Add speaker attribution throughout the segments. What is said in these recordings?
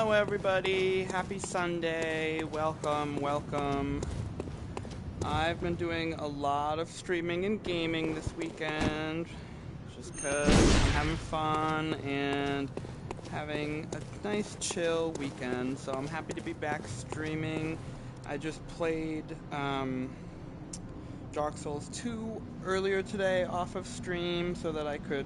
Speaker 1: Hello everybody, happy Sunday, welcome, welcome. I've been doing a lot of streaming and gaming this weekend, just because I'm having fun and having a nice chill weekend, so I'm happy to be back streaming. I just played Dark Souls 2 earlier today off of stream so that I could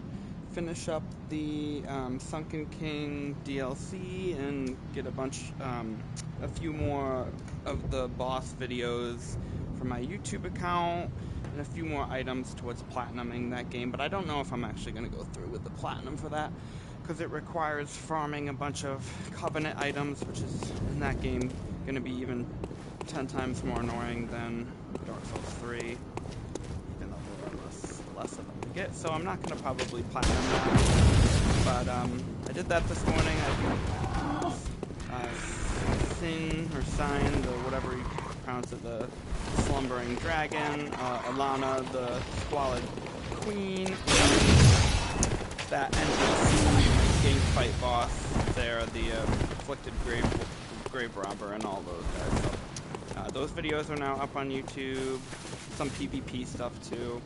Speaker 1: finish up the Sunken King DLC and get a few more of the boss videos for my YouTube account and a few more items towards platinuming that game, but I don't know if I'm actually going to go through with the platinum for that because it requires farming a bunch of Covenant items, which is in that game going to be even 10 times more annoying than Dark Souls 3, even though there are less of them to get, so I'm not going to probably platinum that, but I did that this morning. I Sin, or Sign, or whatever you pronounce it, the Slumbering Dragon, Alana, the Squalid Queen, that NPC game fight boss there, the Afflicted Grave Robber, and all those guys. So, those videos are now up on YouTube, some PvP stuff too.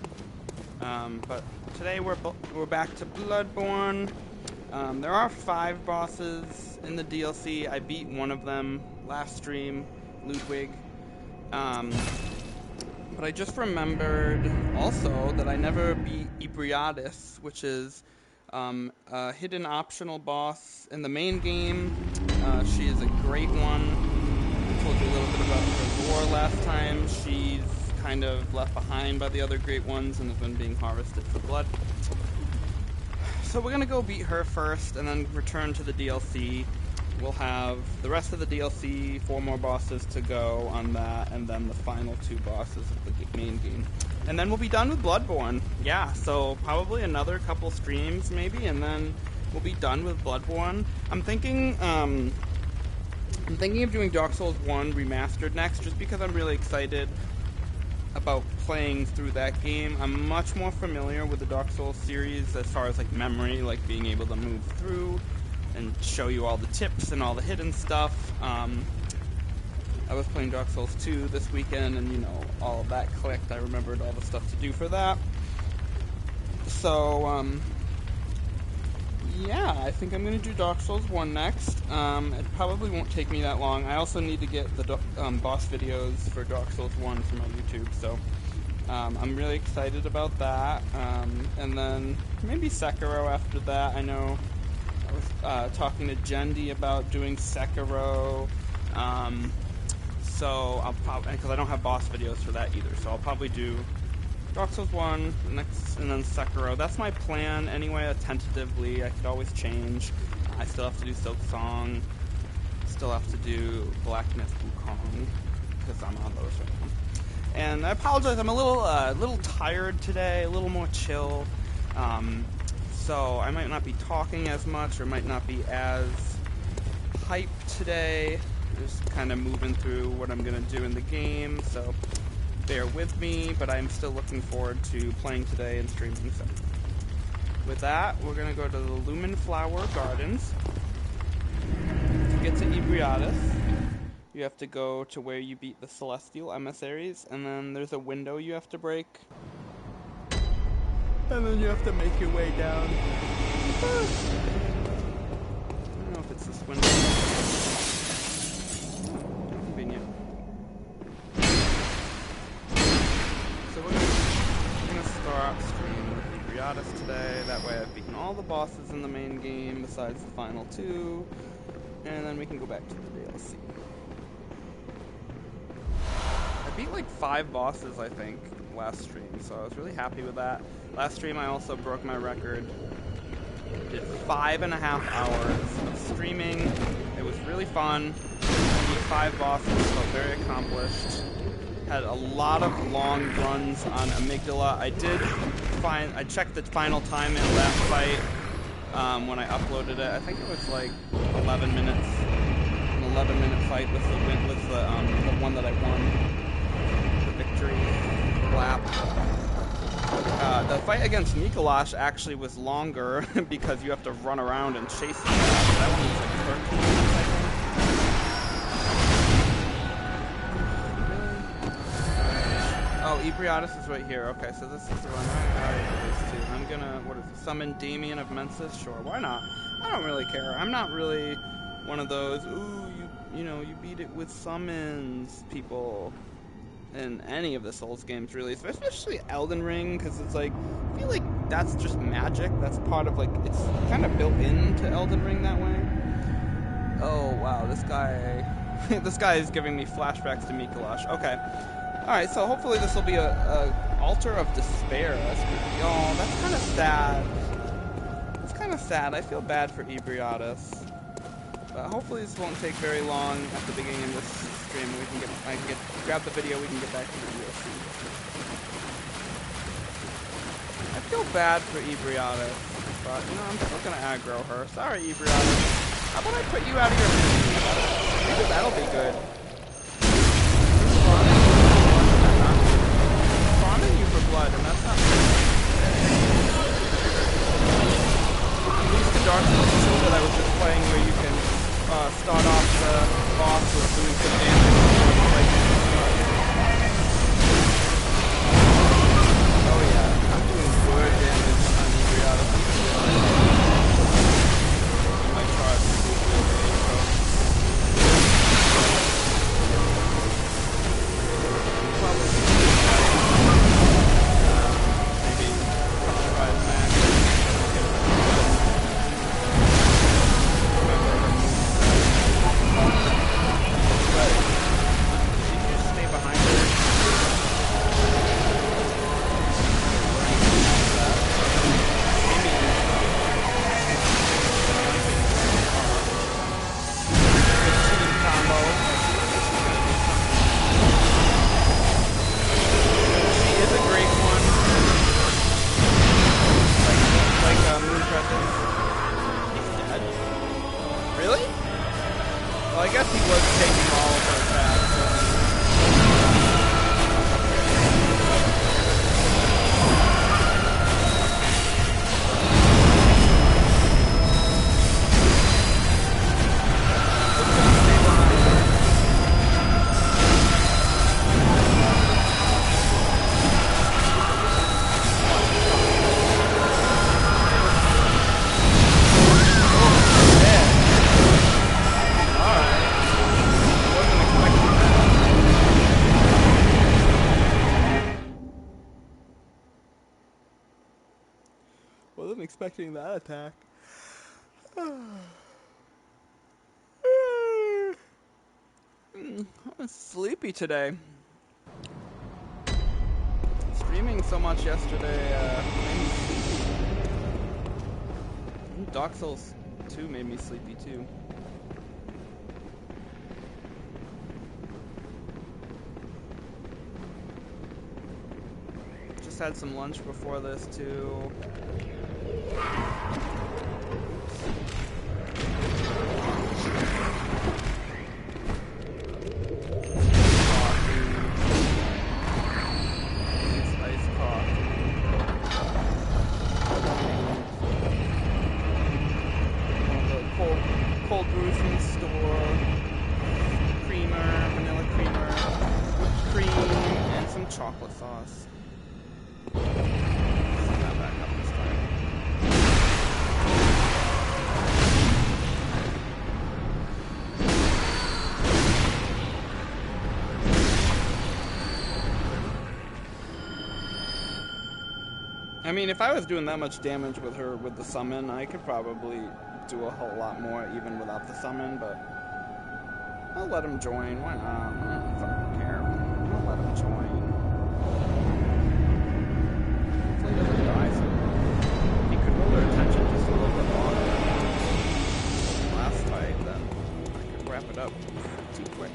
Speaker 1: But today we're back to Bloodborne. There are 5 bosses in the DLC. I beat one of them last stream, Ludwig. But I just remembered also that I never beat Ebrietas, which is a hidden optional boss in the main game. She is a great one. I told you a little bit about her lore last time. She's kind of left behind by the other great ones and has been being harvested for blood. So we're gonna go beat her first and then return to the DLC. We'll have the rest of the DLC, 4 more bosses to go on that, and then the final 2 bosses of the main game. And then we'll be done with Bloodborne. Yeah, so probably another couple streams maybe, and then we'll be done with Bloodborne. I'm thinking of doing Dark Souls 1 Remastered next, just because I'm really excited about playing through that game. I'm much more familiar with the Dark Souls series as far as like memory, like being able to move through and show you all the tips and all the hidden stuff. I was playing Dark Souls 2 this weekend, and you know, all of that clicked. I remembered all the stuff to do for that. So, yeah, I think I'm going to do Dark Souls 1 next. It probably won't take me that long. I also need to get the boss videos for Dark Souls 1 for my YouTube, so I'm really excited about that. And then maybe Sekiro after that. I know I was talking to Jendi about doing Sekiro, so I'll probably, because I don't have boss videos for that either, so I'll probably do Dark Souls 1 next, and then Sekiro. That's my plan anyway, tentatively. I could always change. I still have to do Silk Song, still have to do Black Myth Wukong, because I'm on those right now. And I apologize, I'm a little tired today, a little more chill. So I might not be talking as much, or might not be as hyped today. Just kind of moving through what I'm going to do in the game, so bear with me, but I'm still looking forward to playing today and streaming. So with that, we're going to go to the Lumen Flower Gardens. To get to Ebrietas, you have to go to where you beat the Celestial Emissaries, and then there's a window you have to break. And then you have to make your way down. I don't know if it's this window. Oh, convenient. So we're gonna start streaming with Ebrietas today. That way I've beaten all the bosses in the main game besides the final 2. And then we can go back to the DLC. I beat like 5 bosses, I think, last stream, so I was really happy with that. Last stream I also broke my record. Did 5.5 hours of streaming. It was really fun. Beat 5 bosses, felt very accomplished. Had a lot of long runs on Amygdala. I checked the final time in that fight when I uploaded it. I think it was like 11 minutes. An 11-minute fight with the one that I won. The victory lap. The fight against Mikolash actually was longer because you have to run around and chase him. That one was like 13 minutes, I think. Ebrietas is right here. Okay, so this is the one right. I'm gonna, what is it, summon Damien of Mensis? Sure, why not? I don't really care. I'm not really one of those, ooh, you know, you beat it with summons people in any of the Souls games, really. Especially Elden Ring, because it's like, I feel like that's just magic. That's part of, like, it's kind of built into Elden Ring that way. Oh, wow, this guy... this guy is giving me flashbacks to Mikolash. Okay. Alright, so hopefully this will be a Altar of Despair. Oh, that's kind of sad. It's kind of sad. I feel bad for Ebrietas. But hopefully this won't take very long at the beginning of this stream. I can grab the video, we can get back to the DLC. I feel bad for Ebrietas, but, you know, I'm still gonna aggro her. Sorry, Ebrietas. How about I put you out of your misery? Maybe that'll be good. Farming you for blood, and that's not good. I'm used to Dark Souls 2 that I was just playing where you can start off the boss with doing some damage. Oh yeah, I'm doing good damage on Ebrietas. My charge is really intro. Maybe try it max. Did you just stay behind her? Really? Well, I guess he was taking all of her attacks. Wasn't expecting that attack. I'm sleepy today. Streaming so much yesterday made me sleepy. Dark Souls 2 made me sleepy too. Just had some lunch before this too. Cold brews from the store, creamer, vanilla creamer, whipped cream, and some chocolate sauce. Set that back up this time. I mean, if I was doing that much damage with her with the summon, I could probably do a whole lot more even without the summon, but I'll let him join. Why not? I don't fucking care. I'll let him join. Hopefully he doesn't die soon. He could hold their attention just a little bit longer. Last fight, then I could wrap it up too quick.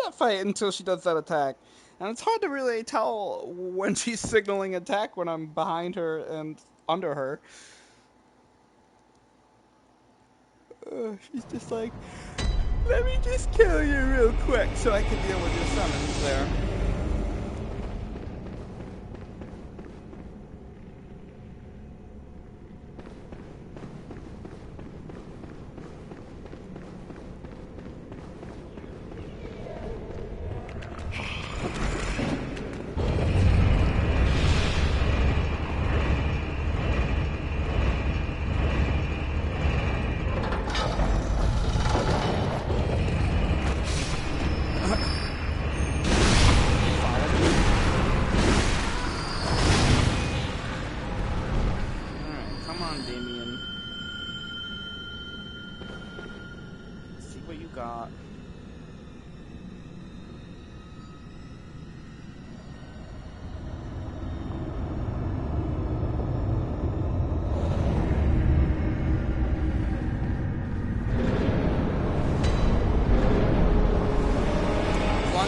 Speaker 1: that fight until she does that attack. And it's hard to really tell when she's signaling attack when I'm behind her and under her. She's just like, let me just kill you real quick so I can deal with your summons there.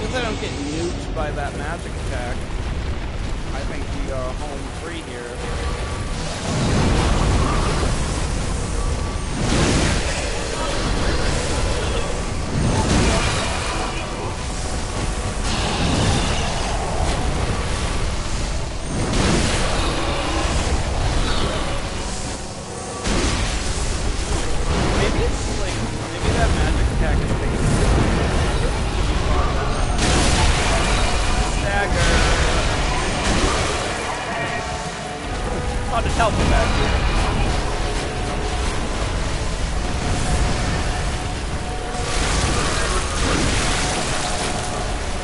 Speaker 1: As I don't get nuked by that magic attack, I think we are home free here. Maybe it's like, maybe that magic attack is based hard to tell from that.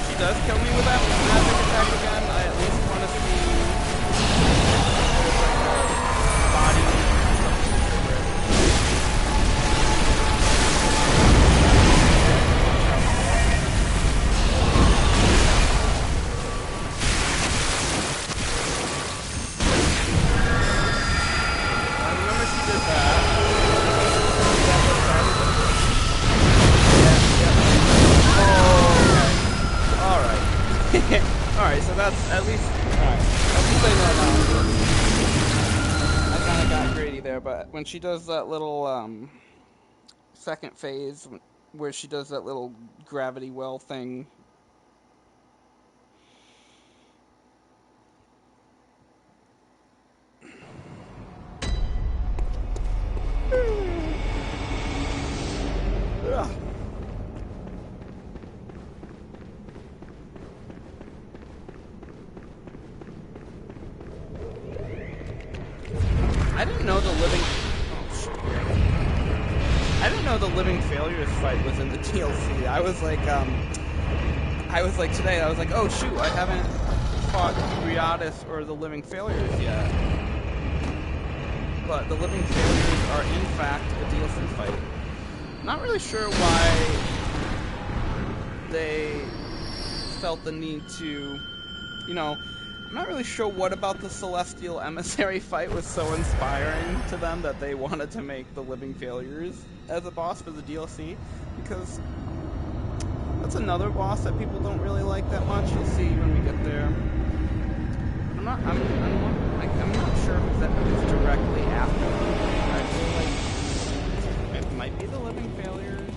Speaker 1: She does kill me with that magic attack again. I at least want to see body. Alright, so that's at least. Alright. At least I know now. I kinda got greedy there, but when she does that little second phase where she does that little gravity well thing. I didn't know the living. Oh shit! I didn't know the living failures fight was in the DLC. I was like today. I was like, oh shoot! I haven't fought Ebrietas or the living failures yet. But the living failures are in fact a DLC fight. Not really sure why they felt the need to, I'm not really sure what about the Celestial Emissary fight was so inspiring to them that they wanted to make the Living Failures as a boss for the DLC, because that's another boss that people don't really like that much. You'll see when we get there. I'm not sure if that moves directly after. I feel like it might be the Living Failures,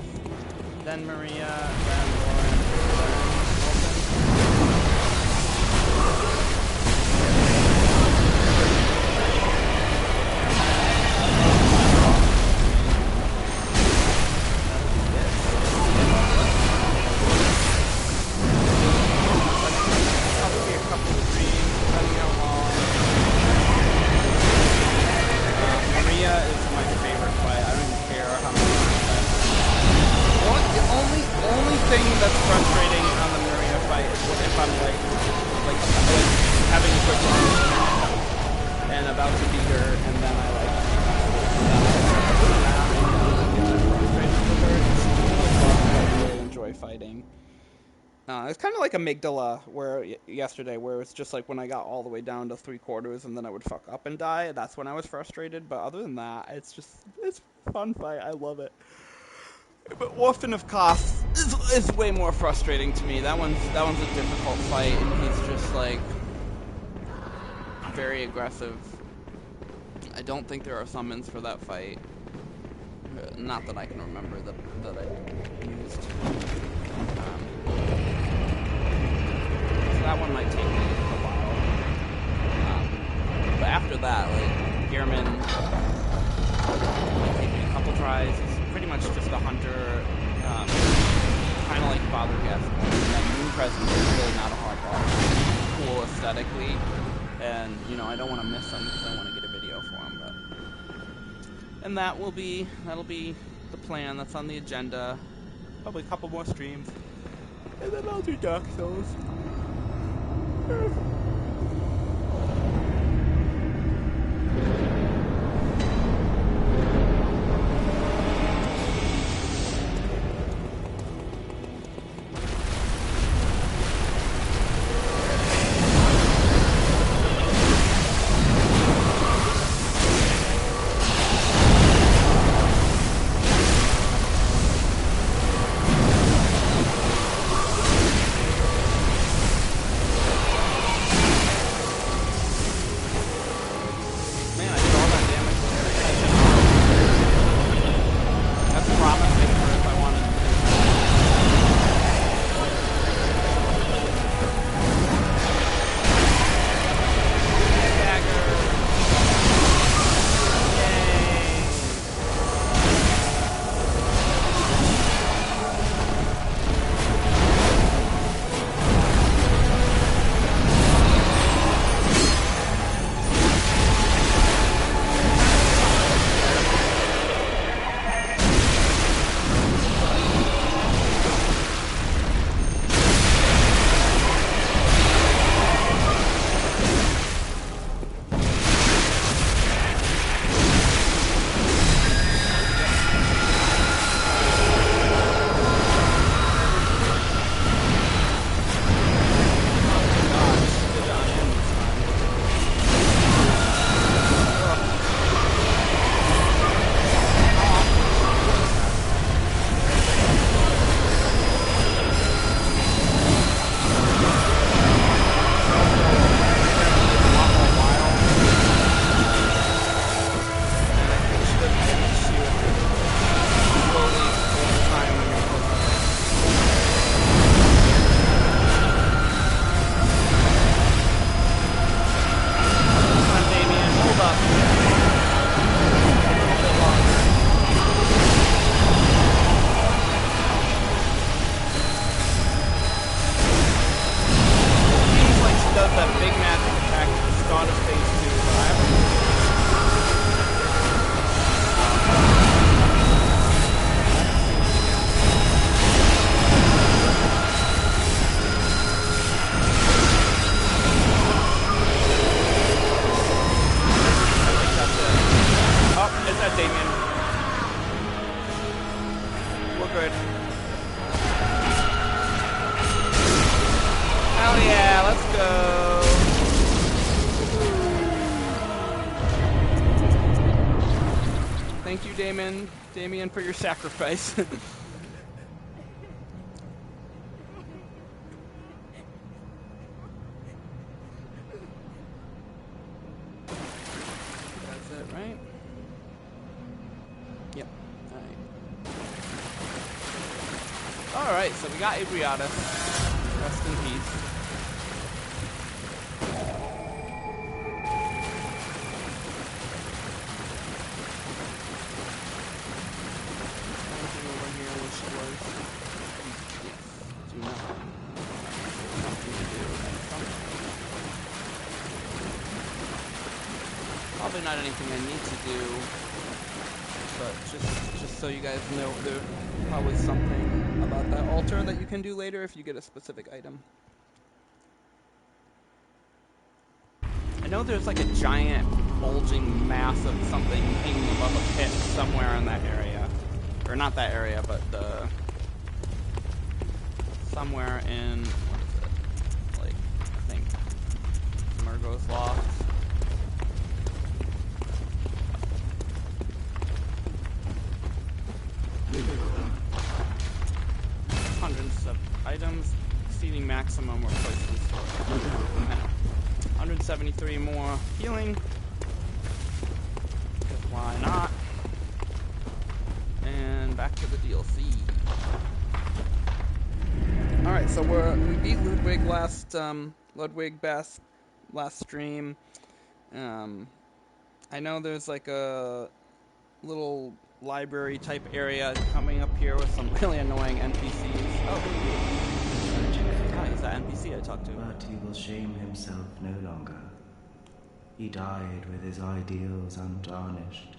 Speaker 1: then Maria, then Laurence, then Wilson. That's frustrating on the Maria fight is if I'm like having a quick run and about to beat her, and then I really enjoy fighting. It's kind of like Amygdala where yesterday, where it's just like when I got all the way down to 3/4 and then I would fuck up and die. That's when I was frustrated. But other than that, it's a fun fight. I love it. But Orphan of Koth is is way more frustrating to me. That one's a difficult fight, and he's just like very aggressive. I don't think there are summons for that fight. Not that I can remember that I used. So that one might take me a while. But after that, like, Gearman might take me a couple tries. He's pretty much just a hunter, kind of like Father Guest. That moon presence is really not a hard boss. Cool aesthetically, and you know I don't want to miss him because I want to get a video for him. And that'll be the plan. That's on the agenda. Probably a couple more streams, and then I'll do Dark Souls. Damien, for your sacrifice. That's it, right? Yep. Alright, so we got Ebrietas. Rest in peace. Probably not anything I need to do, but just so you guys know, there's probably something about that altar that you can do later if you get a specific item. I know there's like a giant bulging mass of something hanging above a pit somewhere in that area. Or not that area, but the... somewhere in... what is it? Like, I think... Murgo's Loft.
Speaker 2: items exceeding maximum or placed in storage. 173 more healing. Because why not? And back to the DLC. Alright, so we beat Ludwig last stream. I know there's like a little library type area coming up here with some really annoying NPCs. Oh, he's that NPC I talked to.
Speaker 3: But he will shame himself no longer. He died with his ideals untarnished.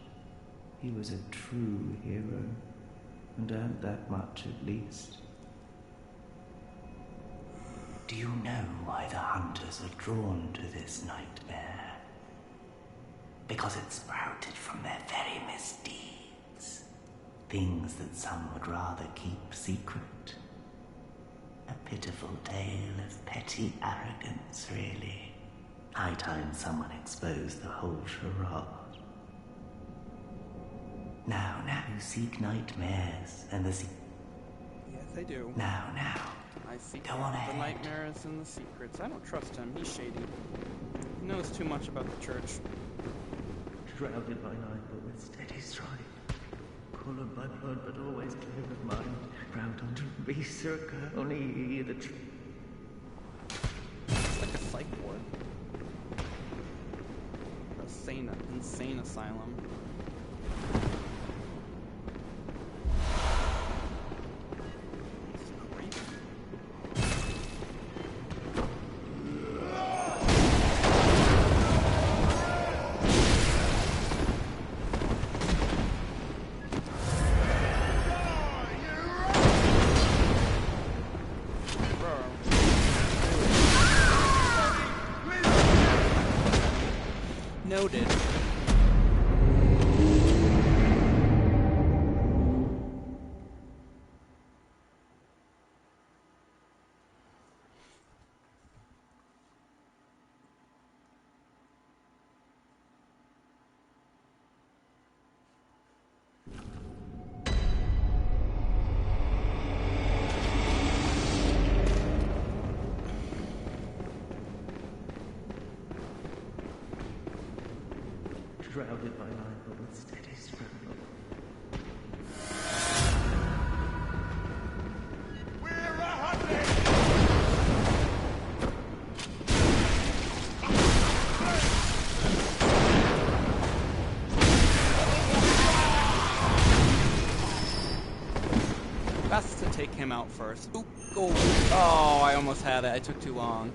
Speaker 3: He was a true hero, and earned that much at least. Do you know why the hunters are drawn to this nightmare? Because it sprouted from their very misdeeds. Things that some would rather keep secret. A pitiful tale of petty arrogance, really. High time someone exposed the whole charade. Now you seek nightmares and the
Speaker 2: Yes, I do.
Speaker 3: Now.
Speaker 2: I seek
Speaker 3: Go on ahead.
Speaker 2: the nightmares and the secrets. I don't trust him. He's shady. He knows too much about the church.
Speaker 3: Shrouded by night, but with steady stride. Colored by blood, but always clear of mind. Proud under research, only the truth.
Speaker 2: It's like a psych ward. Insane asylum. Noted.
Speaker 3: Shrouded by night, but with steady struggle.
Speaker 4: We're a hunting!
Speaker 2: Best to take him out first. Oop, gold. Oh, I almost had it. I took too long.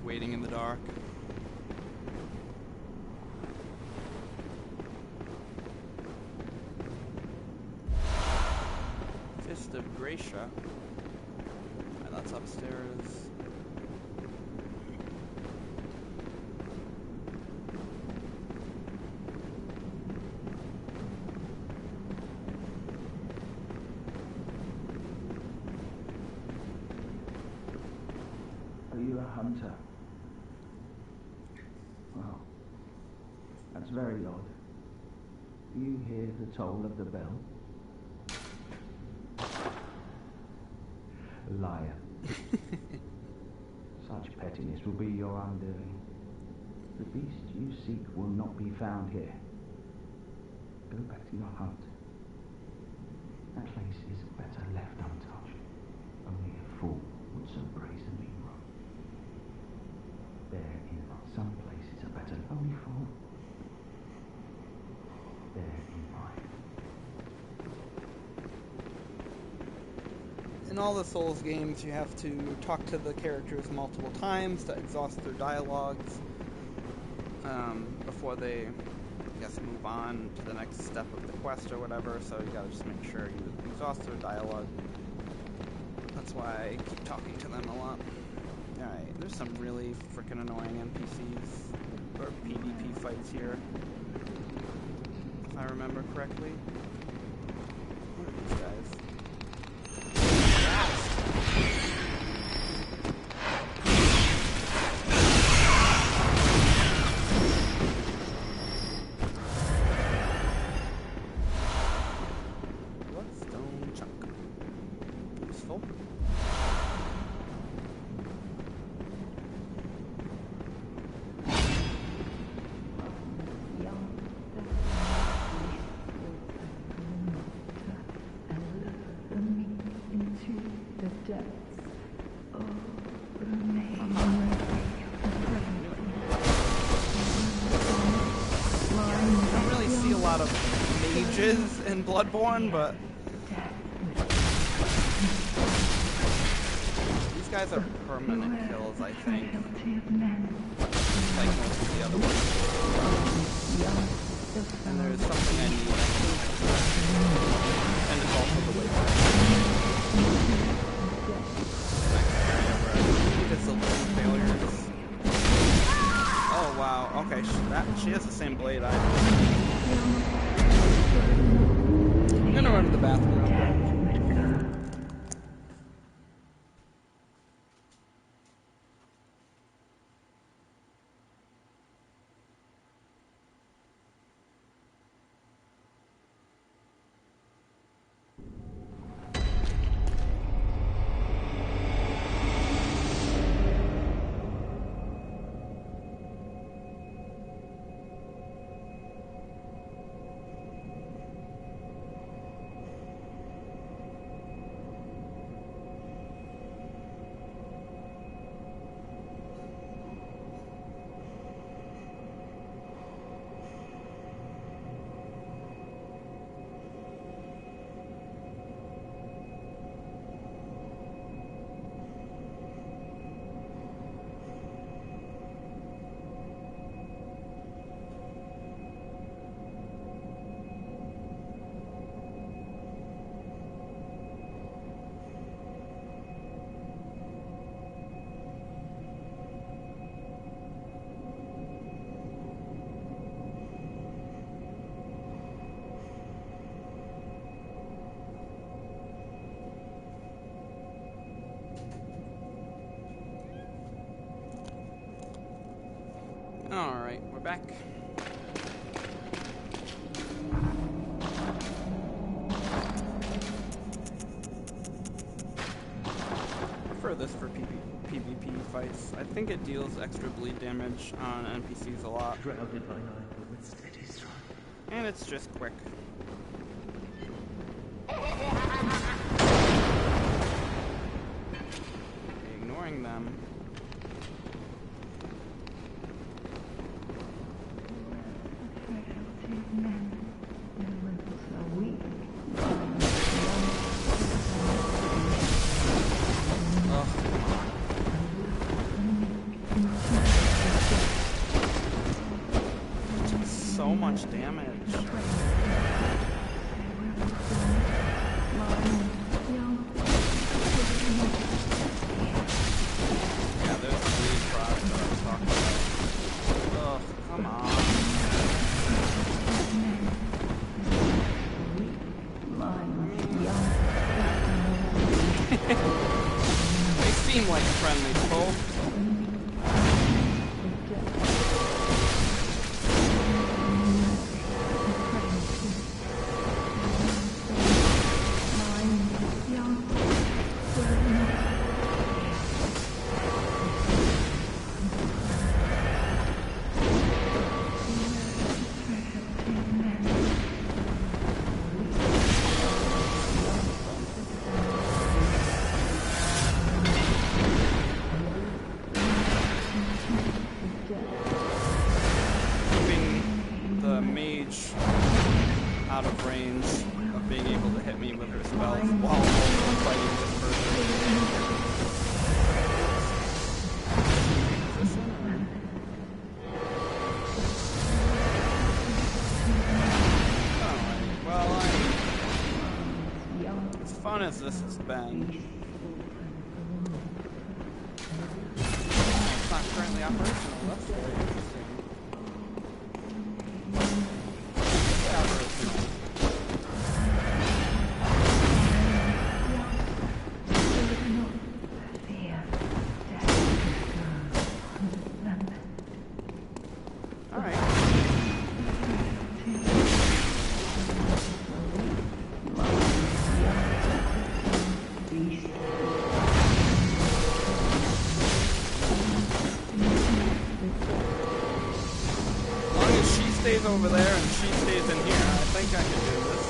Speaker 2: Waiting in the dark. Fist of Gracia. That's upstairs.
Speaker 3: Are you a hunter? Well, that's very odd. Do you hear the toll of the bell? Liar. Such pettiness will be your undoing. The beast you seek will not be found here. Go back to your hunt. That place is better left untouched. Only a fool would so brazenly run. There in some places are better. Only fool. There in mine.
Speaker 2: In all the Souls games, you have to talk to the characters multiple times to exhaust their dialogues before they, I guess, move on to the next step of the quest or whatever. So you gotta just make sure you exhaust their dialogue. That's why I keep talking to them a lot. Alright, there's some really freaking annoying NPCs, or PvP fights here, if I remember correctly. What are these guys? Bloodstone chunk. Useful. Mages in Bloodborne, but these guys are permanent kills, I think, like most of the other ones. And there's something I need, and it's also the way back. It's the little failures. Oh wow, okay, she has the same blade I do. I'm gonna run to the bathroom real quick. Alright, we're back. For this for PvP fights, I think it deals extra bleed damage on NPCs a lot. And it's just quick. Ignoring them. So much damage. Yeah, there's the bleed product that I was talking about. Ugh, come on. They seem like friendly folk. Out of range of being able to hit me with her spells while fighting this person. Alright, well, as fun as this has been,
Speaker 1: not currently operational. That's very interesting. It's operational. Alright. Stays over there and she stays in here. I think I can do this.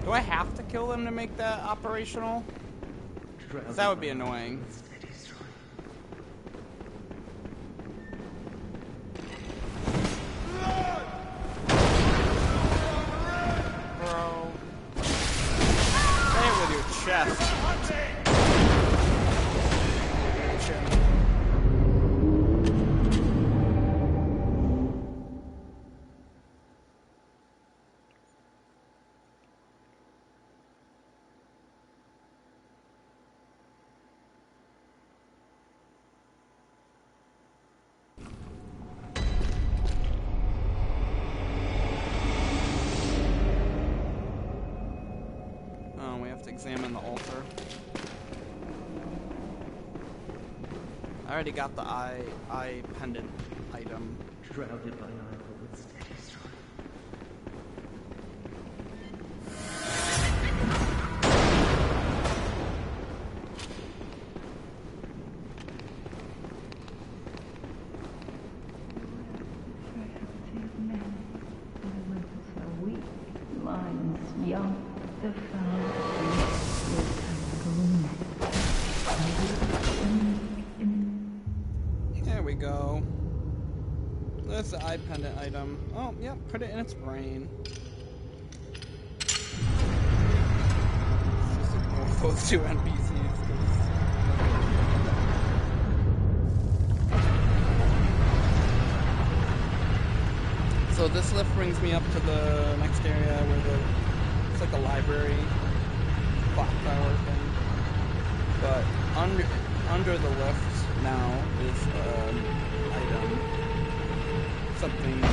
Speaker 1: Do I have to kill them to make that operational? 'Cause that would be annoying. Bro. Play it with your chest. Examine the altar. I already got the eye pendant item.
Speaker 3: Shrouded by night with steady stride.
Speaker 1: There we go. That's the eye pendant item. Oh, yep, put it in its brain. Let's just ignore those two NPCs. So this lift brings me up to the next area where it's like a library, Clocktower thing. But under the lift now is item. Something. I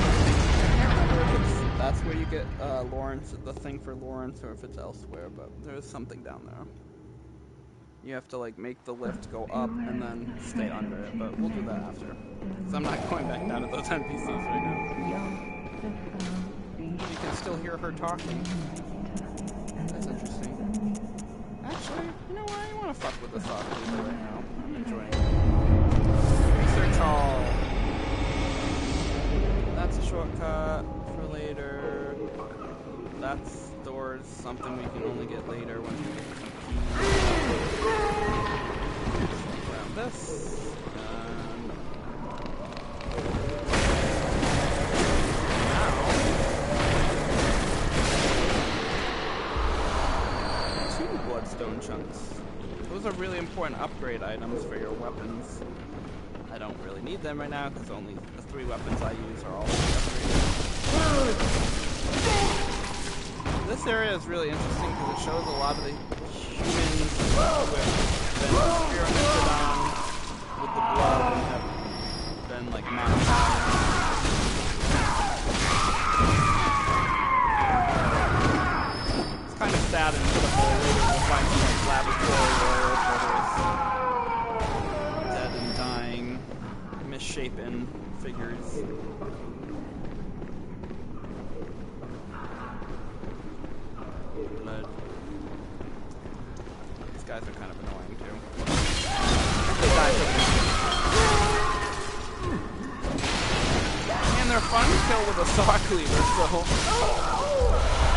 Speaker 1: can't remember if that's where you get Laurence, the thing for Laurence, or if it's elsewhere. But there's something down there. You have to like make the lift go up and then stay under it. But we'll do that after. Because I'm not going back down to those NPCs right now. You can still hear her talking. That's interesting. Actually, you know what? I want to fuck with the thought leader right now. I'm enjoying it. Research hall. That's a shortcut for later. That's doors, something we can only get later once we get some keys. Grab this. Bloodstone chunks. Those are really important upgrade items for your weapons. I don't really need them right now because only the 3 weapons I use are all upgraded. This area is really interesting because it shows a lot of the humans who have been experimented on with the blood and have been like modified. It's kind of sad and pitiful. Later we'll find some like laboratory warriors, dead and dying, misshapen figures. Blood. These guys are kind of annoying too. They die and they're fun to kill with a saw cleaver, so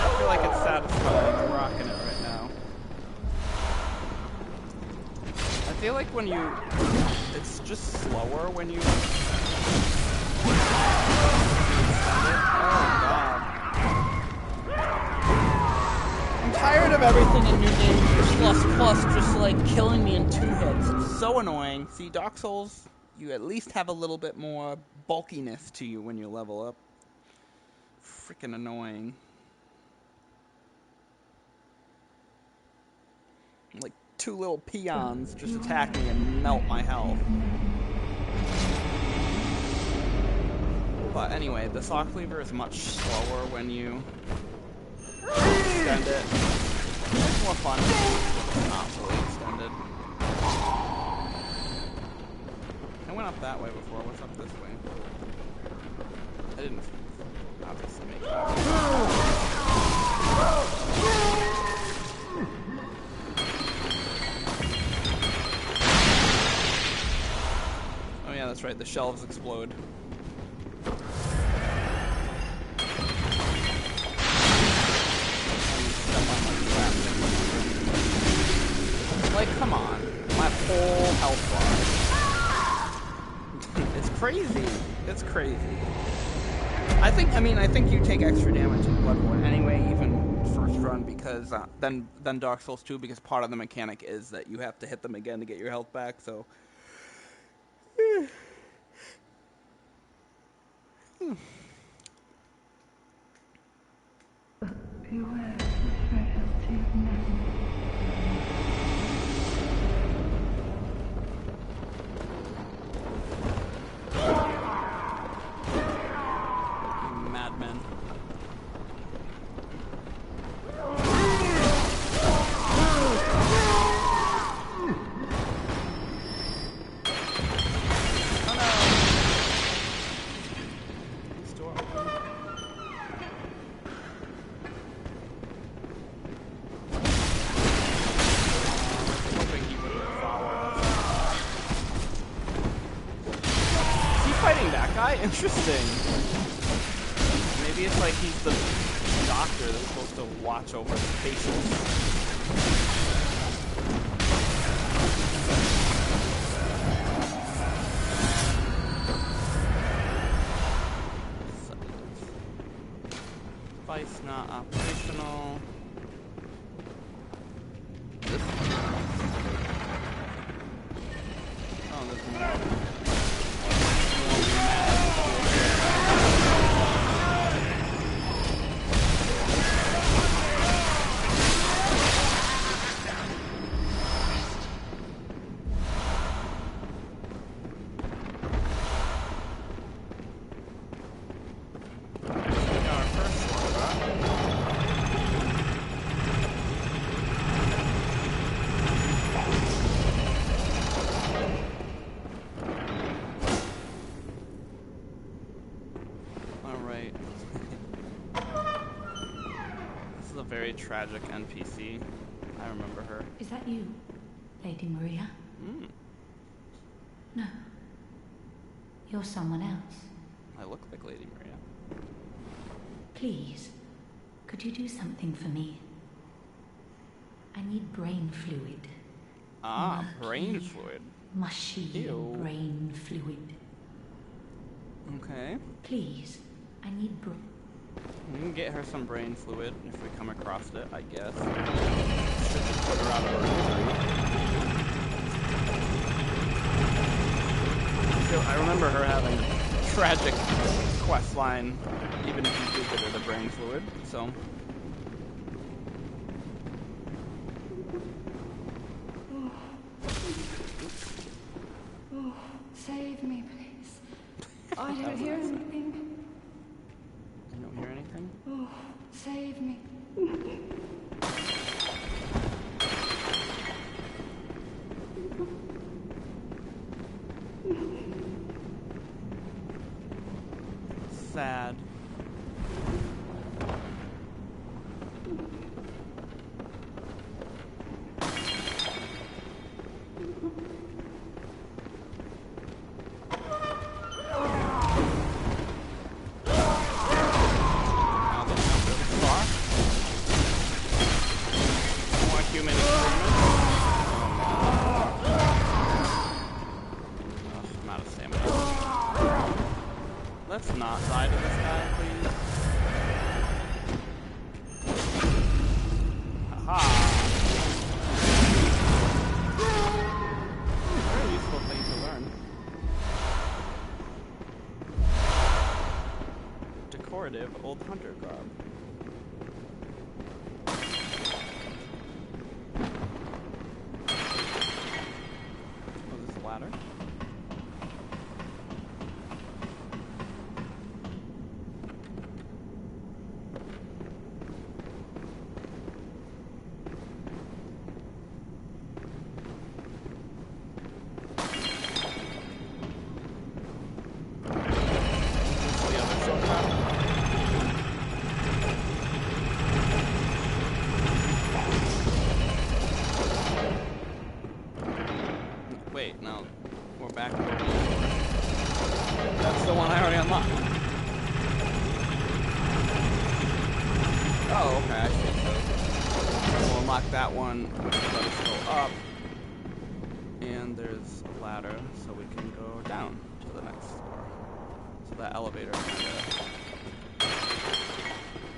Speaker 1: I feel like it's satisfying. I'm rocking it right now. I
Speaker 2: feel like when you... It's just slower when you... Oh, God. I'm tired of everything in New Game Plus just, like, killing me in 2 hits. It's so annoying. See, Dark Souls, you at least have a little bit more bulkiness to you when you level up. Freaking annoying. Like 2 little peons just attack me and melt my health. But anyway, the saw cleaver is much slower when you extend it. It's more fun. It's not fully extended. I went up that way before. What's up this way? I didn't obviously make that. Oh yeah, that's right. The shelves explode. Like, come on. My whole health bar. It's crazy. It's crazy. I think you take extra damage in Bloodborne anyway, even first run, because then Dark Souls 2, because part of the mechanic is that you have to hit them again to get your health back, so...
Speaker 5: But beware the frailty of men.
Speaker 2: Madmen. Interesting. Maybe it's like he's the doctor that's supposed to watch over the patients. Device not operational. This one. Oh, there's more. Tragic NPC. I remember her.
Speaker 5: Is that you, Lady Maria? No. You're someone else.
Speaker 2: I look like Lady Maria.
Speaker 5: Please, could you do something for me? I need brain fluid.
Speaker 2: Ah,
Speaker 5: Murky,
Speaker 2: brain fluid.
Speaker 5: Mushy
Speaker 2: Ew.
Speaker 5: brain fluid.
Speaker 2: Okay.
Speaker 5: Please, I need
Speaker 2: We can get her some brain fluid if we come across it, I guess. Should just put her out of her misery. So I remember her having a tragic quest line, even if you do get her the brain fluid, so...
Speaker 5: Oh, save me, please. I don't hear anything.
Speaker 2: You don't hear anything?
Speaker 5: Oh, save me.
Speaker 2: Sad. primitive old hunter garb. Oh, there's a ladder. Wait, no. We're back to where we were. That's the one I already unlocked. Oh, okay, I see. So we'll unlock that one, which will let us go up. And there's a ladder, so we can go down to the next floor. So that elevator kinda...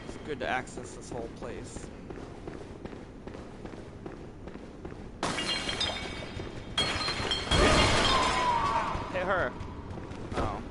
Speaker 2: It's good to access this whole place. Hit her. Oh.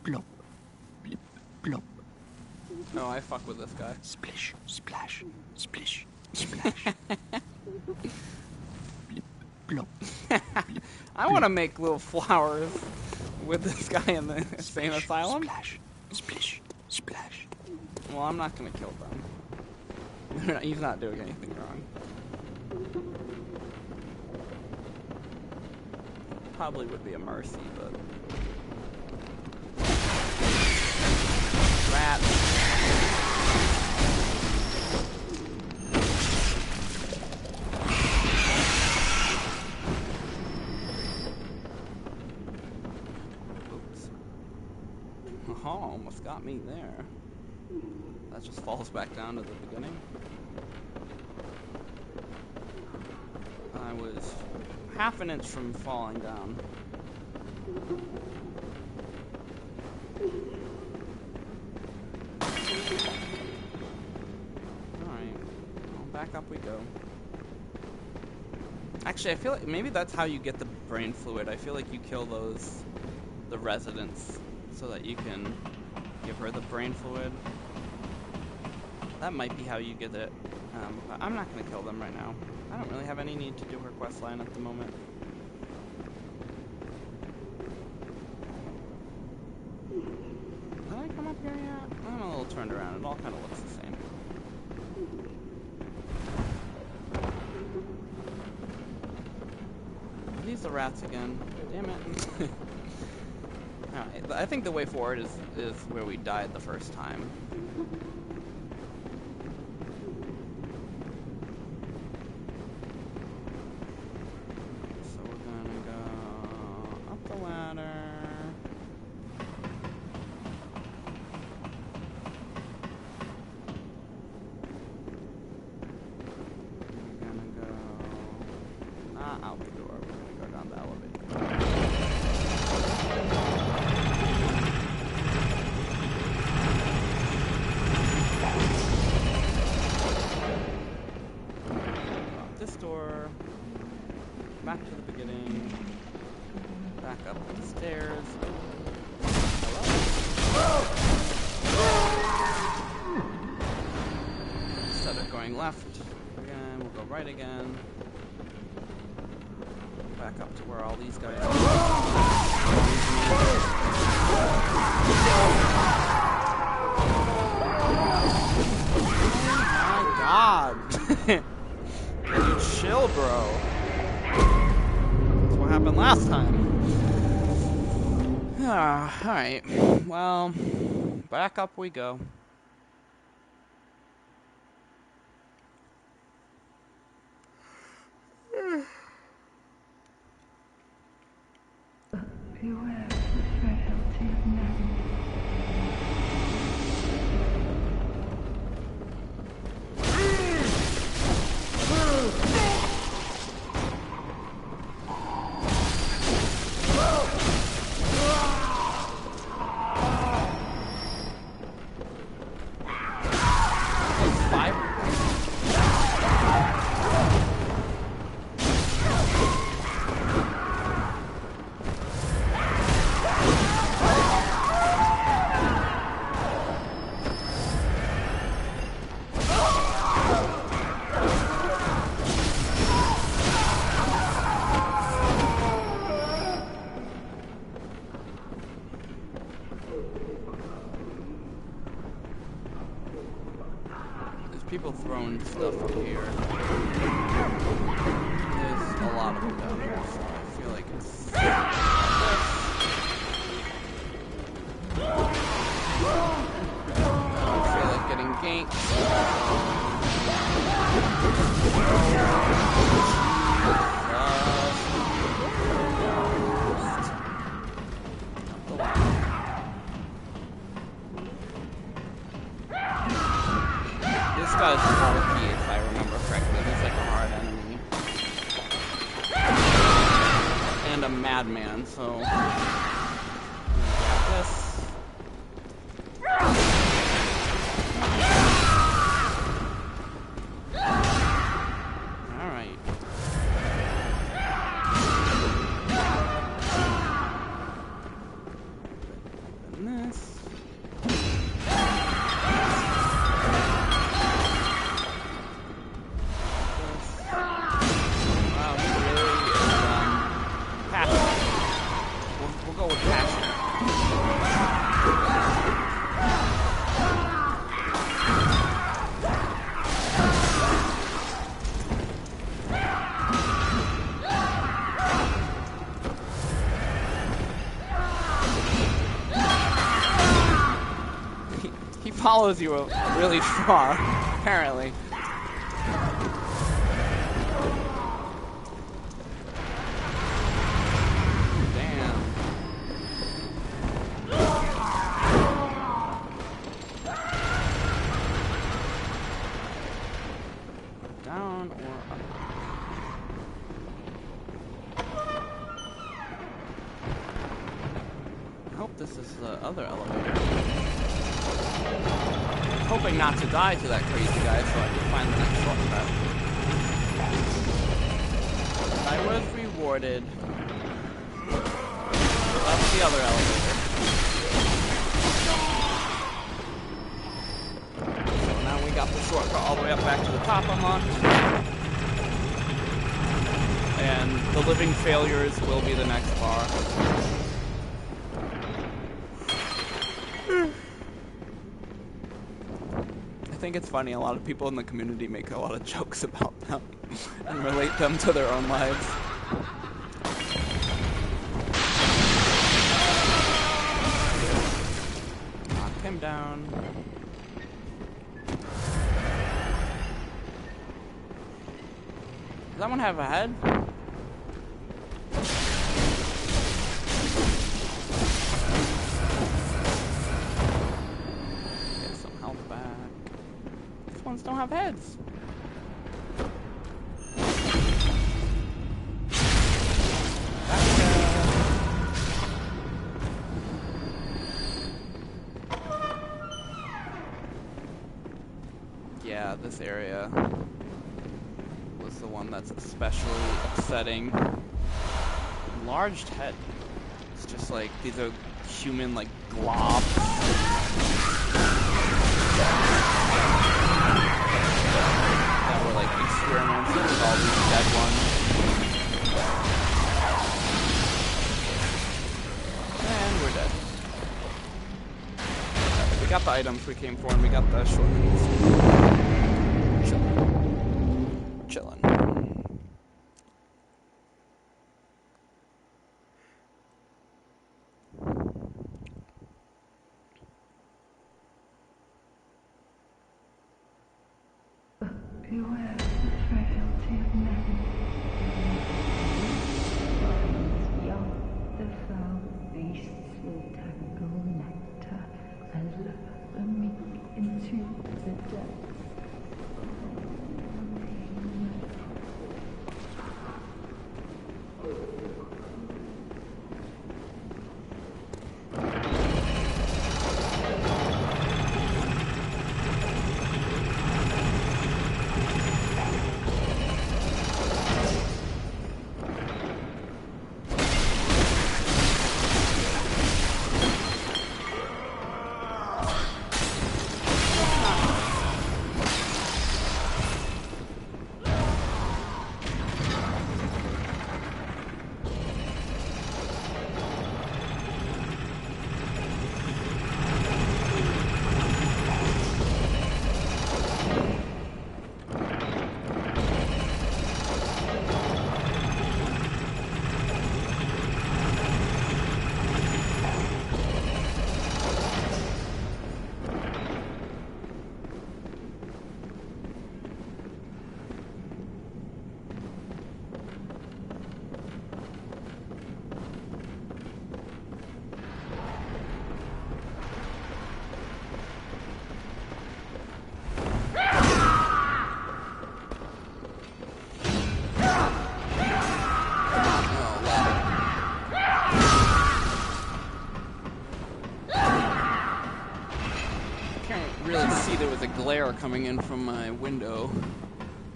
Speaker 3: Blop, blip, blop.
Speaker 2: No, I fuck with this guy.
Speaker 3: Splish, splash, splish, splash. Blip, blop.
Speaker 2: I want to make little flowers with this guy in the insane asylum.
Speaker 3: Splash, splish, splash.
Speaker 2: Well, I'm not gonna kill them. He's not doing anything wrong. Probably would be a mercy, but... Rats. Oops. Oh, almost got me there. That just falls back down to the beginning. I was half an inch from falling down. Alright, well, back up we go. Actually, I feel like maybe that's how you get the brain fluid. I feel like you kill the residents, so that you can give her the brain fluid. That might be how you get it. But I'm not going to kill them right now. I don't really have any need to do her quest line at the moment. Did I come up here yet? I'm a little turned around. It all kind of looks the same. Are these the rats again? Damn it. Alright, I think the way forward is where we died the first time. Out the door. We're gonna go down the elevator. Out this door. Back to the beginning. Back up the stairs. Hello? Instead of going left again, we'll go right again. Back up to where all these guys are. Oh my god! Can you chill, bro? That's what happened last time. Alright. Well, back up we go.
Speaker 6: Beware the frailty of men.
Speaker 2: People throwing stuff up here. There's a lot of them down here, so I feel like it's... I feel like getting ganked. This guy's bulky, if I remember correctly. He's like a hard enemy. And a madman, so... This. Alright. And this. Follows you really far, apparently. Damn. Down or up? I hope this is the other elevator. Hoping not to die to that crazy guy so I can find the next shortcut. I was rewarded. That's the other elevator. So now we got the shortcut all the way up back to the top unlocked. And the living failures will be the next bar. I think it's funny, a lot of people in the community make a lot of jokes about them and relate them to their own lives. Knock him down. Does that one have a head? Don't have heads. Yeah, this area was the one that's especially upsetting. Enlarged head. It's just like, these are human, like, globs. That were like experimenting with all these dead ones. And we're dead. We got the items we came for and we got the shortcuts. Chillin'. Chillin'.
Speaker 6: Beware the frailty of men. Young, the foul.
Speaker 1: really see there was a glare coming in from my window.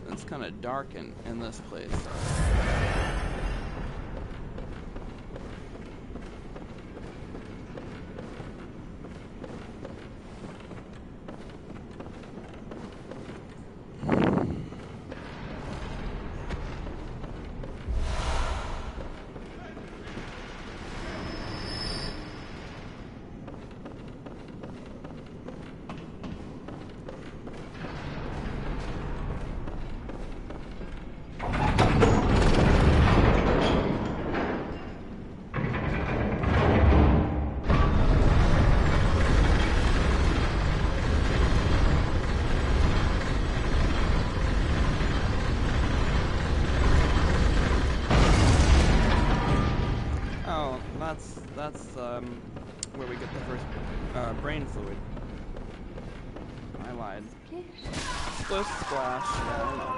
Speaker 1: It's kind of dark in this place. That's where we get the first brain fluid. I lied. Splish splash. Yeah, I know.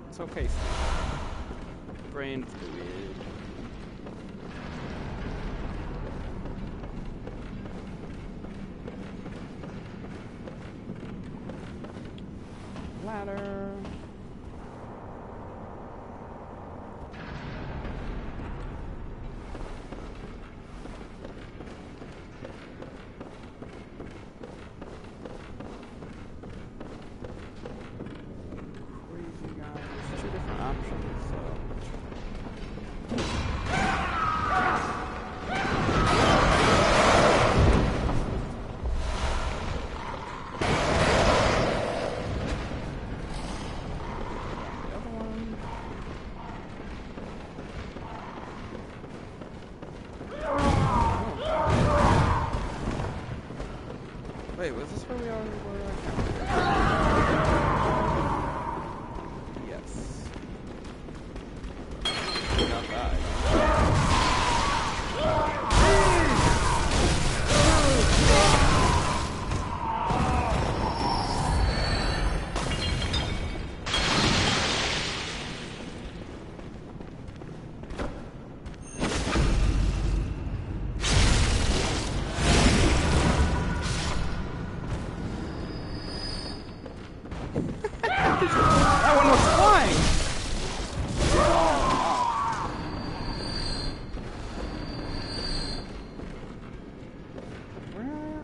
Speaker 1: It's okay, Steve. Brain fluid. Ladder. Wait, was this where we already were? Yes. Got that. That one was flying! Where?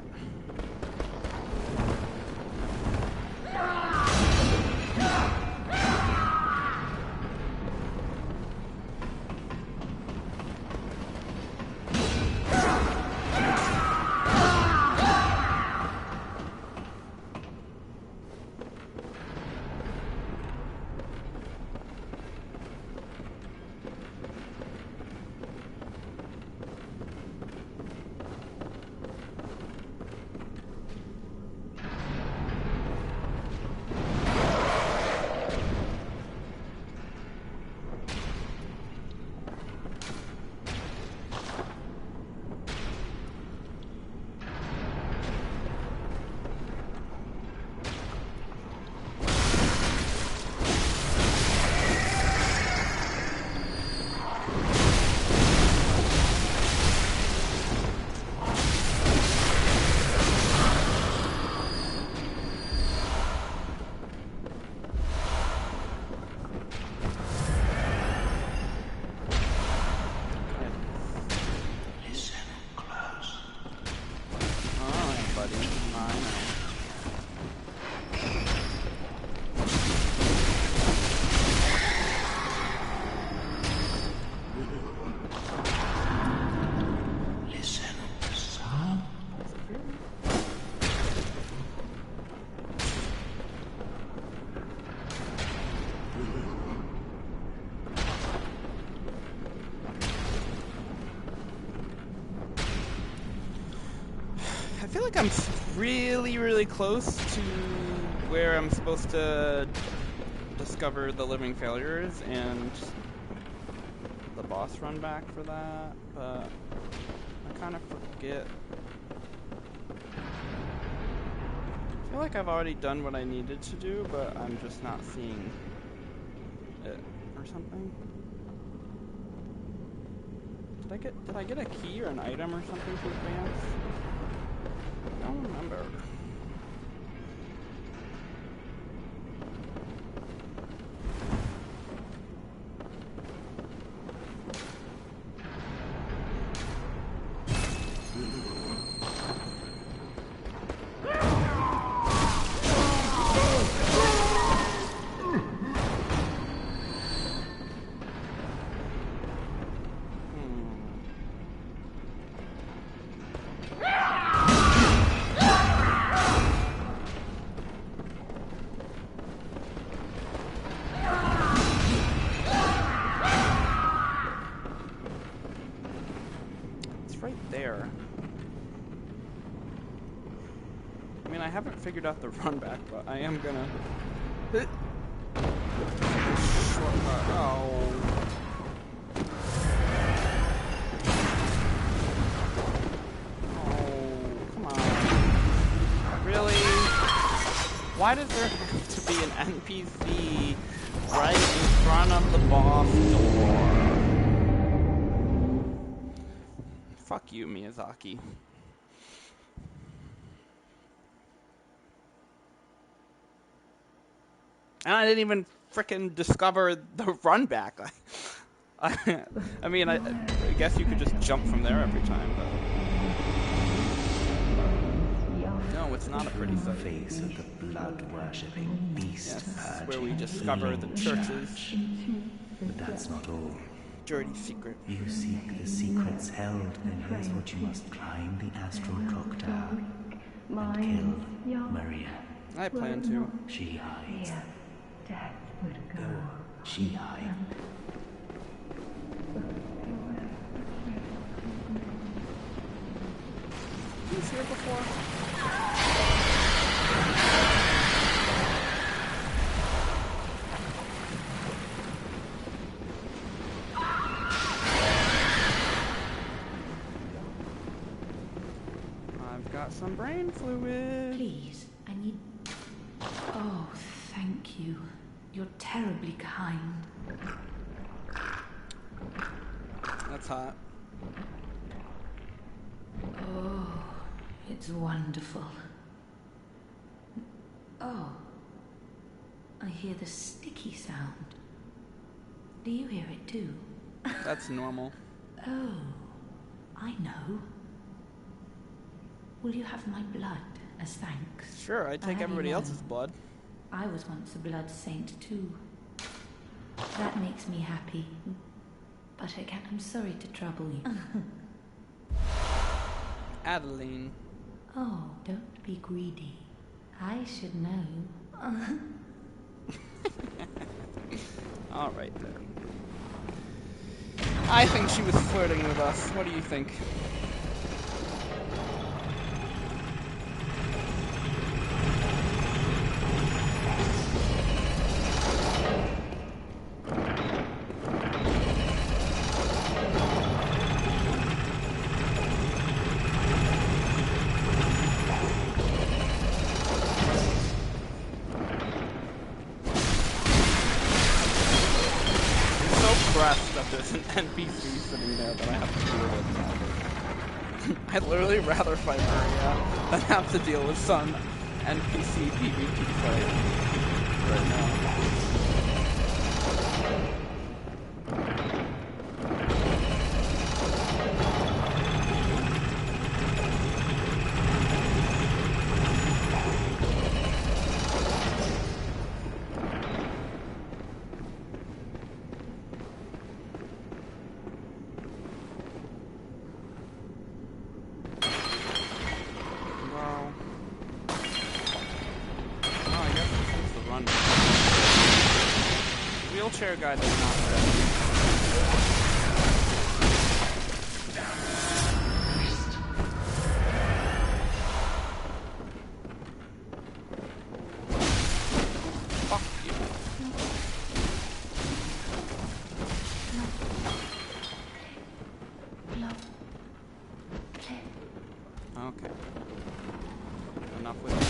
Speaker 1: I feel like I'm really, really close to where I'm supposed to discover the living failures and the boss run back for that, but I kind of forget. I feel like I've already done what I needed to do, but I'm just not seeing it or something. Did I get a key or an item or something to advance? I don't remember. mean, I haven't figured out the run back, but I am gonna... Shortcut. Oh. Come on. Really? Why does there have to be an NPC right in front of the boss door? Fuck you, Miyazaki. And I didn't even frickin' discover the run back. I mean, I guess you could just jump from there every time, but... No, it's not a pretty sight.
Speaker 3: Face of the blood-worshipping beast.
Speaker 1: Yes, this is where we discover the churches.
Speaker 3: But that's not all.
Speaker 1: Dirty secret.
Speaker 3: You seek the secrets held, and here's what you must climb the Astral Clocktower and kill Maria.
Speaker 1: I plan to.
Speaker 3: She hides.
Speaker 6: Death would go.
Speaker 3: She hides.
Speaker 1: He was here before? I've got some brain fluid.
Speaker 5: Please, I need... Oh, thank you. You're terribly kind.
Speaker 1: That's hot.
Speaker 5: Oh, it's wonderful. Oh, I hear the sticky sound. Do you hear it too?
Speaker 1: That's normal.
Speaker 5: Oh, I know. Will you have my blood as thanks?
Speaker 1: Sure, I take everybody else's blood.
Speaker 5: I was once a blood saint too. That makes me happy. But again, I'm sorry to trouble you.
Speaker 1: Adeline.
Speaker 5: Oh, don't be greedy. I should know.
Speaker 1: Alright then. I think she was flirting with us. What do you think? That there's an NPC sitting there that I have to deal with. I'd literally rather fight Maria than have to deal with some NPC PvP fight right now. Wheelchair guy does not fit. Fuck you. Okay. Enough with the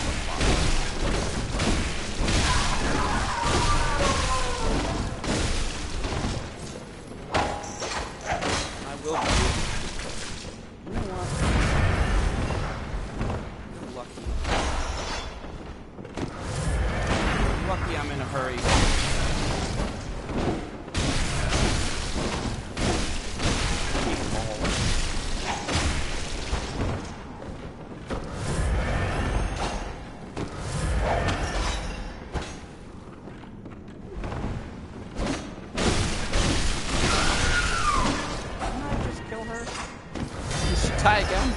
Speaker 1: tie again.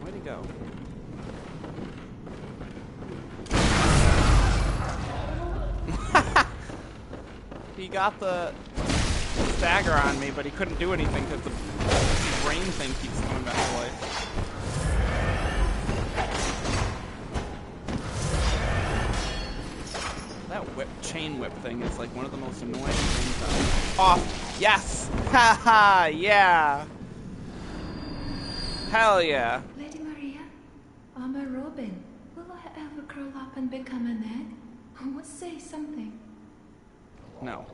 Speaker 1: Way to go. He got the stagger on me, but he couldn't do anything because the
Speaker 2: brain thing keeps coming back to life. That chain whip thing is like one of the most annoying things out. Off! Yes! Haha! Yeah! Hell yeah!
Speaker 5: Lady Maria, I'm a robin. Will I ever curl up and become an egg? Say something.
Speaker 2: No.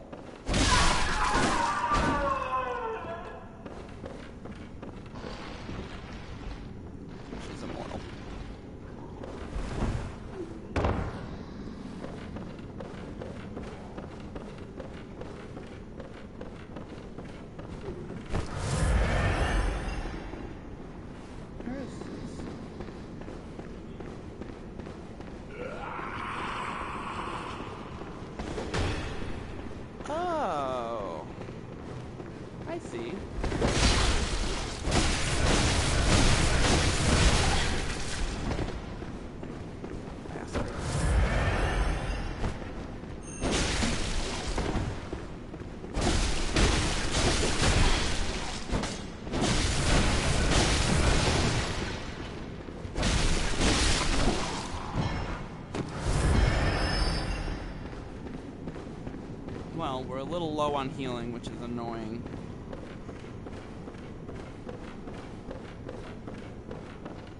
Speaker 2: She's immortal. Where is this? Oh. I see. Bastard. Well, we're a little low on healing, which is annoying.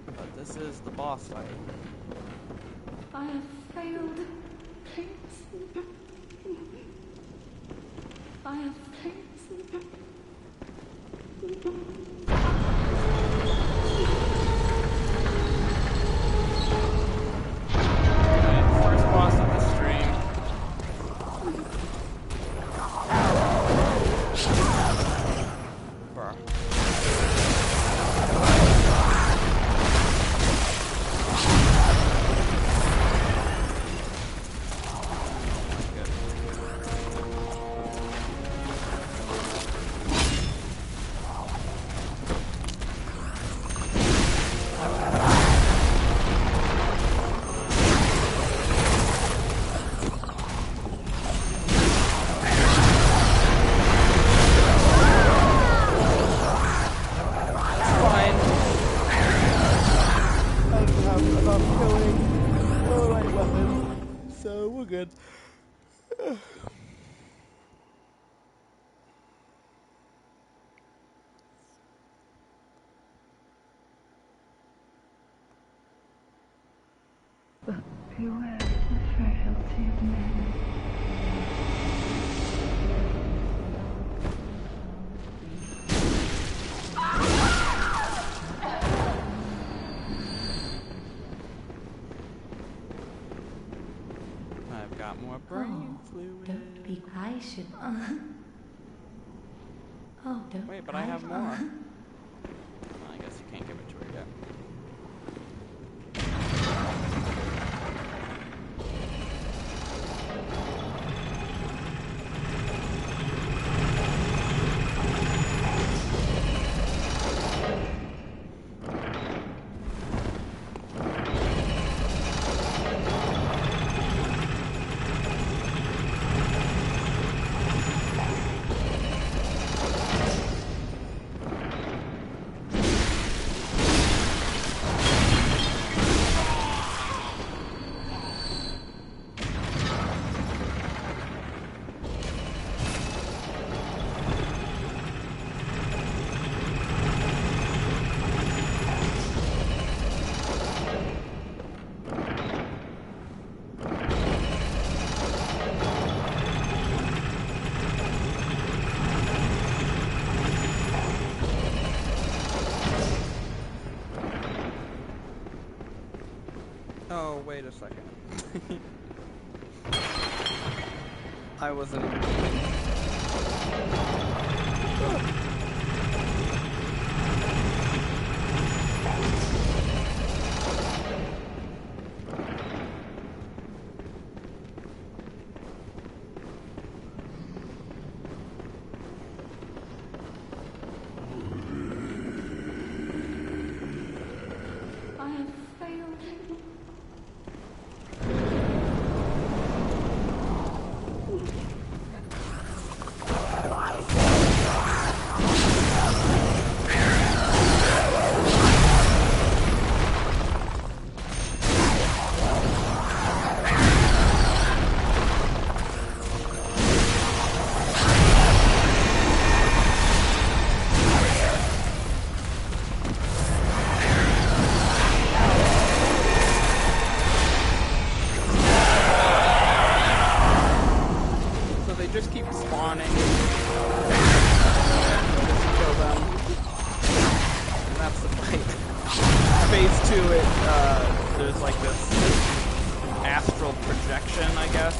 Speaker 2: But this is the boss fight.
Speaker 5: I have failed. Please. I have failed.
Speaker 2: First boss of the stream. Good.
Speaker 6: But beware the frailty of men.
Speaker 2: I've got more brain fluid.
Speaker 5: Don't be. I should. Oh, don't.
Speaker 2: Wait, but I have more. Well, I guess you can't give it to her yet. Oh, wait a second. I wasn't even thinking.
Speaker 5: I have failed.
Speaker 2: too, there's like this astral projection, I guess.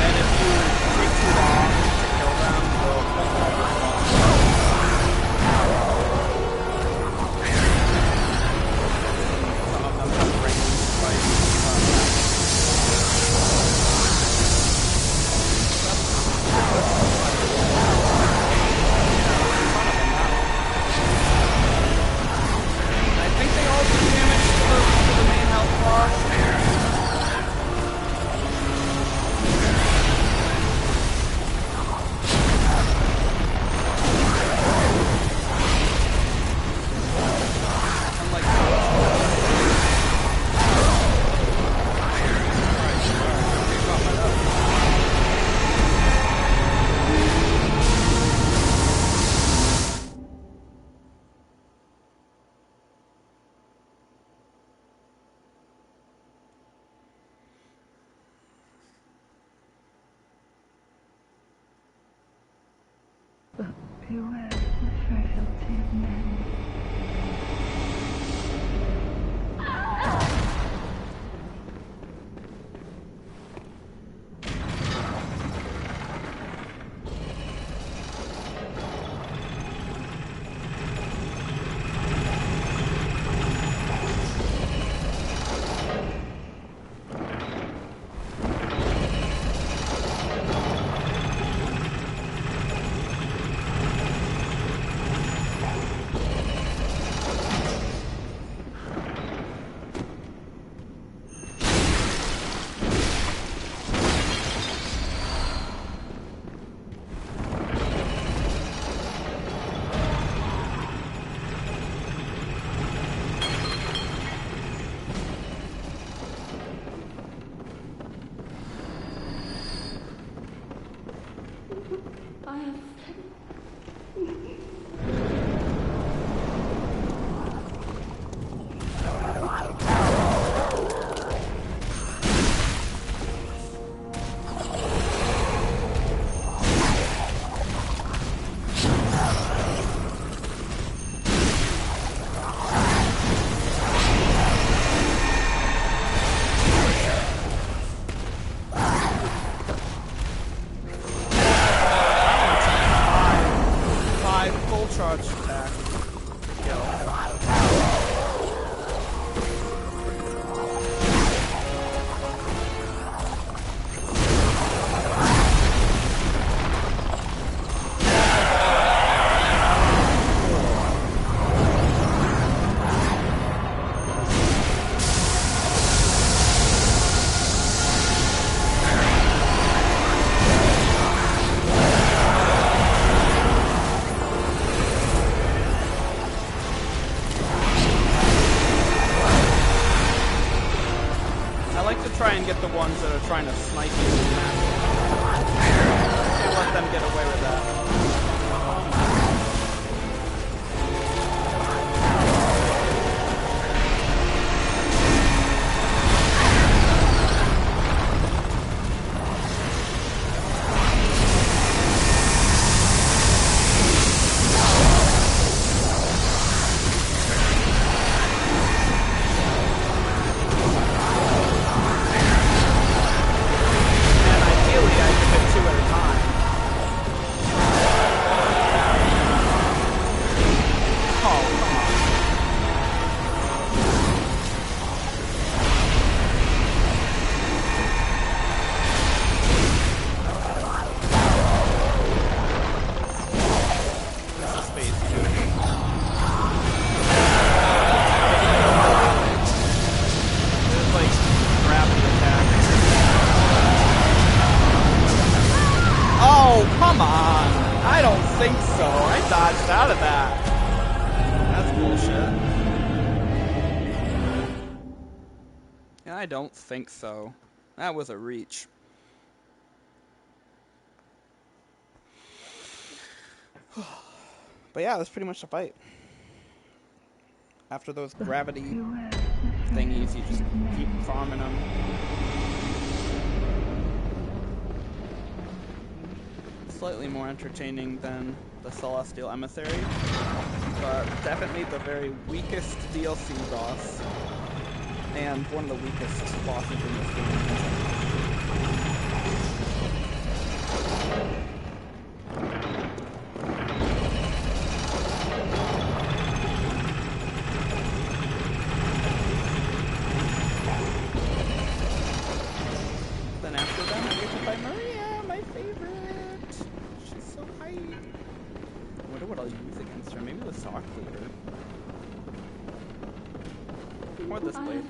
Speaker 2: And if you take too long to kill them, they'll respawn. Some of them have ranged fights. I think they all do damage to the main health bar.
Speaker 6: But beware the frailty of men.
Speaker 5: I have
Speaker 2: ones that are trying to snipe you in the match. Can't let them get away with that. I don't think so. That was a reach. But yeah, that's pretty much the fight. After those gravity thingies, you just keep farming them. slightly more entertaining than the Celestial Emissary, but definitely the very weakest DLC boss, and one of the weakest bosses in this game. Then after that, I get to fight Maria, my favorite. She's so hype. I wonder what I'll use against her. Maybe the Saw Cleaver. Or this blade.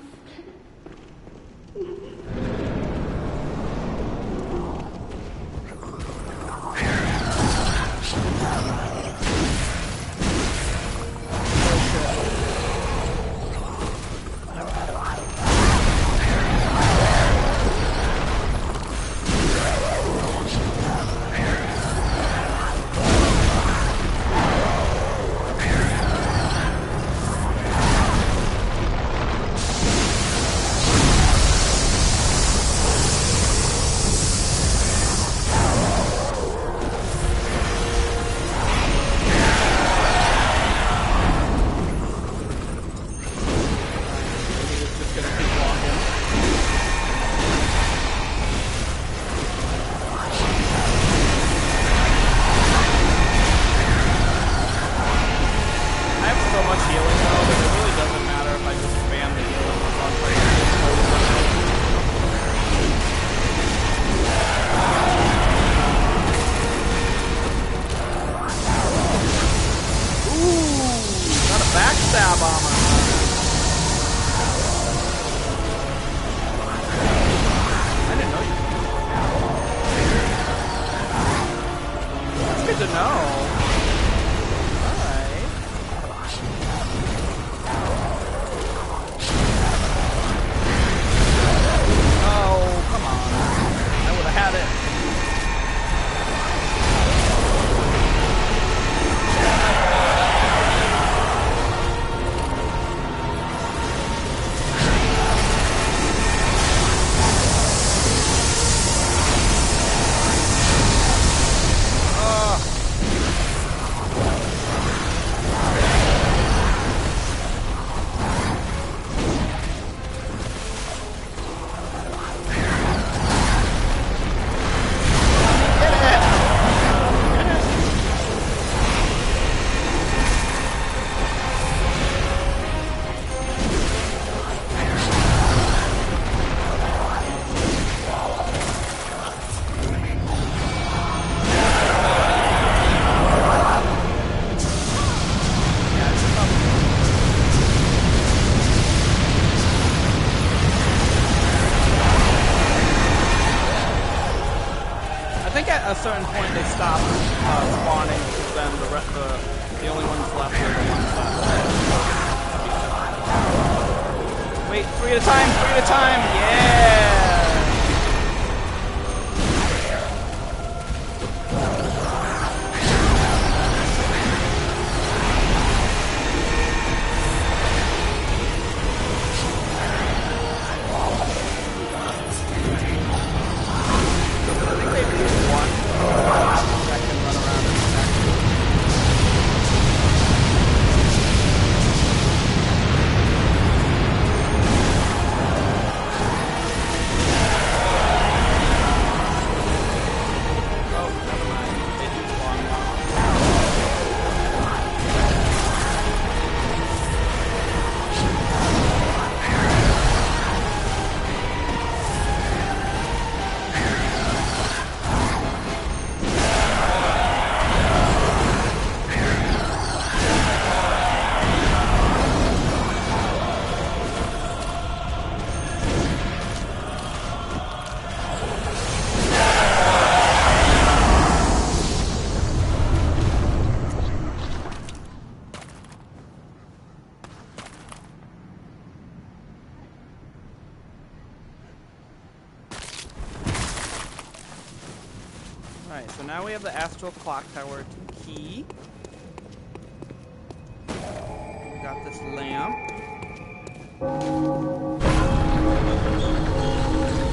Speaker 2: At a certain point they stop spawning, because then the only ones left are the ones that... Wait, 3 at a time, 3 at a time! Yeah! Alright, so now we have the Astral Clocktower key. We got this lamp.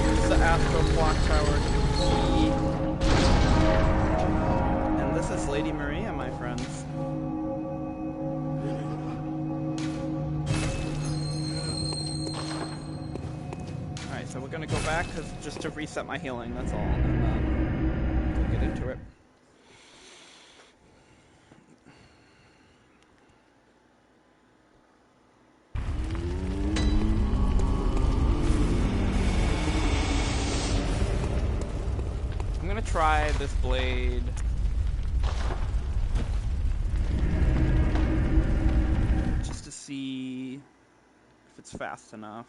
Speaker 2: Here's the Astral Clocktower key. Lady Maria, my friends. Alright, so we're gonna go back just to reset my healing, that's all, and we'll get into it. I'm gonna try this blade. Just to see if it's fast enough.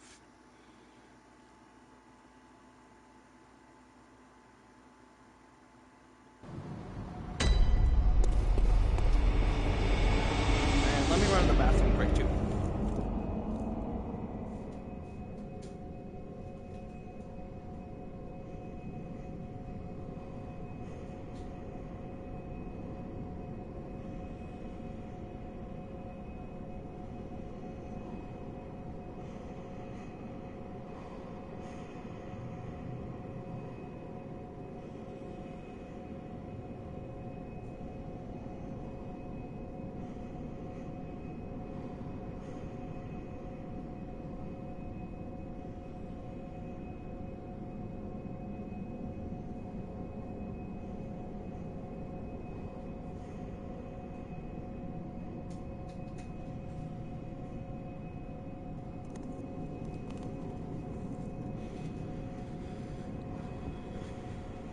Speaker 2: And let me run to the bathroom quick too.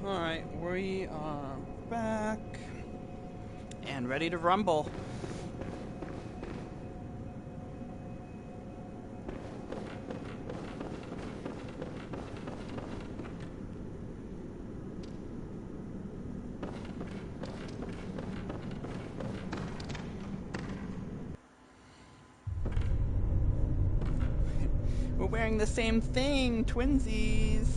Speaker 2: Alright, we are back and ready to rumble. We're wearing the same thing, twinsies.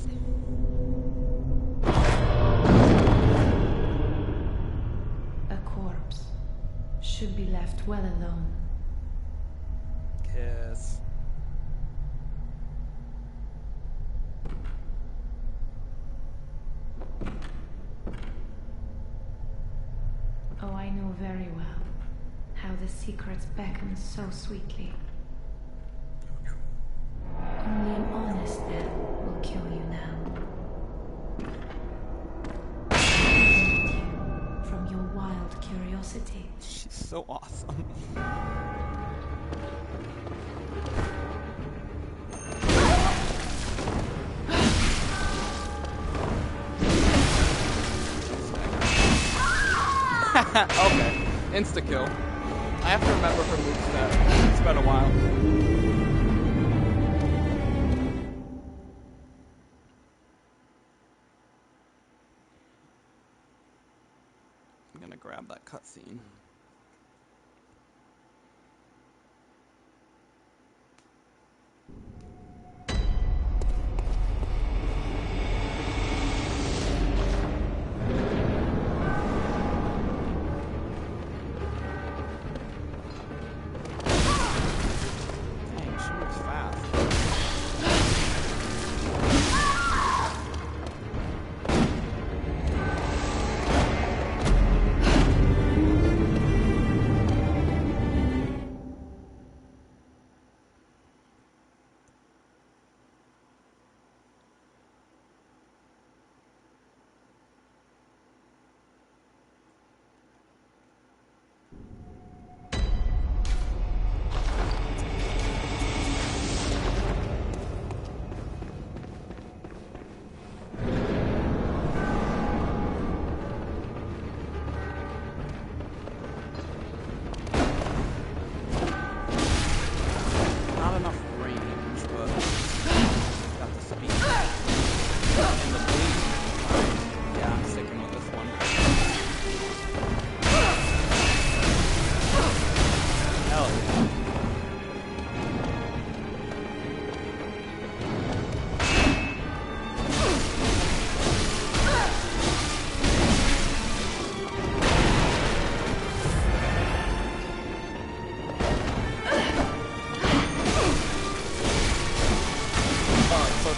Speaker 5: Should be left well alone.
Speaker 2: Kiss.
Speaker 5: Oh, I know very well how the secrets beckon so sweetly. Only an honest man will kill you now. From your wild curiosity.
Speaker 2: She's so awesome. Okay, insta-kill. I have to remember her moveset. It's been a while. I'm gonna grab that cutscene.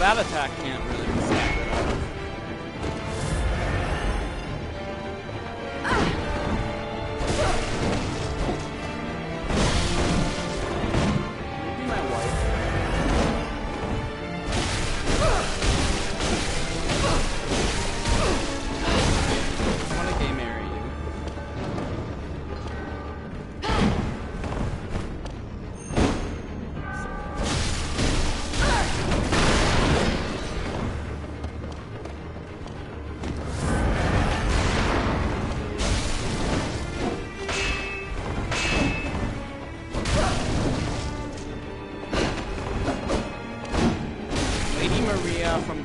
Speaker 2: That attack can't really be staggered up.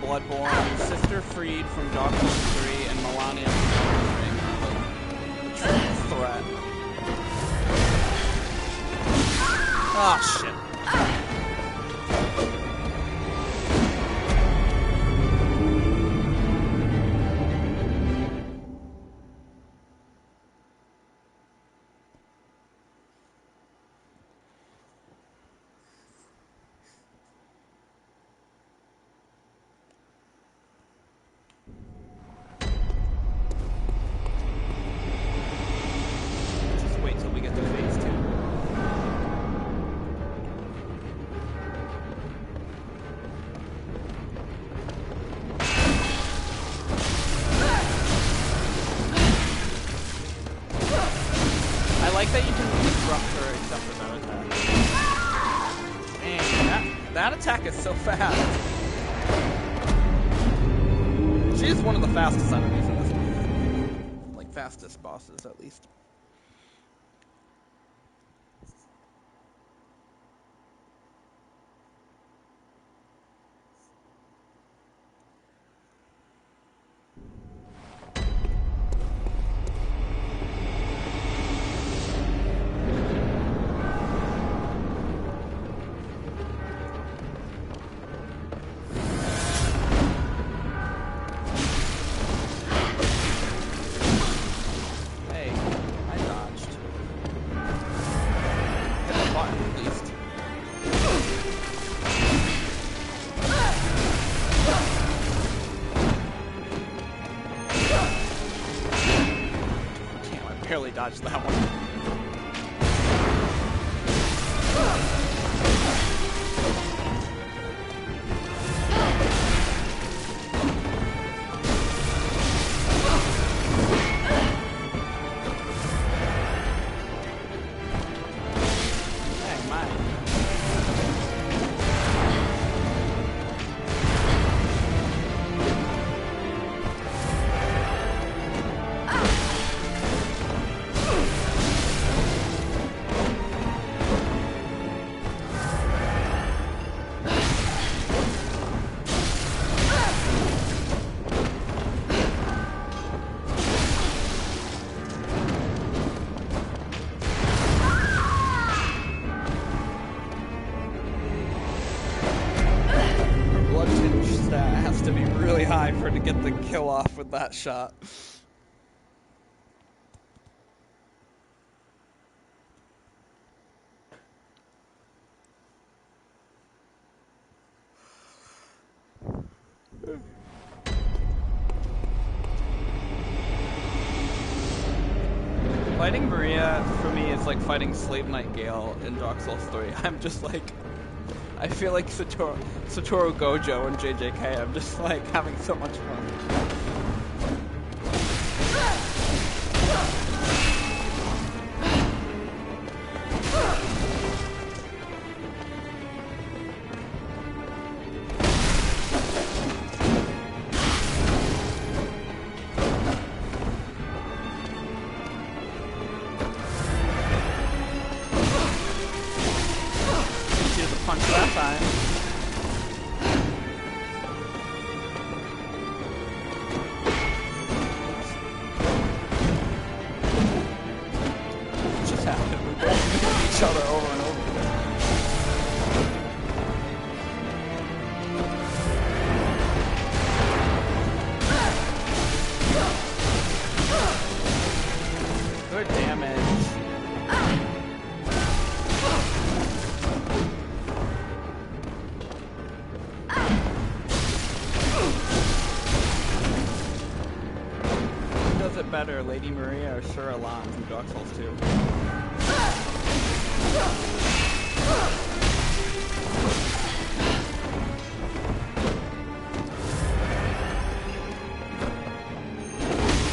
Speaker 2: Bloodborne, Sister freed from Dark Souls 3, and Melania from the triple threat. Oh, shit. I like that you can disrupt her except for that attack. Man, that attack is so fast. She is one of the fastest enemies in this game. Like, fastest bosses, at least. Barely dodged that one. To be really high for her to get the kill off with that shot. Fighting Maria for me is like fighting Slave Knight Gale in Dark Souls 3. I'm just like, I feel like Satoru Gojo and JJK. I'm just like having so much fun. Punch that time. Just happened. We both hit each other over and over again. Good damage. Better, Lady Maria or Sir Alan from Dark Souls 2?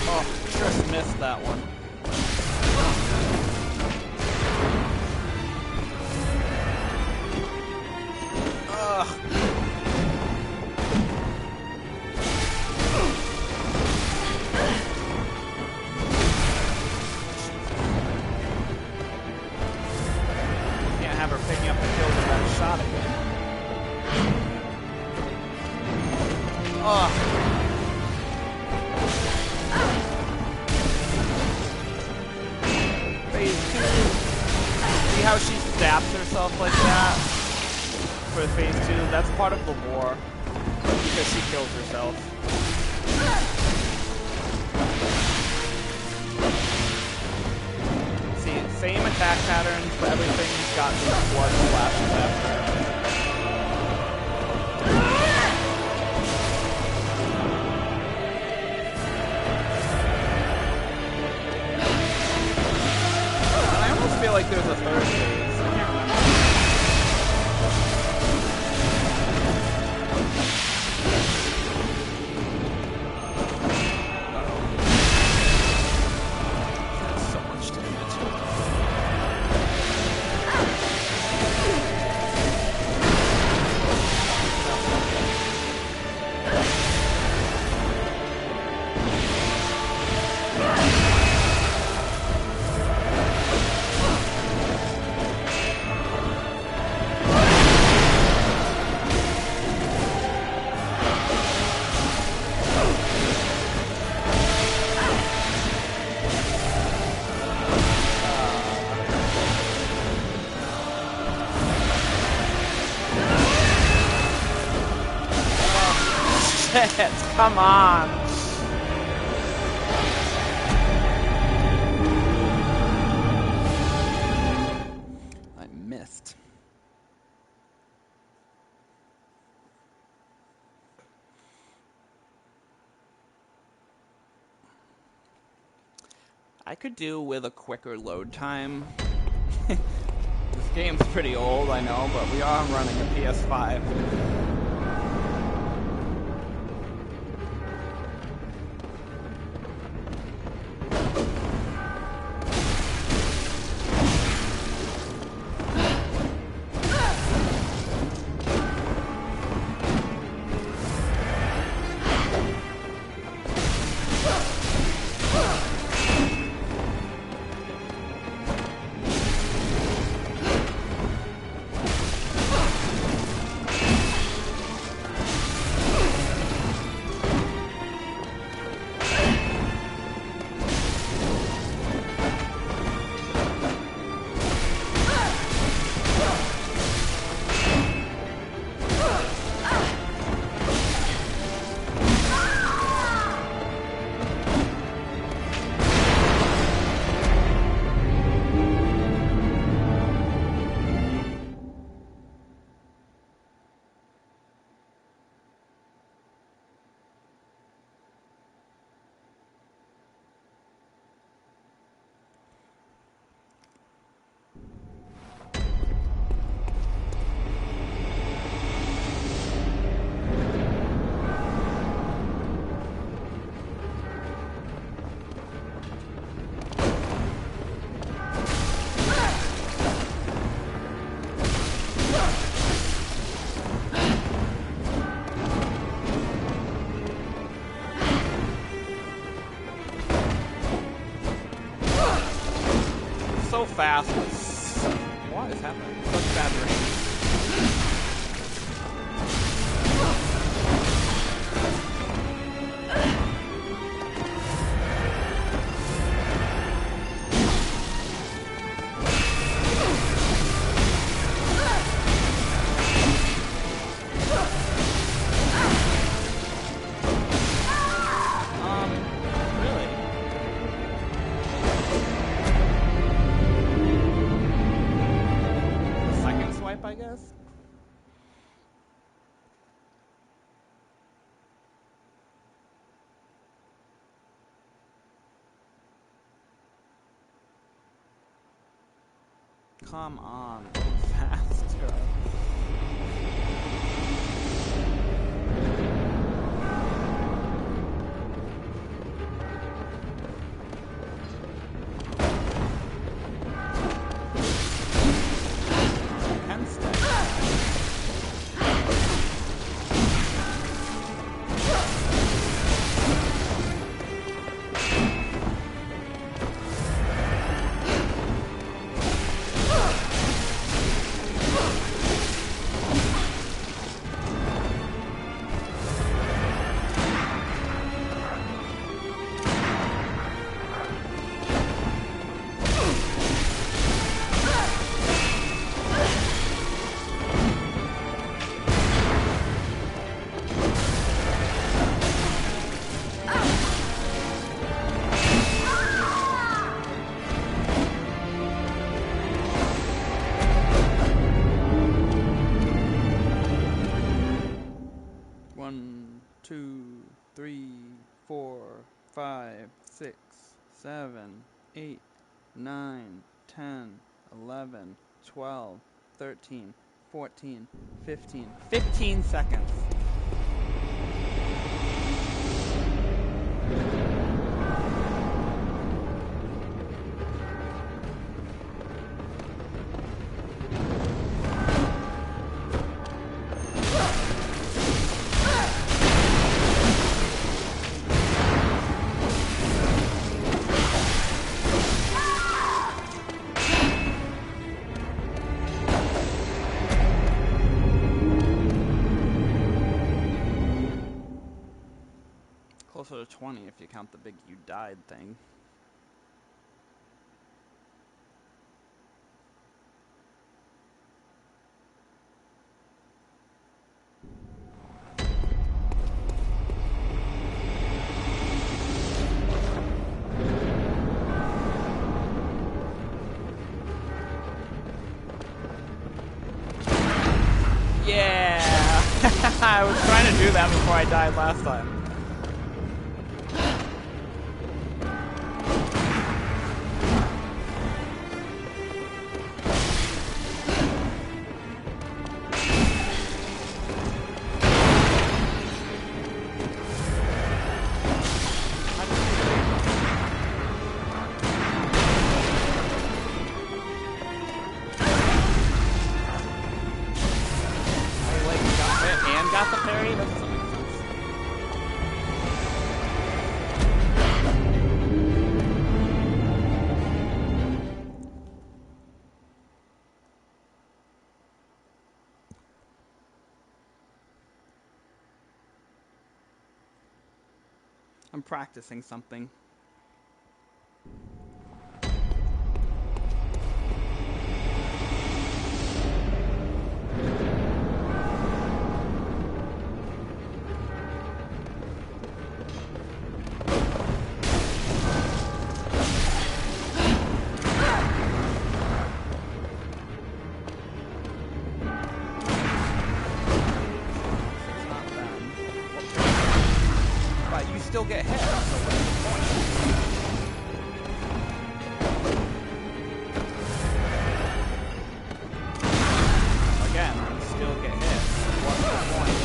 Speaker 2: Oh, just missed that one. Ugh. Picking up the kill with that shot again. phase 2. See how she stabs herself like that? For phase 2, that's part of the lore. Because she kills herself. See, same attack patterns, but everything's got these blood splashes after it. I feel like there's a third phase. I can't remember. That's so much damage. Come on. I missed. I could do with a quicker load time. This game's pretty old, I know, but we are running a PS5. So fast. What is happening? Such bad range. I guess. Come on, go faster.
Speaker 1: 2, 3, 4, 5, 6, 7, 8, 9, 10, 11, 12, 13, 14, 15. 15 seconds. Closer to 20 if you count the big "you died" thing. Yeah! I was trying to do that before I died last time. Got the parry? That doesn't make sense. I'm practicing something. Still get hit, so what's the point? Again, you still get hit, so what's the point?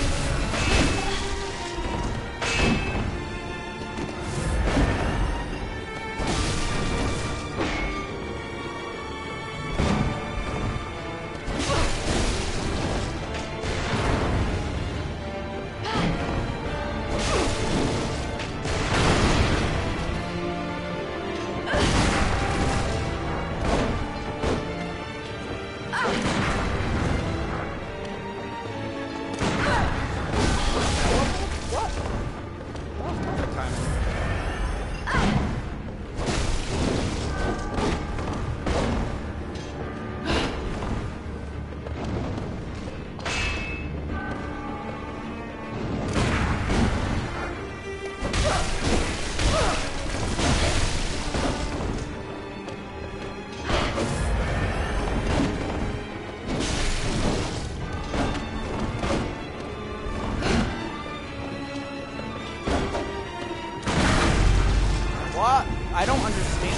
Speaker 1: I don't understand.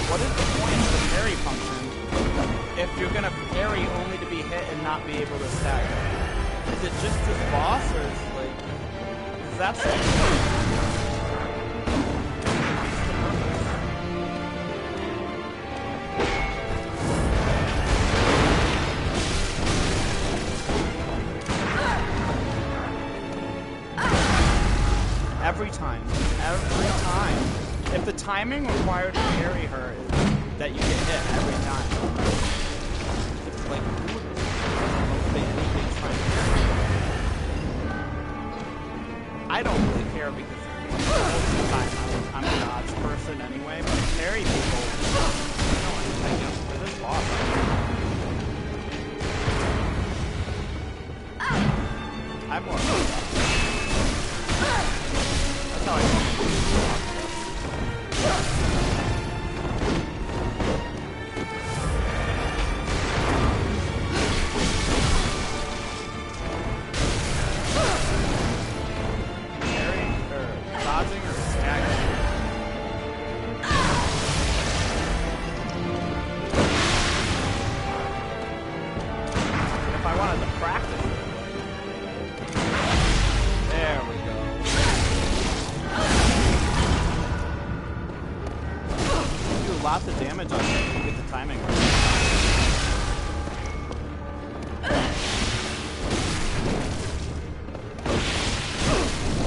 Speaker 1: What is the point of the parry function if you're gonna parry only to be hit and not be able to stagger? Is it just this boss, or is like, is that every time. If the timing required to parry her is that you get hit every time. It's like, who would motivate anything trying to parry her? I don't really care because most of the time I'm a dodge person anyway, but parry people, I guess for this boss, I'm more that's how I feel.
Speaker 2: lots of damage on it if you get the timing right.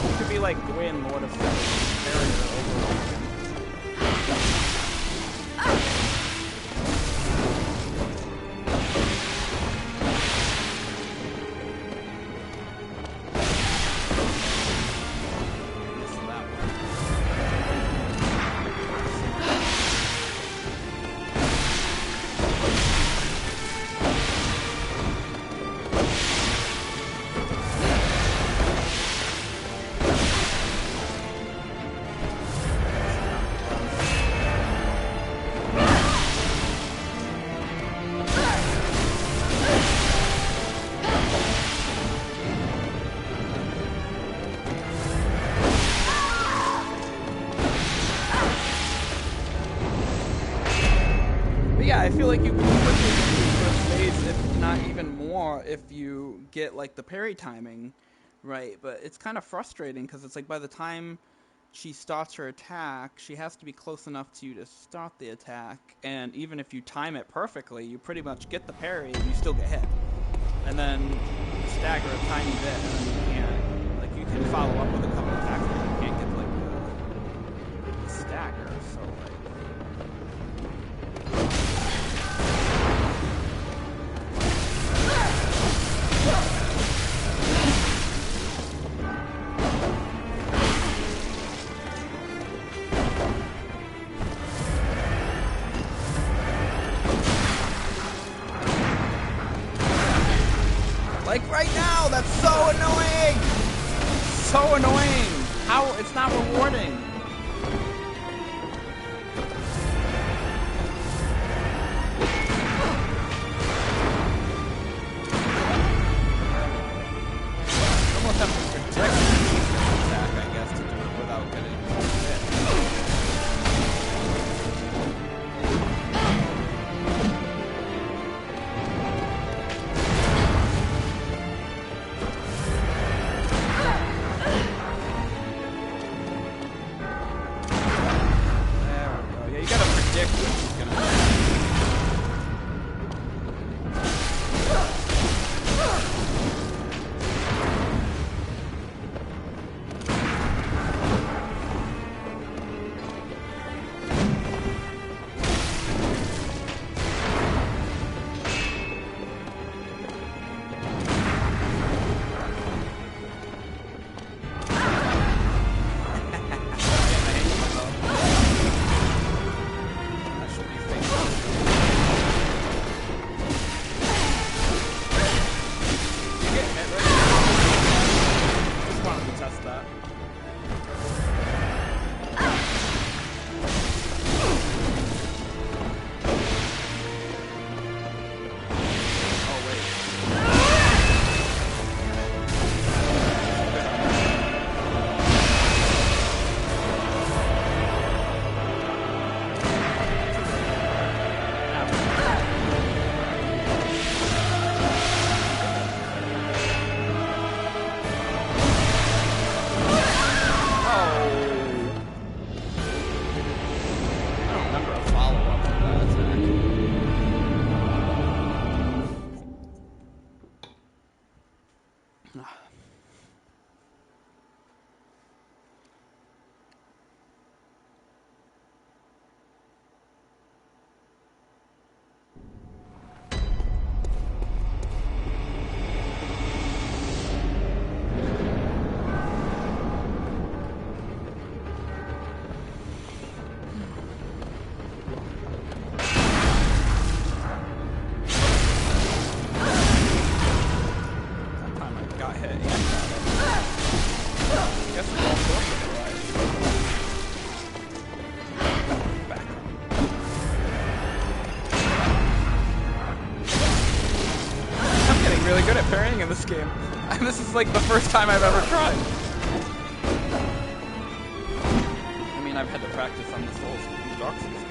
Speaker 2: You could be like Gwyn, Lord of Seven, barrier over. I feel like you can quickly get through the first phase, if not even more, if you get like the parry timing right. But it's kind of frustrating because it's like by the time she starts her attack, she has to be close enough to you to start the attack. And even if you time it perfectly, you pretty much get the parry and you still get hit. And then stagger a tiny bit, and then you can't. Like you can follow up with a couple attacks, but you can't get like the stagger. So like. Like right now, that's so annoying! So annoying! How, it's not rewarding. Almost have to protect the attack, I guess, to do it without getting hit. In this game. This is like the first time I've ever tried. I mean, I've had to practice on the Souls and Dark Souls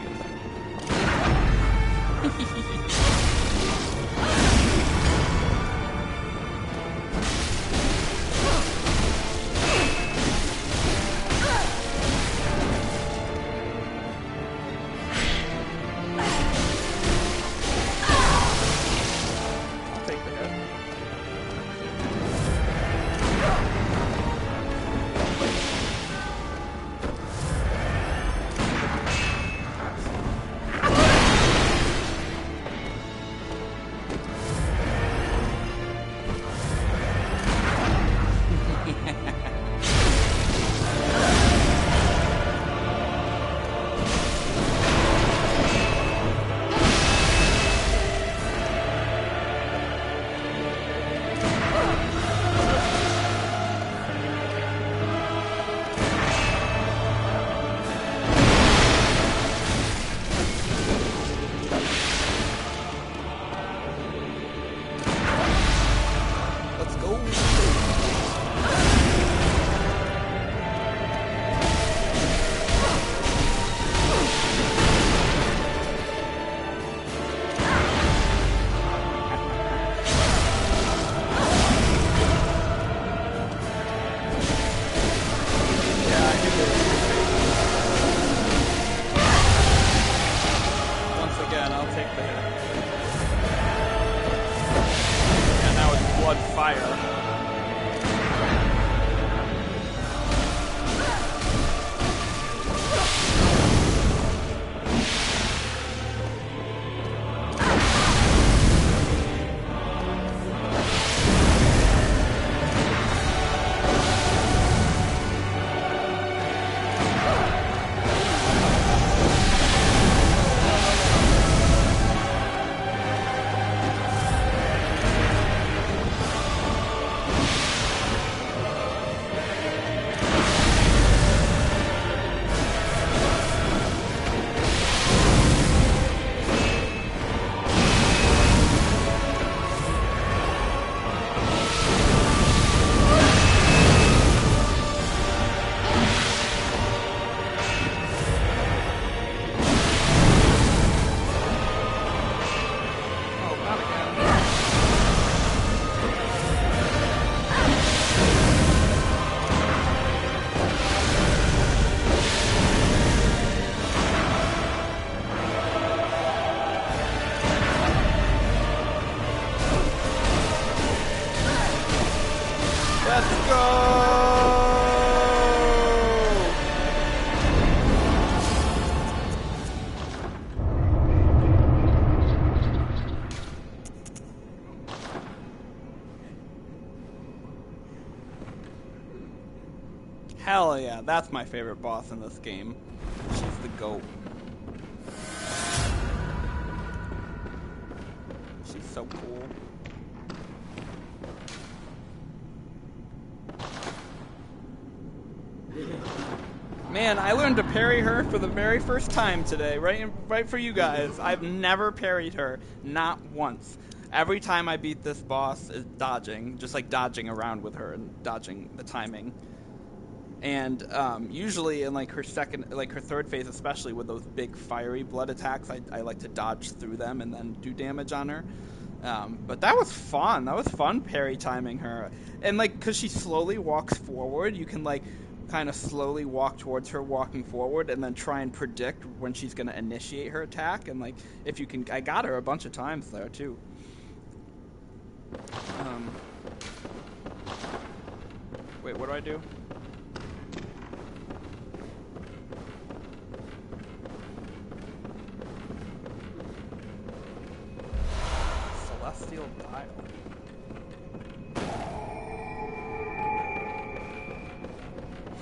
Speaker 2: Hell yeah, that's my favorite boss in this game. She's the GOAT. She's so cool. Man, I learned to parry her for the very first time today, right for you guys. I've never parried her, not once. Every time I beat this boss is dodging, just like dodging around with her and dodging the timing. And usually in like her third phase, especially with those big fiery blood attacks, I like to dodge through them and then do damage on her. But that was fun. That was fun parry timing her. And like, cause she slowly walks forward, you can like kind of slowly walk towards her walking forward and then try and predict when she's going to initiate her attack. And like, if you can, I got her a bunch of times there too. Wait, what do I do? Celestial Dial.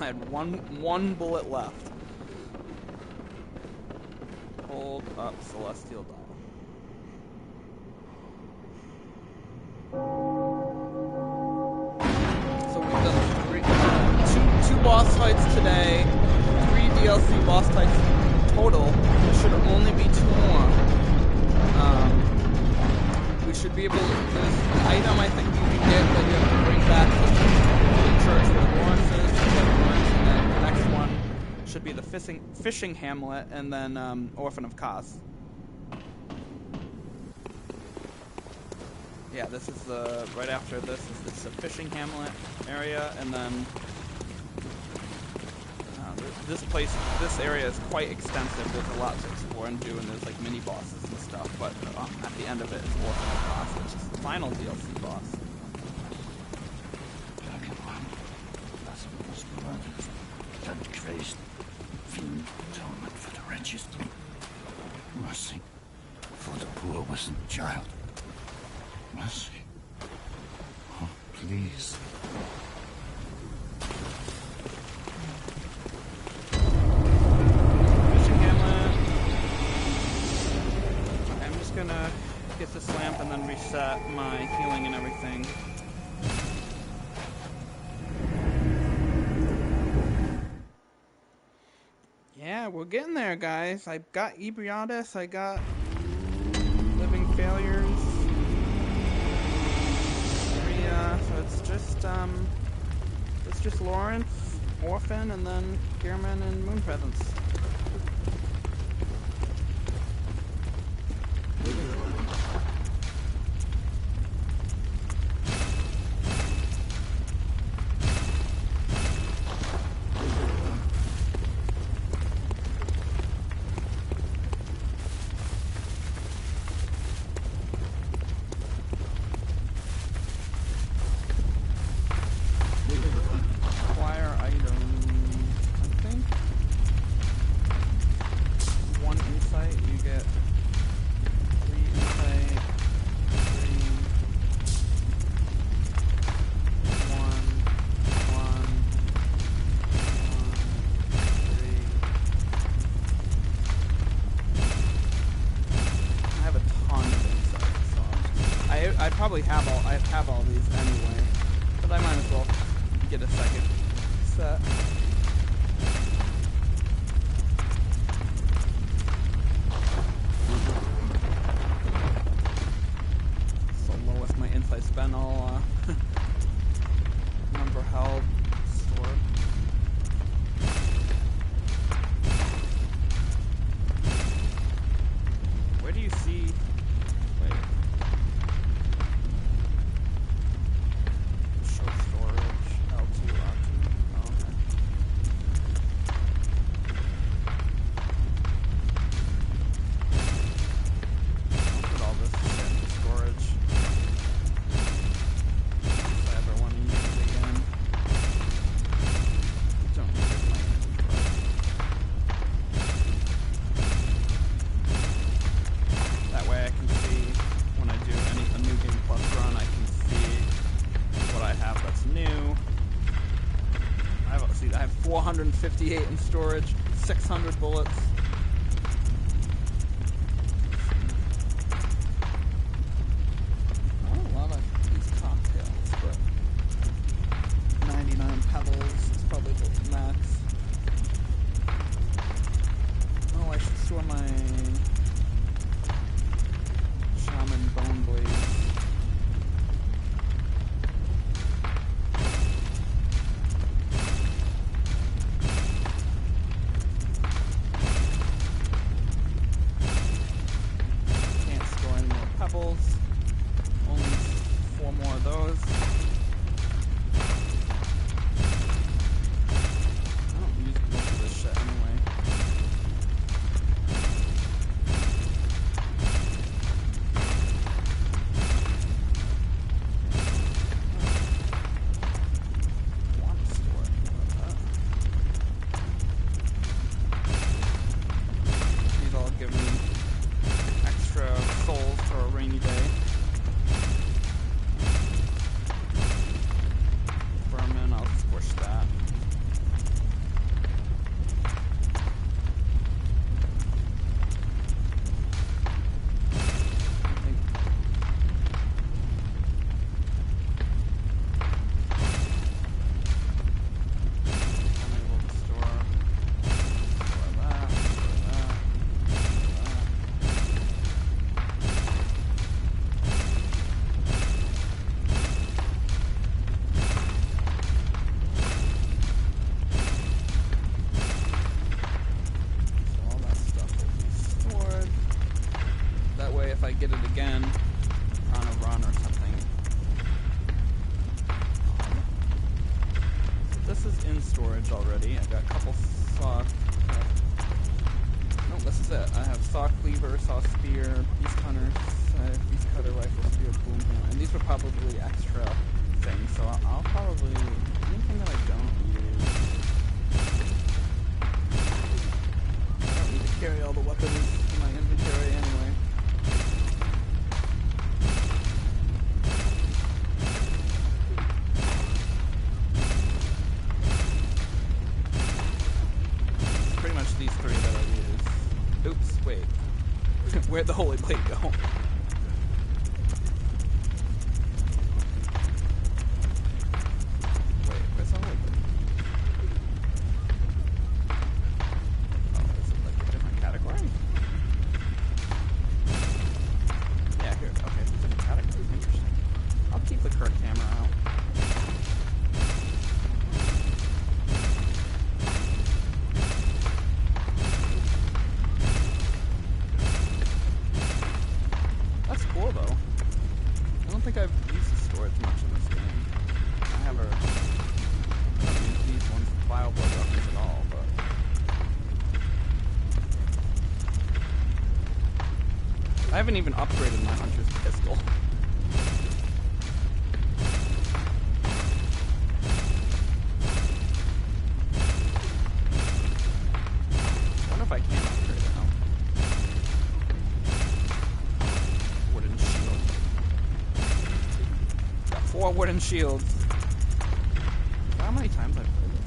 Speaker 2: I had one bullet left. Hold up Celestial Dial. So we've done two boss fights today, 3 DLC boss fights total. There should only be 2 more. We should be able to, there's an item I think you can get that you have to bring back to the church where Laurence is, and then the next one should be the fishing hamlet, and then Orphan of Kos. Yeah, this is the, right after this is the fishing hamlet area, and then this area is quite extensive. There's a lot to explore and do, and there's like mini bosses and stuff, but at the end of it is Orphan of Kos, which is the final DLC boss.
Speaker 7: Atonement for the wretched. Mercy for the poor wasn't child. Mercy. Oh, please.
Speaker 2: Fishing hamlet. Okay, I'm just gonna get this lamp and then reset my healing and everything. Yeah, we're getting there, guys. I got Ebrietas, I got Living Failures. So it's just Laurence, Orphan, and then Gehrman and Moon Presence. I have all these anyway, but I might as well get a second set. So low with my insight spent all number held sword. Where do you see? Wait. Show storage, L2, R2. Oh, okay.
Speaker 1: 158 in storage, 600 bullets. Not a lot of these cocktails, but 99 pebbles is probably the max. Oh, I should store my shaman bone blades. Can't store any more pebbles. Only 4 more of those. I don't use most of this shit anyway. If I get it again on a run or something. So this is in storage already. I got a couple saw. No, this is it. I have saw cleaver, saw spear, beast hunter, beast cutter, rifle, spear, boom, boom. And these were probably extra things, so I'll probably anything that I don't use. I don't need to carry all the weapons in my inventory anyway. These 3 that I use. Oops, wait. Where'd the holy blade go? Wait, where's the holy blade? Oh, is it like a different category? Yeah, here. Okay, it's a different category. Interesting. I'll keep the Kirk camera out. I haven't even upgraded my hunter's pistol. I wonder if I can upgrade it now. Wooden shield. Got 4 wooden shields. How many times I've played this?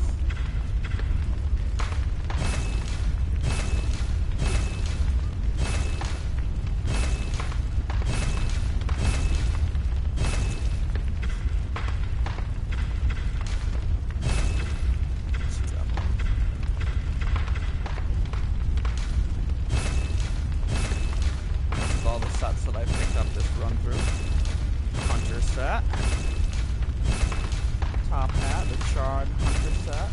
Speaker 1: That I picked up this run through. Hunter set. Top hat, the charred hunter set.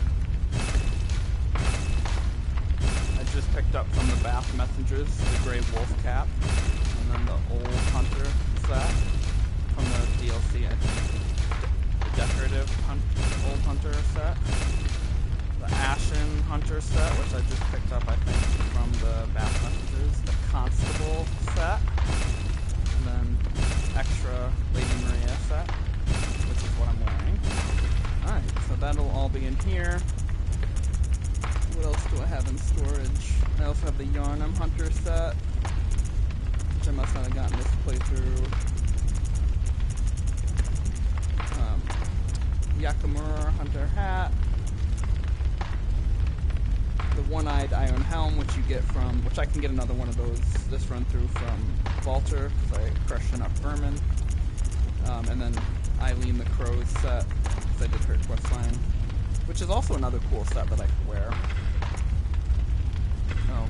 Speaker 1: I just picked up from the Bath Messengers the Grey Wolf cap. And then the old hunter set from the DLC, I think. The decorative old hunter set. The Ashen hunter set, which I just picked up, I think, from the Bath Messengers. The Constable set. And then extra Lady Maria set, which is what I'm wearing. Alright, so that'll all be in here. What else do I have in storage? I also have the Yarnum Hunter set, which I must not have gotten this playthrough. Yakamura Hunter hat.
Speaker 2: the one-eyed iron helm, which you get from, which I can get another one of those this run through from Vaulter, because I crushed enough vermin. And then Eileen the Crow's set, because I did her questline, which is also another cool set that I could wear. Oh,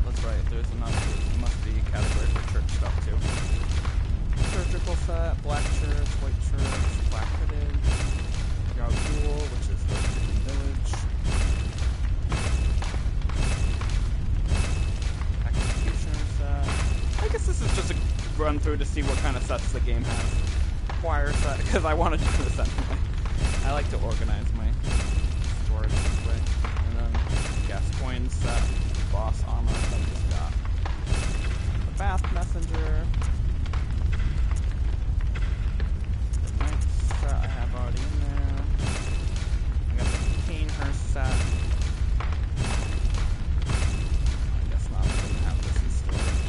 Speaker 2: that's right, there's another, there must be a category for church stuff too. Surgical set, black church, white church, black hooded, Yargul, which is the village. Executioner set. I guess this is just a run through to see what kind of sets the game has. Choir set, because I want to do this anyway. I like to organize my storage this way. And then Gascoigne set, boss armor that I just got. The Bath Messenger. The Knight set I have already in there. I got the Canehurst set. I guess not, I didn't have this in storage.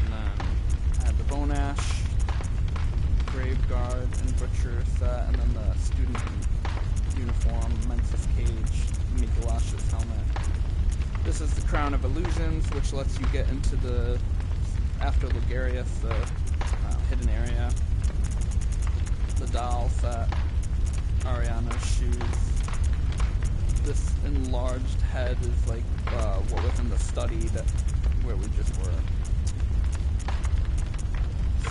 Speaker 2: And then I had the Bone Ash, Graveguard, and Butcher set, and then the student uniform, Mensis Cage, Mikulash's helmet. This is the Crown of Illusions, which lets you get into the, after Lugarius, the hidden area. The doll set, Ariana's shoes. This enlarged head is like what was in the study that where we just were. So,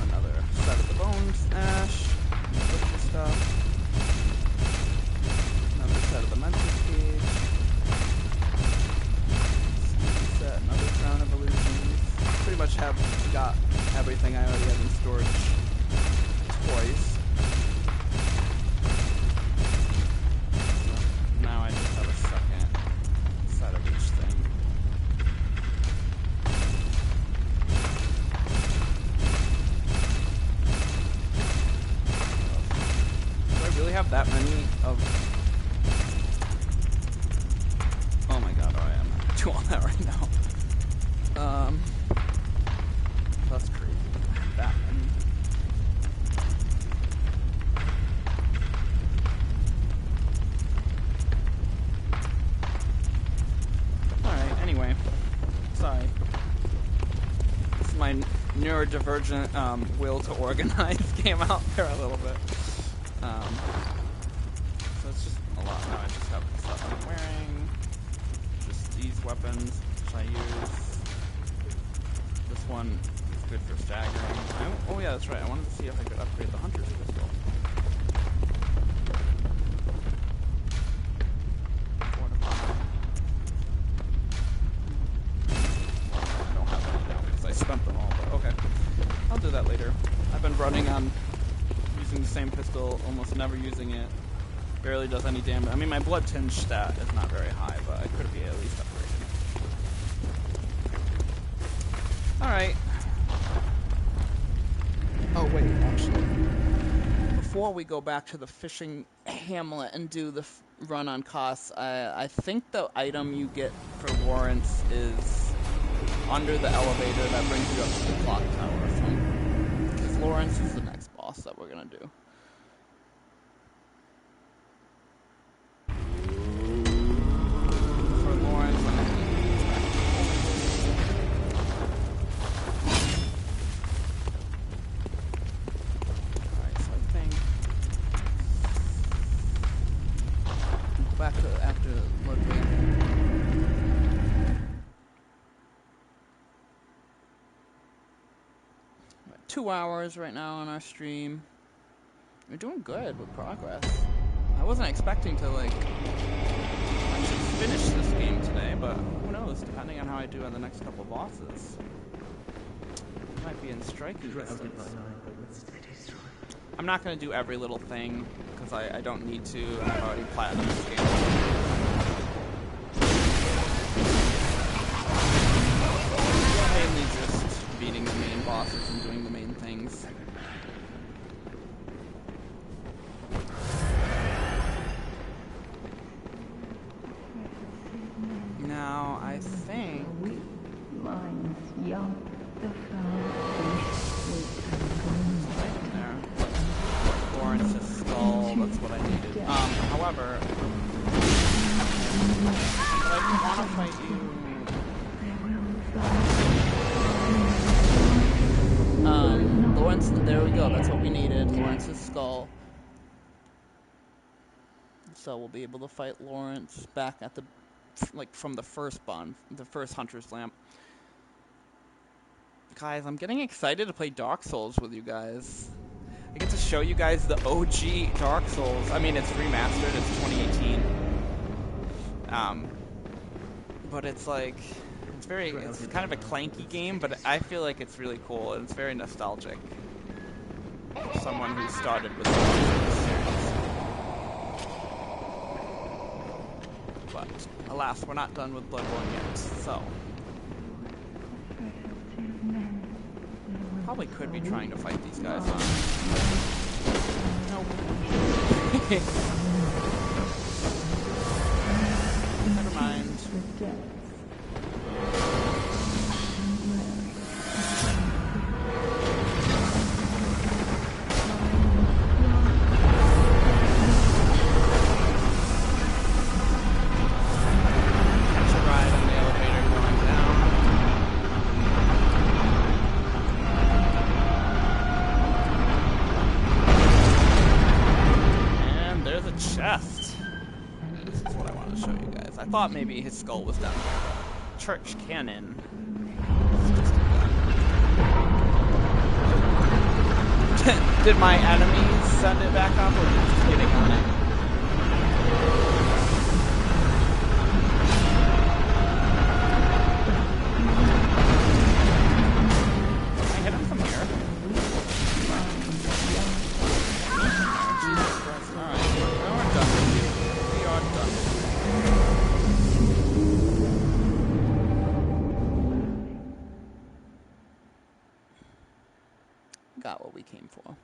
Speaker 2: another set of the bones, ash, butcher stuff. Another set of the Mentis Cage. Set, another Crown of Illusions. Pretty much have got everything I already have in storage twice. So now I just have a second set of each thing. Do I really have that many of... Oh my god, I am do all that right now. That's crazy. That many. Alright, anyway. Sorry. This is my neurodivergent will to organize came out there a little bit. So it's just a lot. Now I just have the stuff I'm wearing. Just these weapons, which I use. This one is good for staggering. Oh yeah, that's right. I wanted to see if I could upgrade the Hunter's Pistol. I don't have any now because I spent them all, but okay. I'll do that later. I've been running on using the same pistol, almost never using it. Barely does any damage. I mean, my blood tinge stat is not very high, but I could be at least upgraded. Alright. Oh, wait, actually. Before we go back to the fishing hamlet and do the run on costs, I think the item you get for Laurence is under the elevator that brings you up to the clock tower. Because Laurence is the next boss that we're going to do. For Laurence, alright, so I think we'll go back to after Ludwig. 2 hours right now on our stream. We're doing good with progress. I wasn't expecting to, like, actually finish this game today, but who knows, depending on how I do on the next couple bosses. I might be in striking distance. I'm not going to do every little thing, because I don't need to, and I've already platinumed this game. Mainly just beating the main bosses and doing the main things. Now, I think... Right there. Laurence's skull. However, but I didn't want to fight you. Laurence, there we go. That's what we needed. Laurence's skull. So we'll be able to fight Laurence back at the, like, from the first Hunter's Lamp. Guys, I'm getting excited to play Dark Souls with you guys. I get to show you guys the OG Dark Souls. I mean, it's remastered. It's 2018. But it's like, it's kind of a clanky game, but I feel like it's really cool, and it's very nostalgic. For someone who started with the series. But, alas, we're not done with Bloodborne yet, so. Probably could be trying to fight these guys, huh? Nope. Never mind. I thought maybe his skull was down here. Church cannon. Did my enemies send it back up, or did it just getting on it? Can I hit him from here? Jesus Christ. Alright, now we're done with you. We are done. Got what we came for.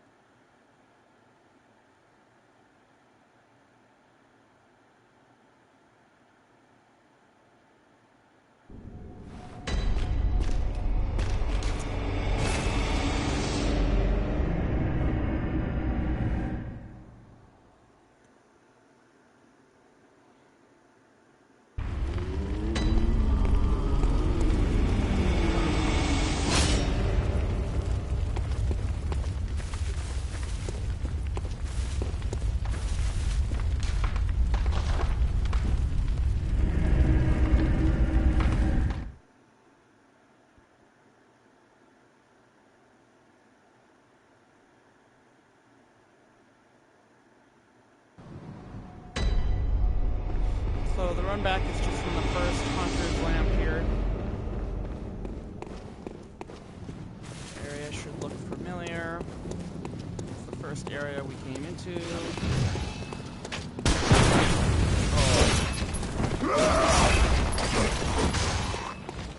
Speaker 2: So the run back is just from the first Hunter's Lamp here. This area should look familiar. It's the first area we came into.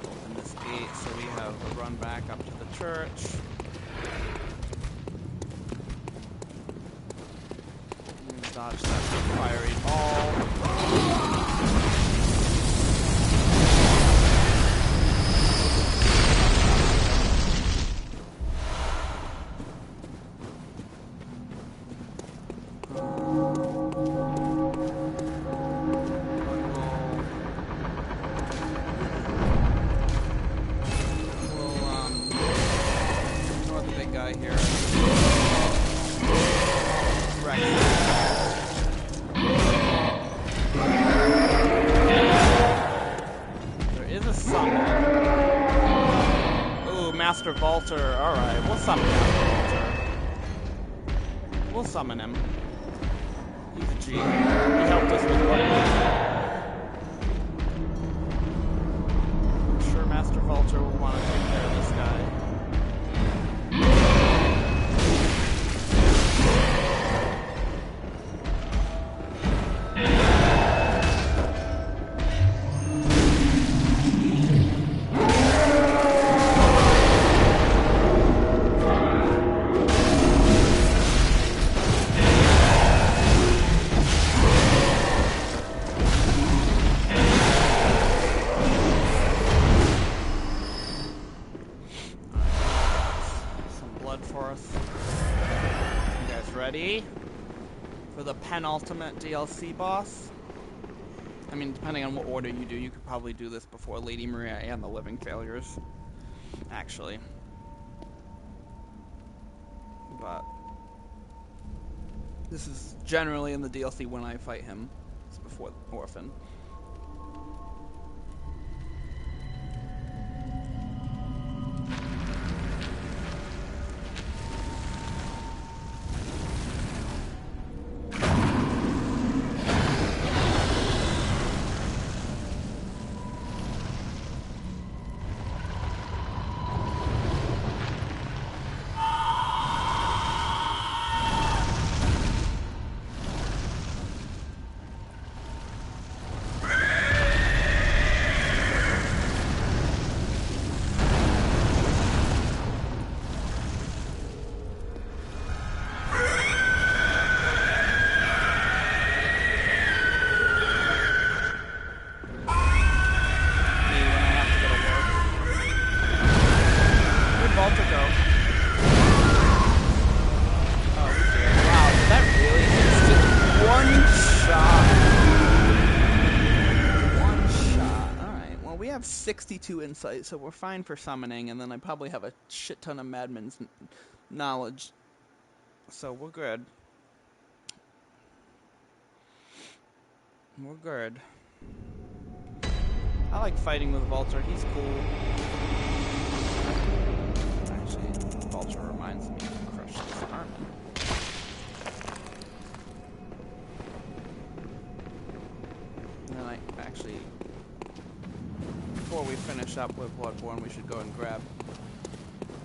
Speaker 2: Open this gate so we have a run back up to the church. Dodge that fiery ball. Ignore the big guy here. Master Vaulter. Alright, we'll summon Master Vaulter. We'll summon him. He's a G. He helped us with Bloodborne. I'm sure Master Vaulter will want to take care of this guy. penultimate DLC boss. I mean, depending on what order you do, you could probably do this before Lady Maria and the Living Failures, actually. But this is generally in the DLC when I fight him. It's before the Orphan. We have 62 insight, so we're fine for summoning, and then I probably have a shit ton of Madman's knowledge, so we're good. We're good. I like fighting with Vulture, he's cool. Actually, Vulture reminds me to crush this army. And then I actually... Before we finish up with Bloodborne, we should go and grab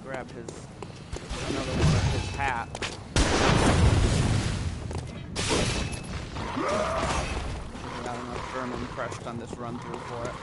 Speaker 2: another one of his hats. We got enough vermin crushed on this run through for it.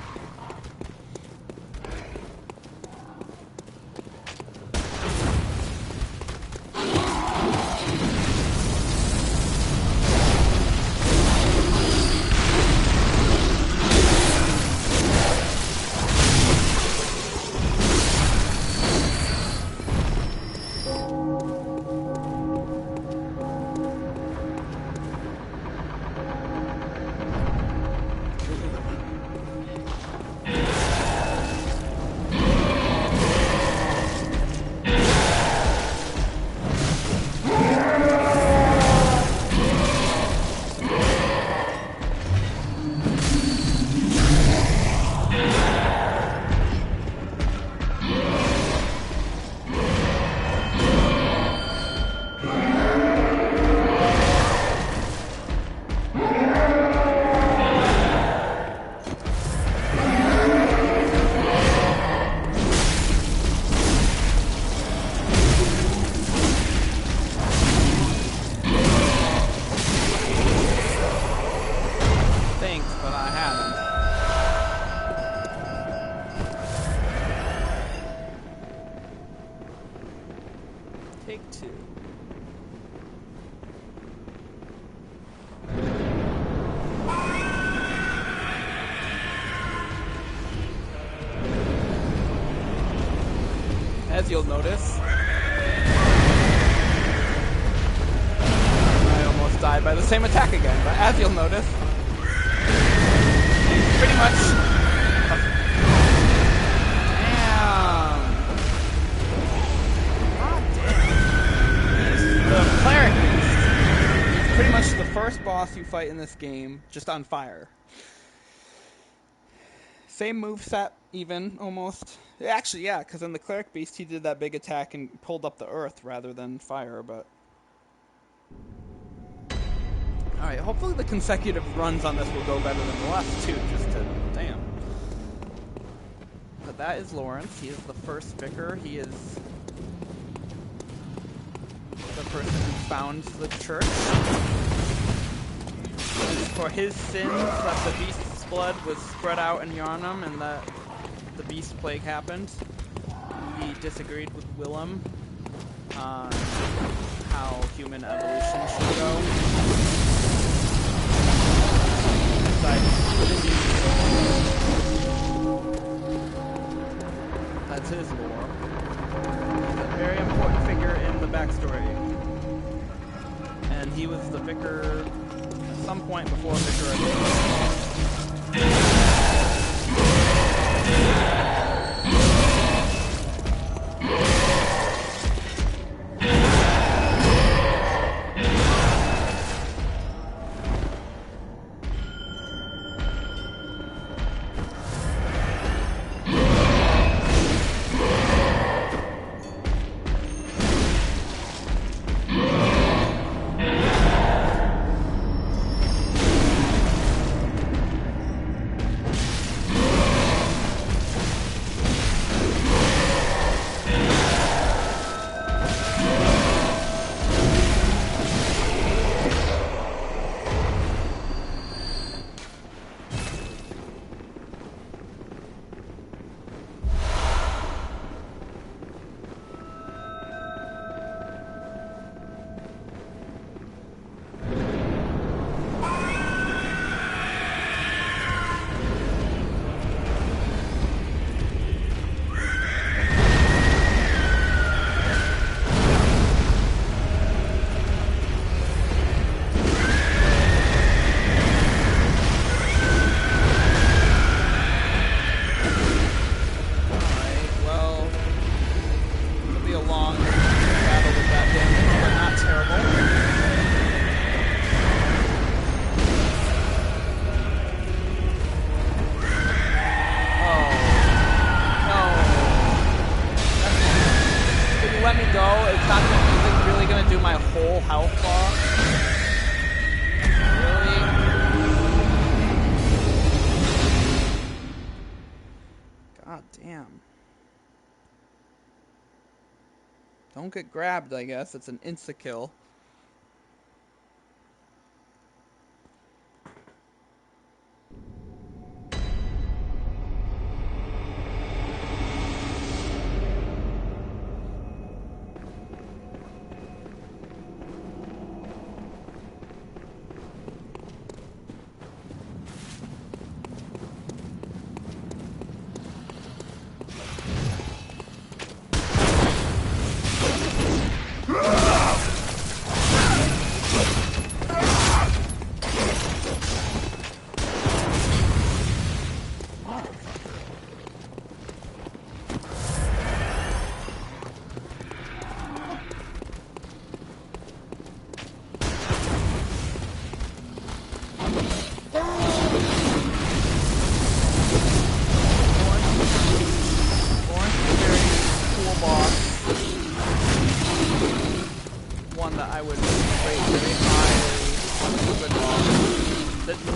Speaker 2: As you'll notice, I almost died by the same attack again, but as you'll notice, pretty much... Damn! God damn. The Cleric Beast is pretty much the first boss you fight in this game, just on fire. Same moveset, even, almost. Actually, yeah, because in the Cleric Beast, he did that big attack and pulled up the earth rather than fire, but... Alright, hopefully the consecutive runs on this will go better than the last two, just to... Damn. But that is Laurence. He is the first Vicar. He is... the person who founds the church. For his sins, that the beast's blood was spread out in Yharnam and that the beast plague happened. He disagreed with Willem on how human evolution should go. That's his lore. He's a very important figure in the backstory. And he was the Vicar
Speaker 1: Damn. Don't get grabbed, I guess. It's an insta-kill.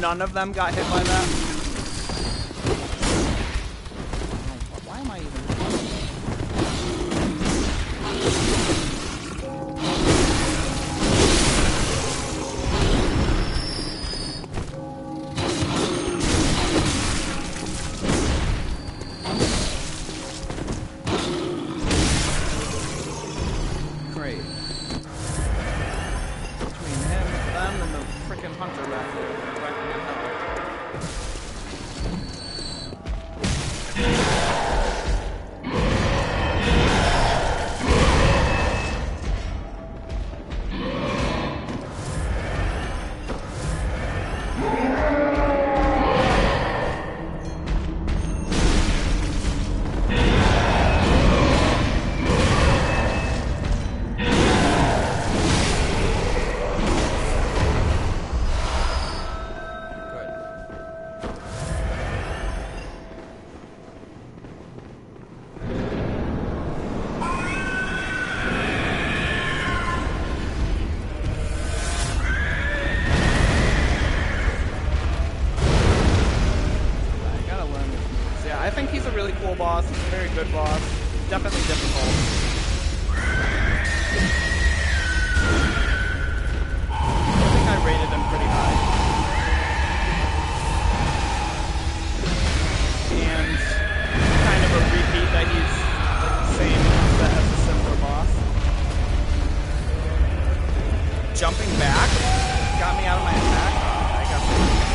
Speaker 1: None of them got hit by that. Why am I even... Great. Between him, them, and the frickin' hunter back there. Boss. He's a very good boss. Definitely difficult. I think I rated him pretty high. And kind of a repeat that he's like the same set as a similar boss. Jumping back got me out of my attack. I got me.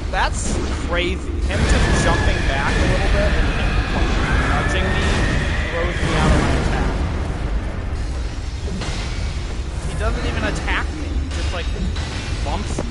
Speaker 1: That's crazy. Him just jumping back a little bit and him nudging me throws me out of my attack. He doesn't even attack me. He just like bumps me.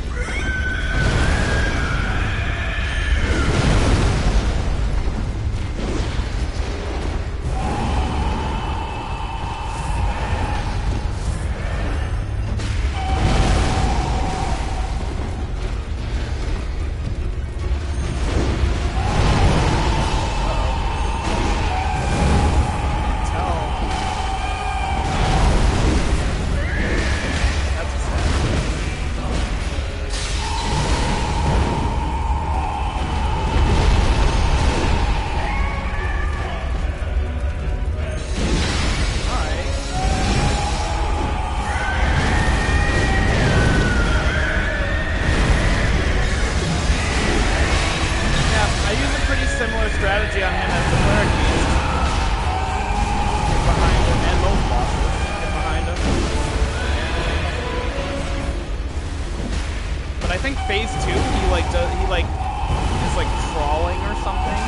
Speaker 1: phase 2, he like is like crawling or something.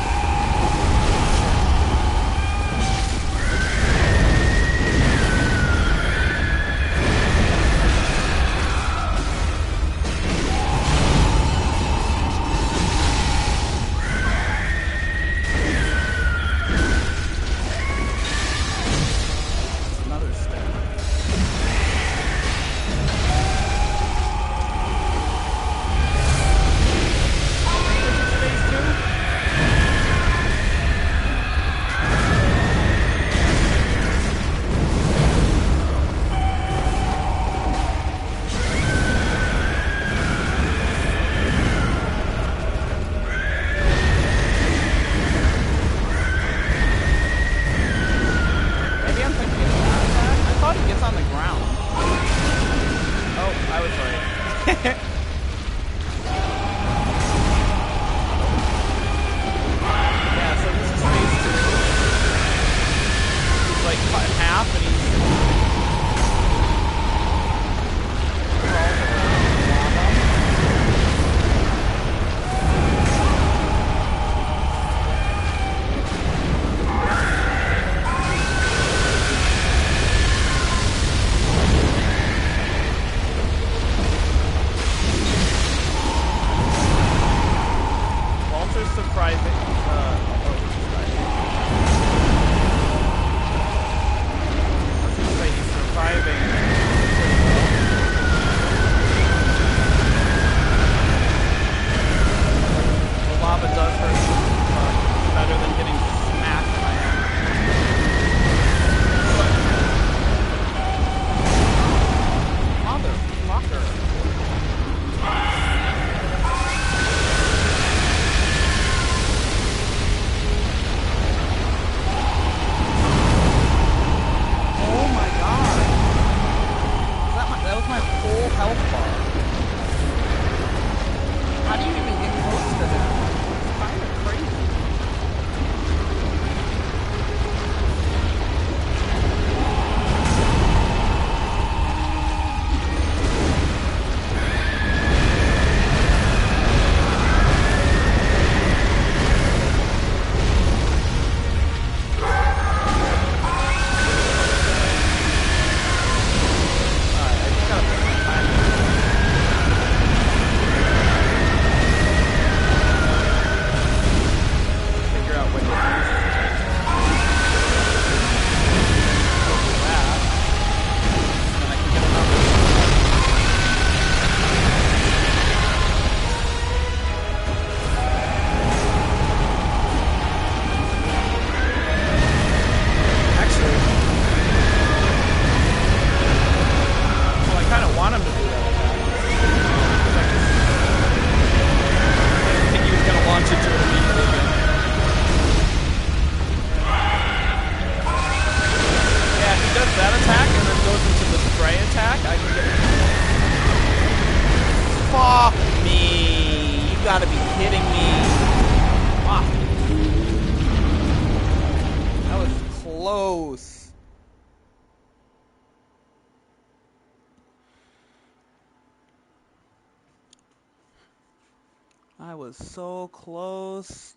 Speaker 2: I was so close.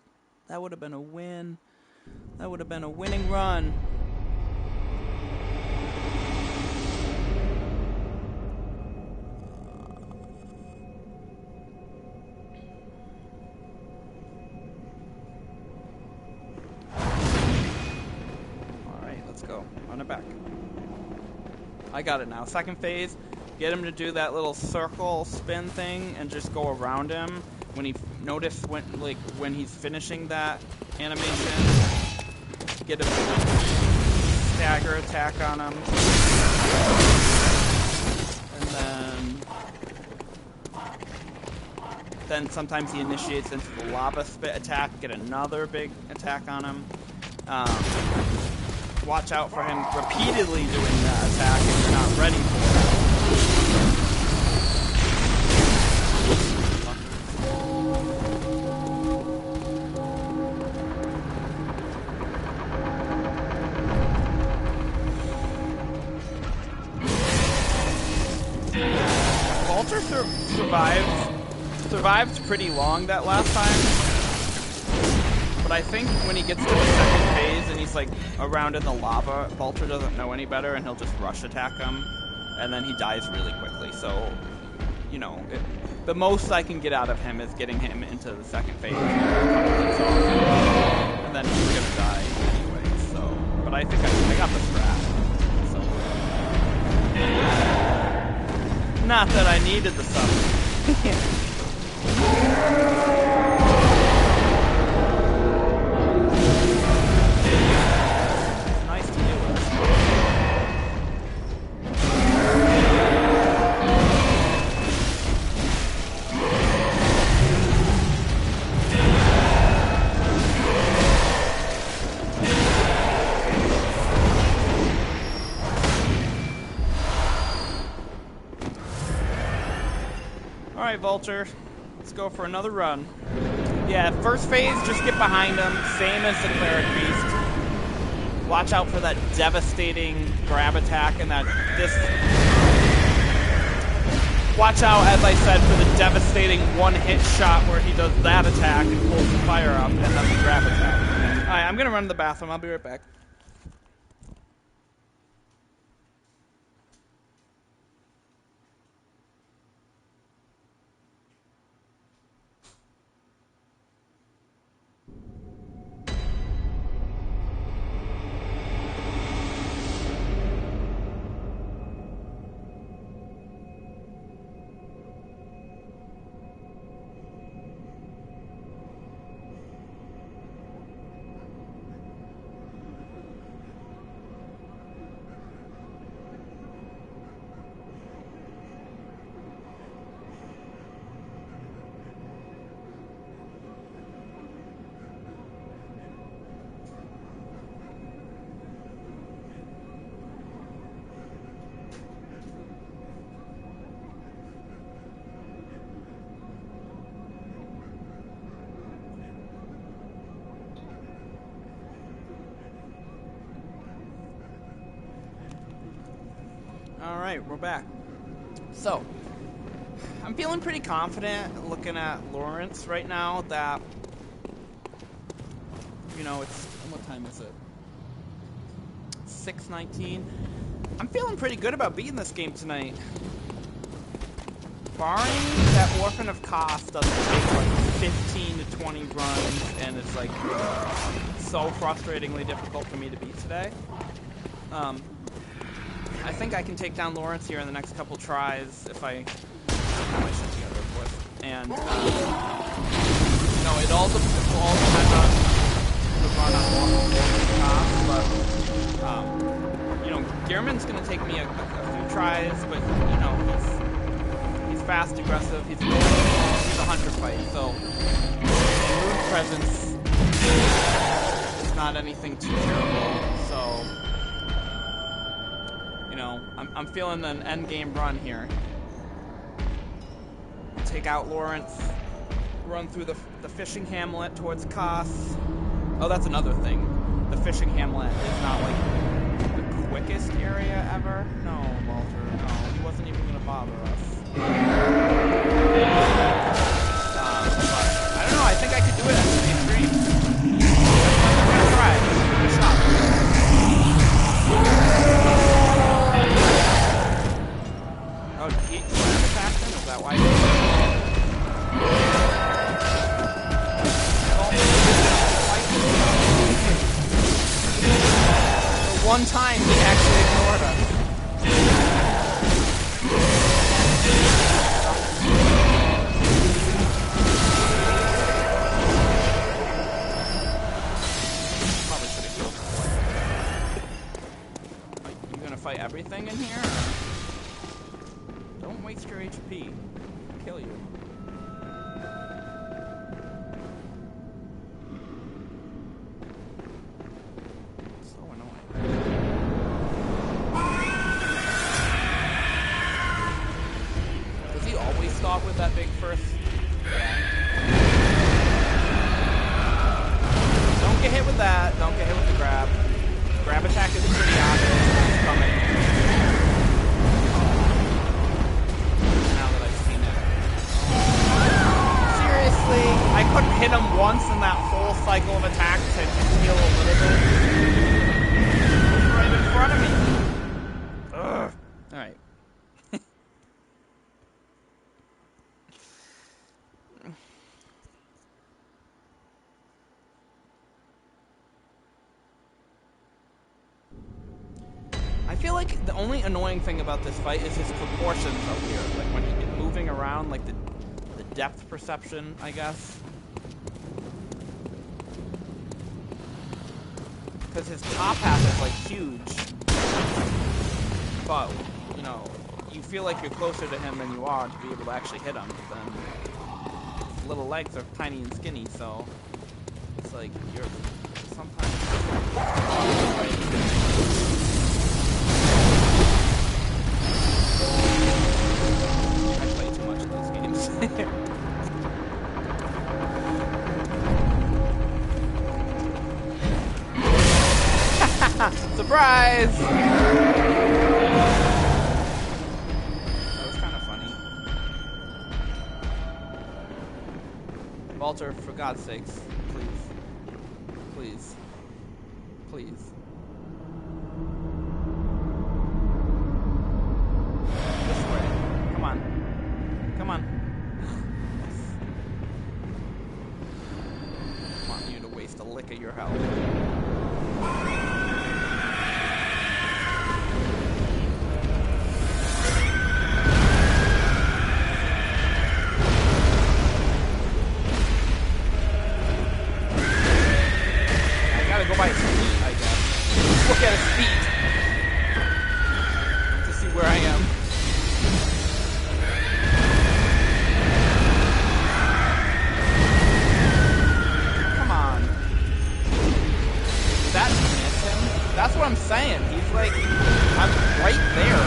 Speaker 2: That would have been a win. That would have been a winning run. Alright, let's go. Run it back. I got it now. Second phase. Get him to do that little circle spin thing and just go around him. When he when he's finishing that animation, get a stagger attack on him, and then sometimes he initiates into the lava spit attack. Get another big attack on him. Watch out for him repeatedly doing that attack if you're not ready for it. Survived pretty long that last time, but I think when he gets to the second phase and he's like around in the lava, Vulture doesn't know any better and he'll just rush attack him, and then he dies really quickly. So, you know, the most I can get out of him is getting him into the second phase, and then he's gonna die anyway. So, but I think I got the strat. So, not that I needed the summon. Nice to do it. Alright, Vulture. Let's go for another run. Yeah, first phase, just get behind him. Same as the Cleric Beast. Watch out for that devastating grab attack and that watch out, as I said, for the devastating one-hit shot where he does that attack and pulls the fire up and then the grab attack. Alright, I'm gonna run to the bathroom. I'll be right back. Alright, we're back. So, I'm feeling pretty confident looking at Laurence right now that, you know, it's, what time is it? 6:19. I'm feeling pretty good about beating this game tonight. Barring that Orphan of Kos doesn't take like 15 to 20 runs, and it's like so frustratingly difficult for me to beat today. I think I can take down Laurence here in the next couple tries if I put my shit together, of course. And, you know, it all depends on the run on Orphan of Kos, but, you know, Gehrman's going to take me a few tries, but, you know, he's fast, aggressive, he's a hunter fight, so move presence is not anything too terrible, so... You know, I'm feeling an endgame run here. Take out Laurence, run through the fishing hamlet towards Kos. Oh, that's another thing. The fishing hamlet is not like the quickest area ever. No, Walter, no, he wasn't even gonna bother us. But one time he actually ignored us. Probably should have killed him. Are you gonna fight everything in here? Don't waste your HP. I'll kill you. With that big first. Yeah. Don't get hit with that. Don't get hit with the grab. Grab attack is pretty obvious. It's coming. Now that I've seen it. Seriously? I couldn't hit him once in that whole cycle of attacks to heal a little bit. He was right in front of me. Ugh. Alright. I feel like the only annoying thing about this fight is his proportions up here. Like when he's moving around, like the depth perception, I guess. Because his top half is like huge. But, you know, you feel like you're closer to him than you are to be able to actually hit him. But then his little legs are tiny and skinny, so it's like you're sometimes. I play too much of these games. Surprise! That was kind of funny. Walter, for God's sakes, please. Please. Please. This way. Come on. Come on. I want you to waste a lick of your health. Go by his feet, I guess. Just look at his feet to see where I am. Come on. Did that miss him? That's what I'm saying. He's like, I'm right there.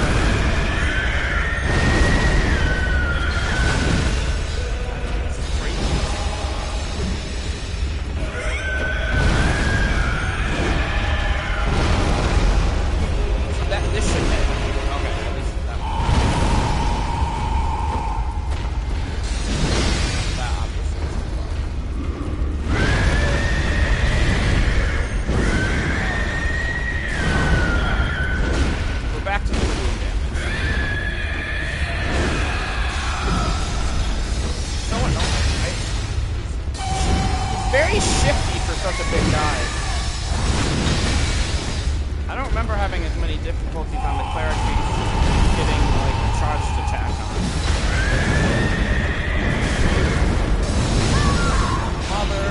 Speaker 2: Very shifty for such a big guy. I don't remember having as many difficulties on the cleric beast getting like a charged attack on. Mother.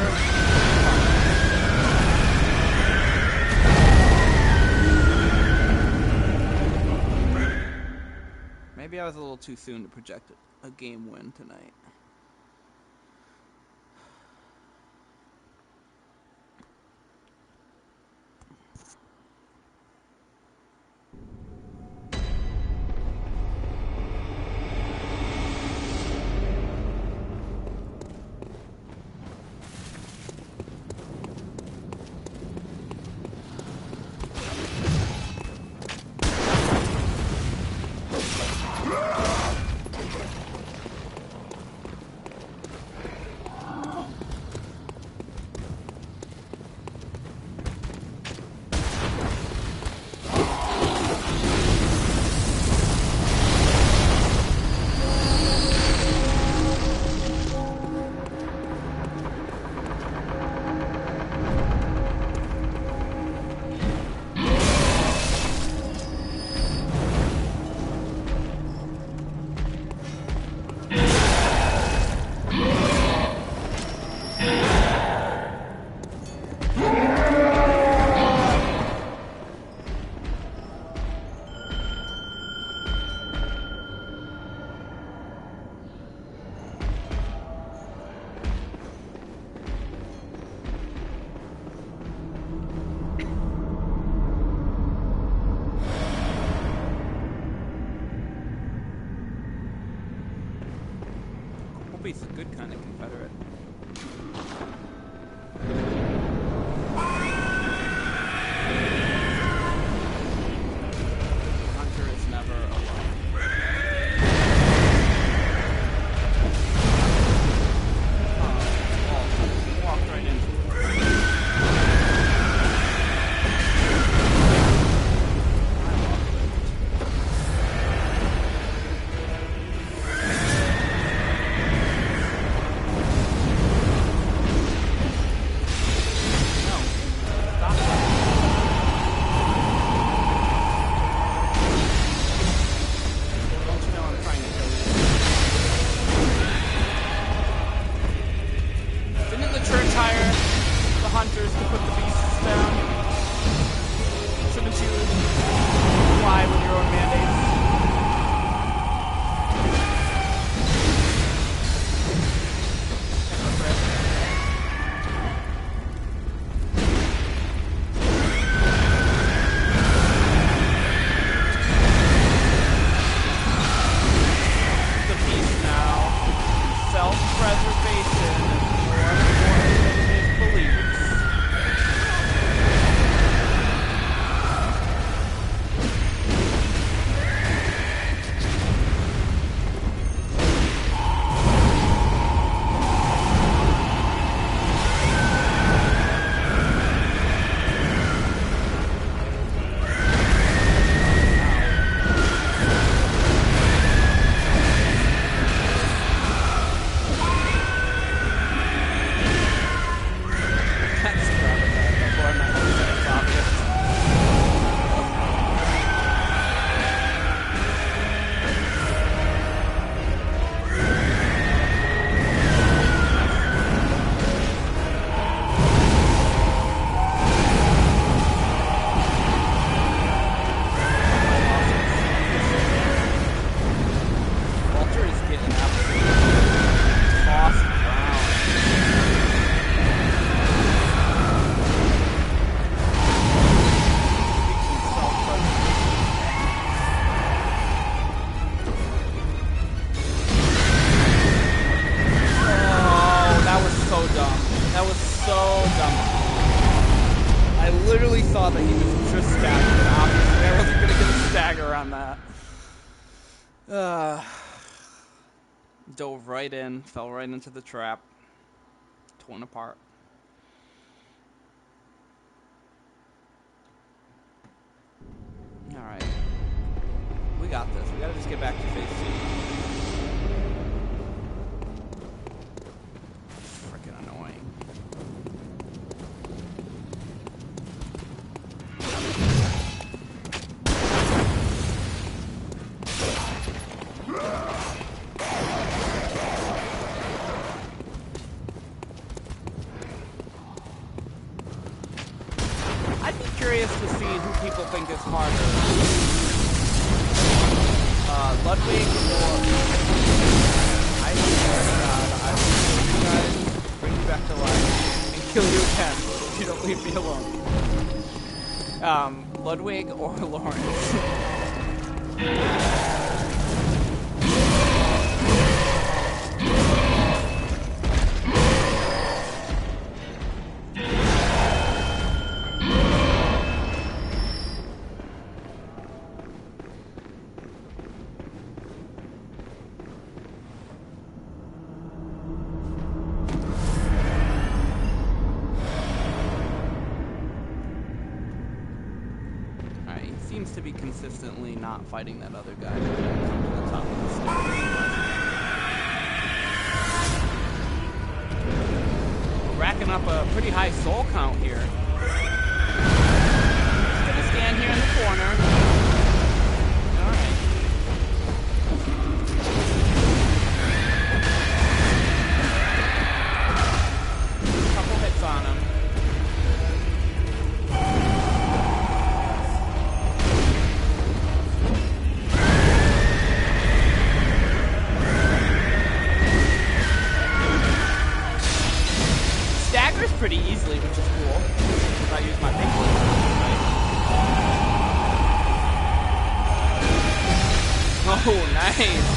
Speaker 2: Maybe I was a little too soon to project a game win tonight. least a good kind of Confederate. Hunter is never alone. Walked right into it. Dove right in, fell right into the trap, torn apart. Alright. We got this. We gotta just get back to phase 2. Freaking annoying. Curious to see who people think is harder, Ludwig or I will kill you guys, bring you back to life, and kill you again if you don't leave me alone. Ludwig or Laurence. To be consistently not fighting that other guy to the top of the stairs. We're racking up a pretty high soul count here. Just gonna stand here in the corner. Alright. Couple hits on him. Pretty easily, which is cool. If I use my big one. Right? Oh, nice.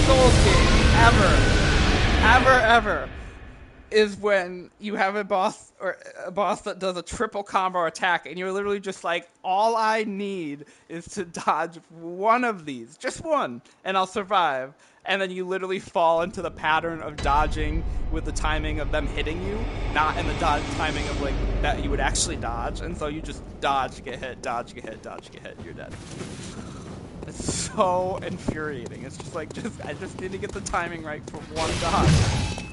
Speaker 2: Souls game ever is when you have a boss that does a triple combo attack, and you're literally just like, all I need is to dodge one of these, just one, and I'll survive. And then you literally fall into the pattern of dodging with the timing of them hitting you, not in the timing of like that you would actually dodge. And so you just dodge, get hit, dodge, get hit, dodge, get hit, you're dead. It's so infuriating. It's just like, I just need to get the timing right for one dodge.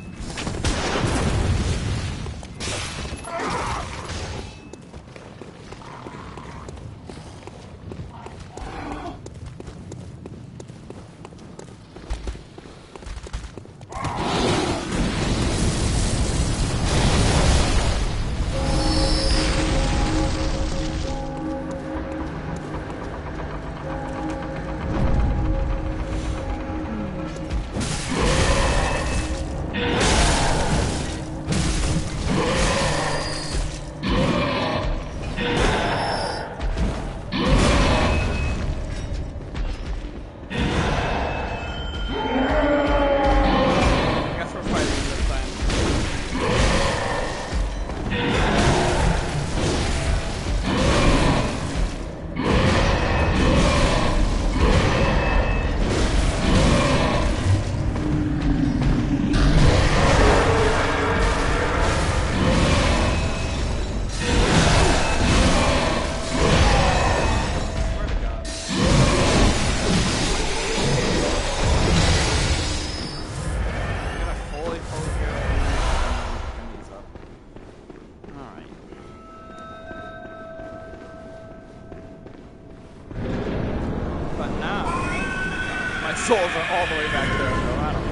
Speaker 2: Souls are all the way back there, so I don't know.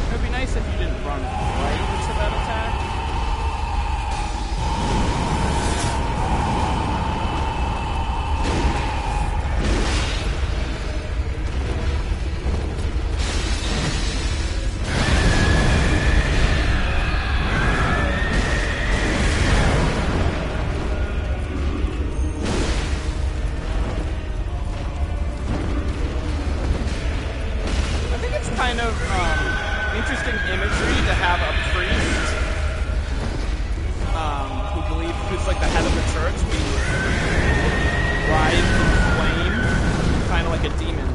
Speaker 2: It would be nice if you didn't run right into that attack. Interesting imagery to have a priest who's like the head of the church be writhed in flame, kind of like a demon.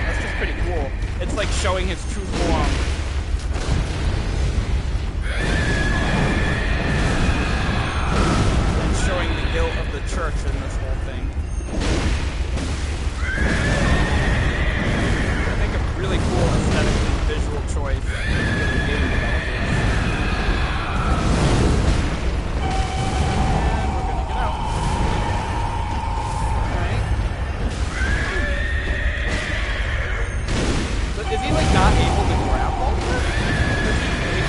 Speaker 2: That's just pretty cool. It's like showing his true form. And showing the guilt of the church in this whole thing. Really cool aesthetic and visual choice for the game developers. And we're gonna get out. Alright. So is he like not able to grapple? I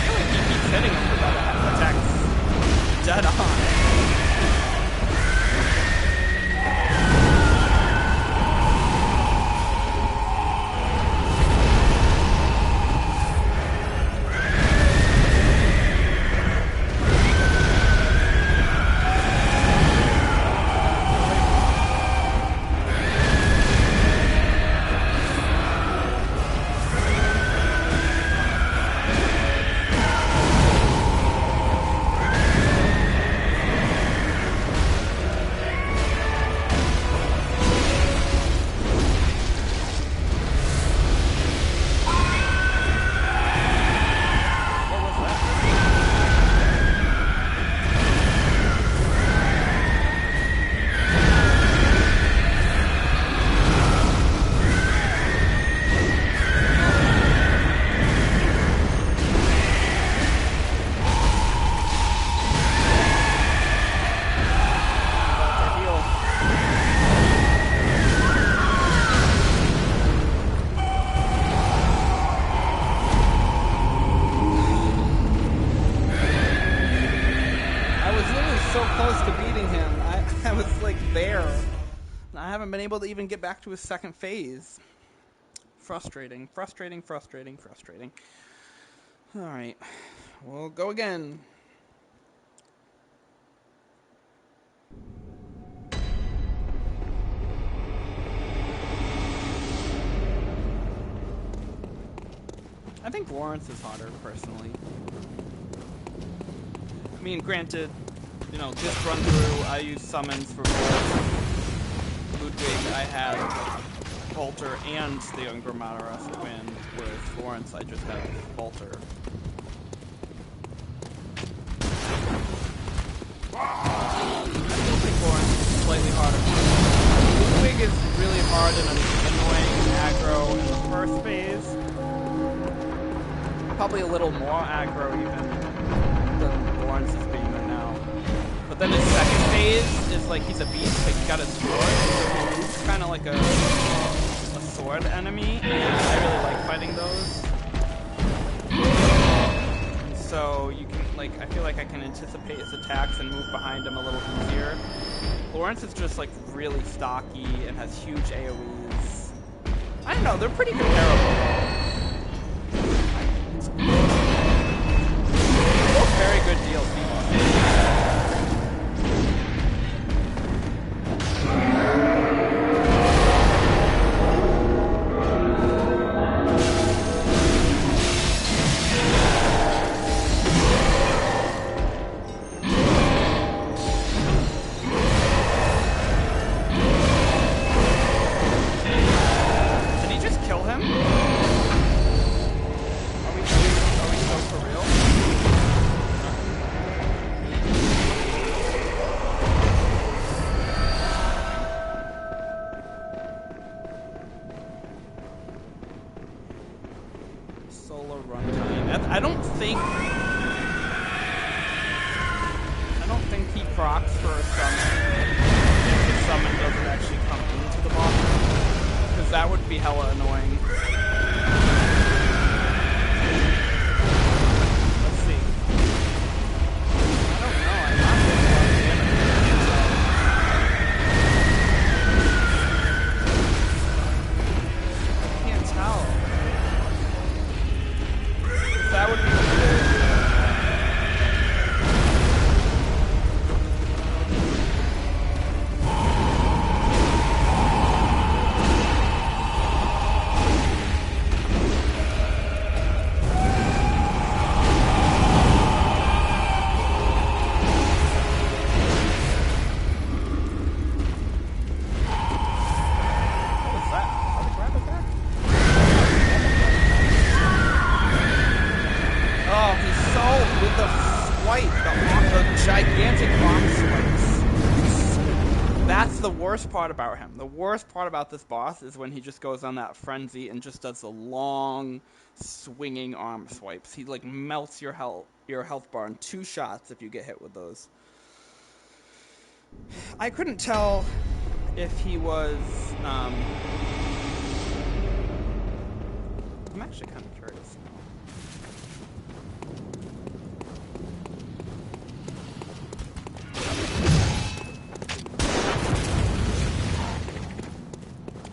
Speaker 2: feel like he keeps hitting him with that attacks dead on. Been able to even get back to his second phase. Frustrating. Alright. We'll go again. I think Laurence is hotter, personally. I mean, granted, you know, this run through, I used summons for both Ludwig. I had Bolter and the Younger Matarus twin. With Laurence, I just have Bolter. I still think Laurence is slightly harder. Ludwig is really hard and annoying aggro in the first phase. Probably a little more aggro even than Laurence is being right now. But then his second phase is like he's a beast, like he got a sword. So he's kind of like a sword enemy, and I really like fighting those. So you can, like, I feel like I can anticipate his attacks and move behind him a little easier. Laurence is just like really stocky and has huge AoEs. I don't know, they're pretty comparable. Both very good DLC bosses. he procs for a summon if the summon doesn't actually come into the boss. Because that would be hella annoying. Let's see. I don't know. I'm not getting a lot of damage. I can't tell. That would be good. Part about him. The worst part about this boss is when he just goes on that frenzy and just does the long swinging arm swipes. He like melts your health bar in 2 shots if you get hit with those. I couldn't tell if he was I'm actually kind of curious now.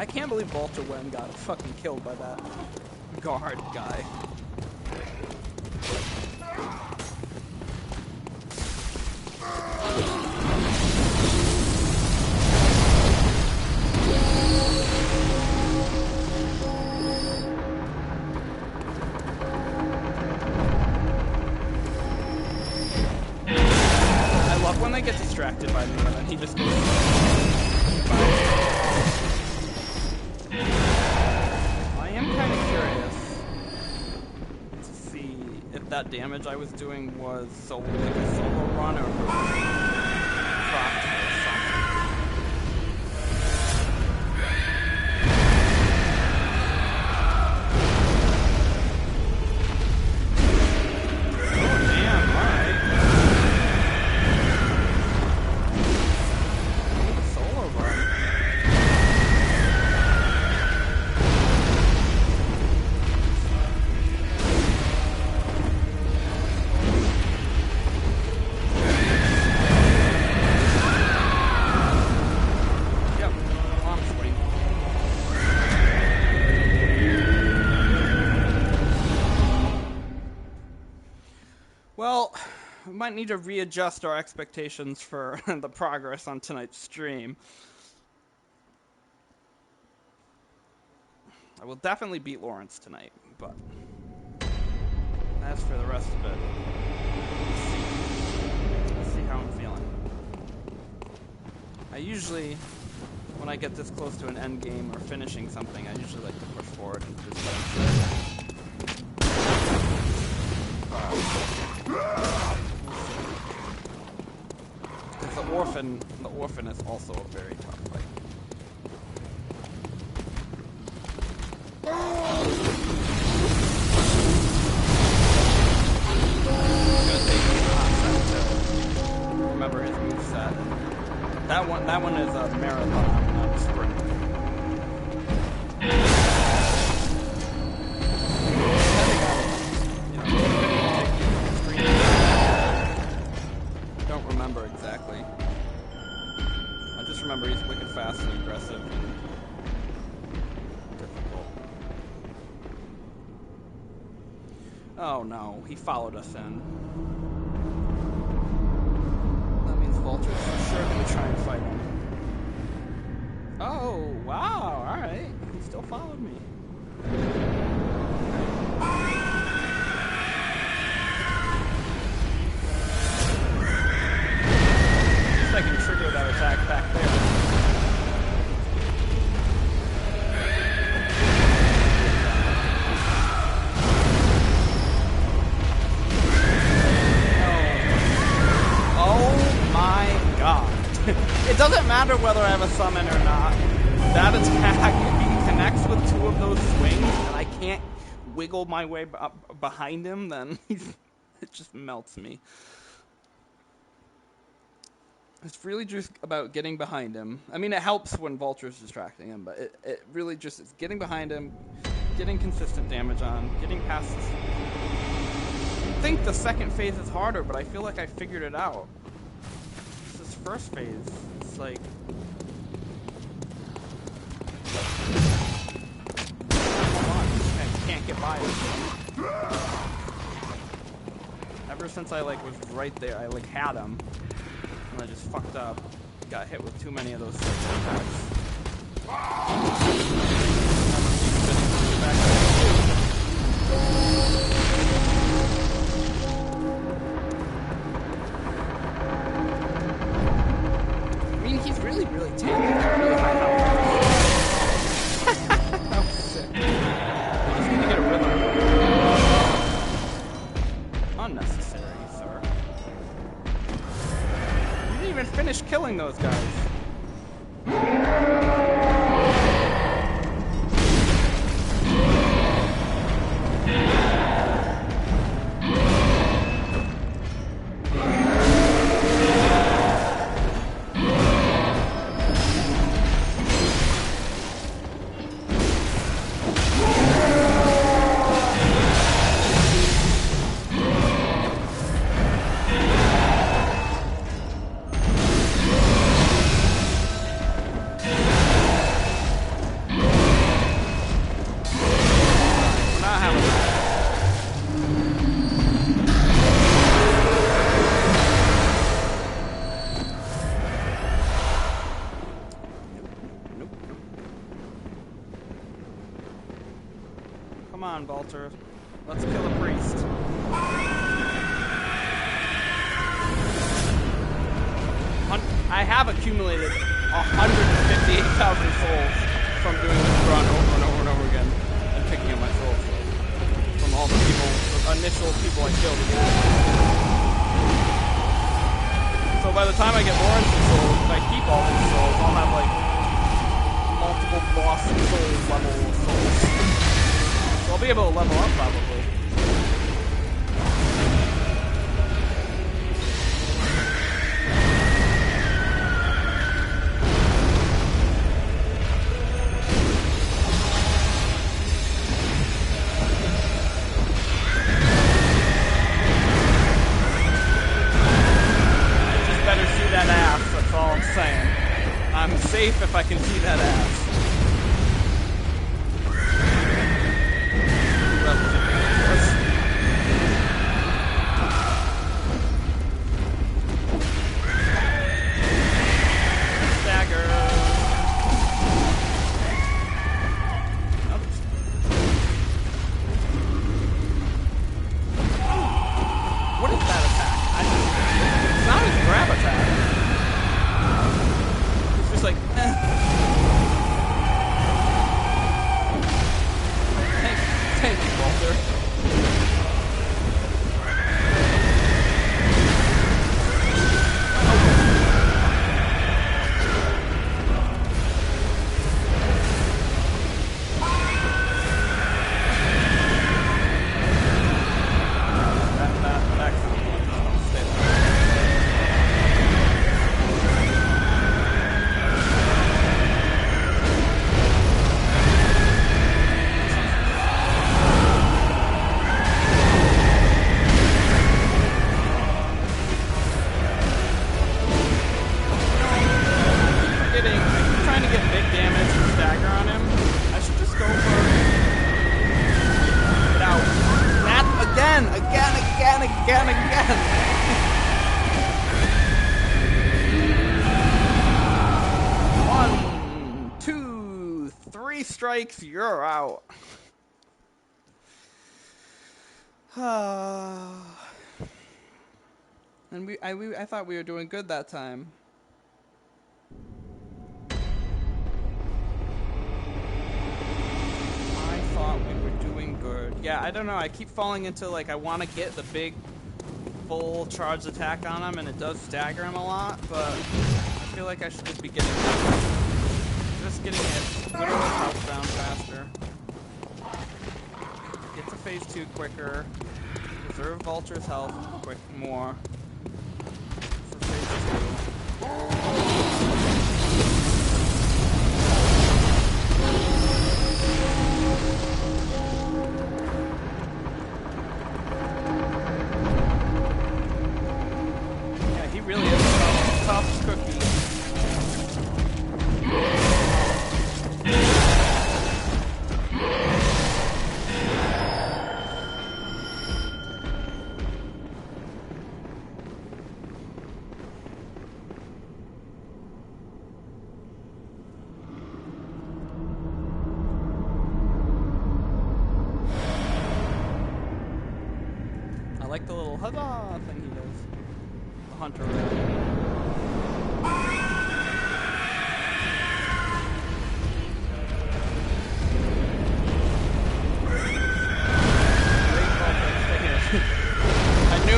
Speaker 2: I can't believe Bolter Wen got fucking killed by that guard guy. I love when they get distracted by me and then he just goes by. I am kind of curious to see if that damage I was doing was solely like a solo run or proc or something. Oh damn, alright. A solo run. Well, we might need to readjust our expectations for the progress on tonight's stream. I will definitely beat Laurence tonight, but for the rest of it. Let's see how I'm feeling. I usually, when I get this close to an end game or finishing something, I usually like to push forward and just let because the orphan is also a very tough fight. Remember his moveset. That one is a marathon, not a sprint. I don't remember exactly. I just remember he's wicked fast and aggressive and difficult. Oh no, he followed us in. Vultures for sure gonna try and fight him. Oh, wow, alright. He still followed me. Guess I can trigger that attack back there. It doesn't matter whether I have a summon or not. That attack, if he connects with two of those swings and I can't wiggle my way behind him, then it just melts me. It's really just about getting behind him. I mean, it helps when Vulture's distracting him, but it really just is getting behind him, getting consistent damage on, getting past this. I think the second phase is harder, but I feel like I figured it out. First phase, it's like I can't get by it. Ever since I was right there, I had him, and I just fucked up. Got hit with too many of those attacks. He's really, really tanky. He's really high health. That was sick. I just need to get a rhythm. Unnecessary, sir. You didn't even finish killing those guys. Come on, Vulture. Let's kill a priest. I have accumulated 158,000 souls from doing this run over and over and over again and picking up my souls from all the initial people I killed again. So by the time I get Laurence's souls, if I keep all these souls, I'll have multiple boss souls level souls. So I'll be able to level up probably. I'm safe if I can see that ass. Stagger. Oops. again. 1, 2, 3 strikes, you're out. And I thought we were doing good that time. I thought we were doing good. Yeah, I don't know. I keep falling into, like, I want to get the big full charge attack on him, and it does stagger him a lot, but I feel like I should just be getting getting his Widow's health down faster. Get to phase 2 quicker. Preserve Vulture's health more for phase 2. Yeah, he really is a tough cookie. I like the little huzzah thing he does. The hunter.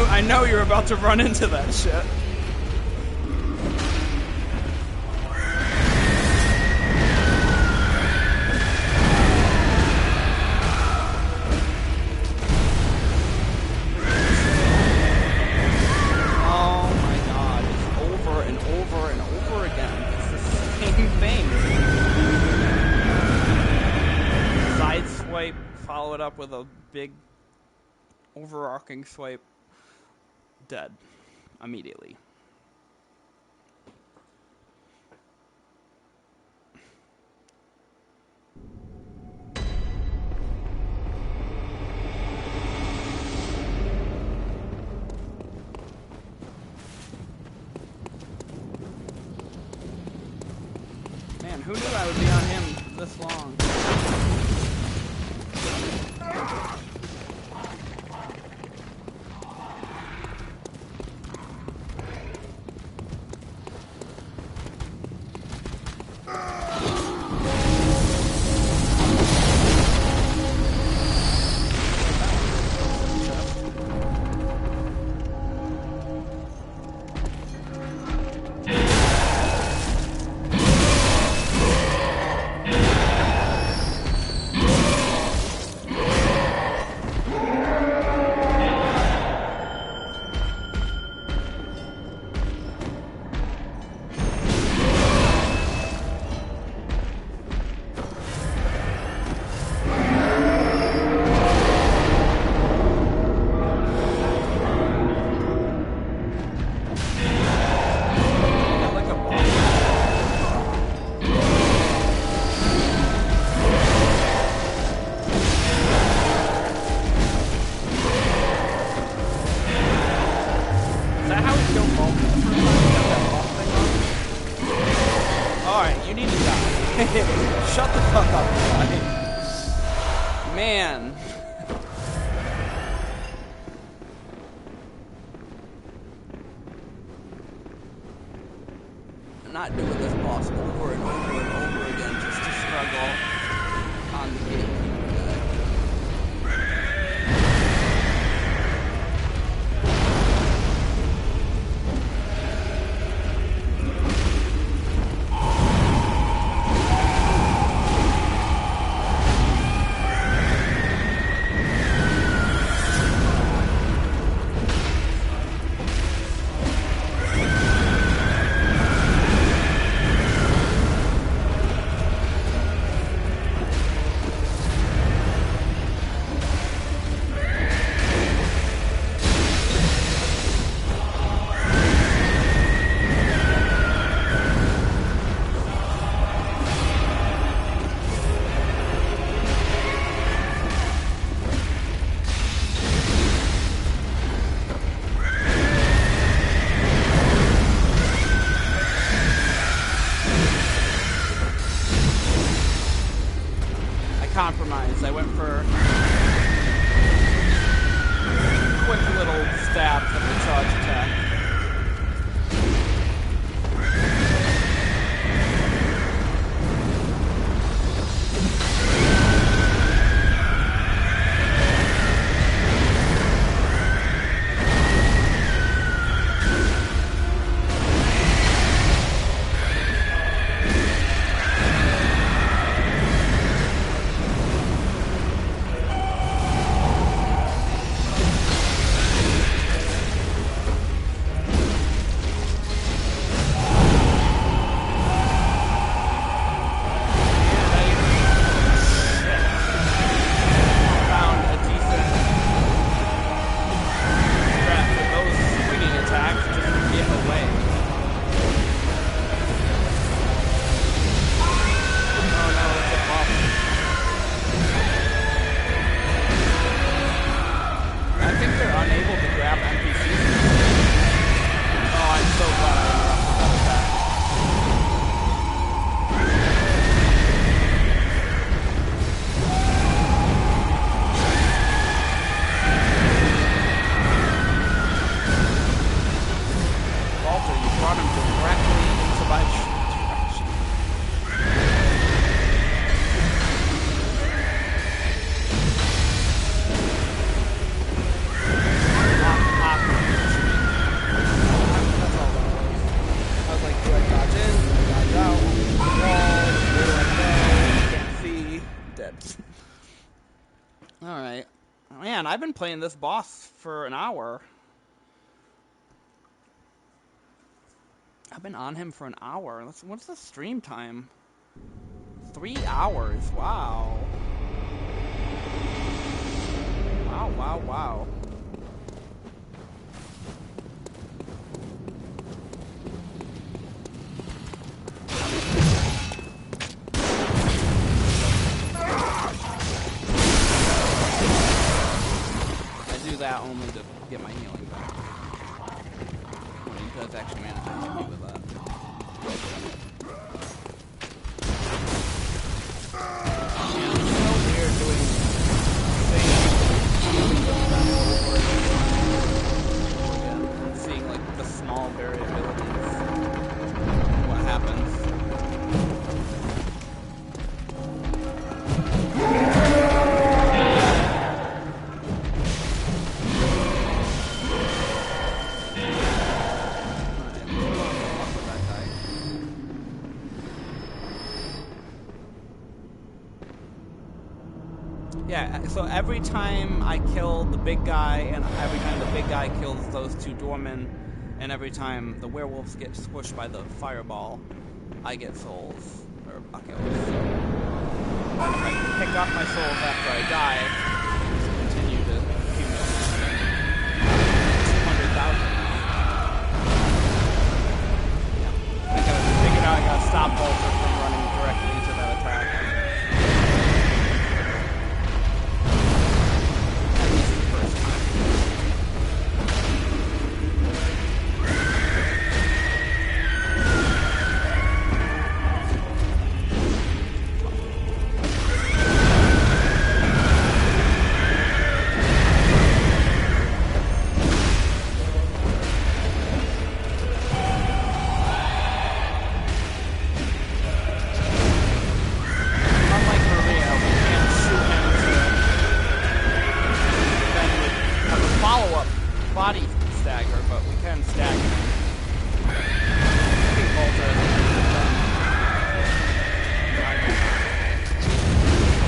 Speaker 2: I know you're about to run into that shit. Follow it up with a big overarching swipe. Dead immediately. Man, who knew I would be on him this long? Shut the fuck up, guy. Man. I'm not doing this boss over and over and over again just to struggle on the game. I've been playing this boss for an hour. I've been on him for an hour. What's the stream time? 3 hours. Wow. Wow. I do that only to get my healing back. When he does actually manage to hit me with that. Yeah, it's so weird doing seeing like the small variabilities. What happens? Yeah, so every time I kill the big guy, and every time the big guy kills those two doormen, and every time the werewolves get squished by the fireball, I get souls, or buckles. So if I pick up my souls after I die, just continue to accumulate 200,000. Yeah. I figured out I gotta stop Bolter from running directly into that attack. Body stagger, but we can stagger. I think Volta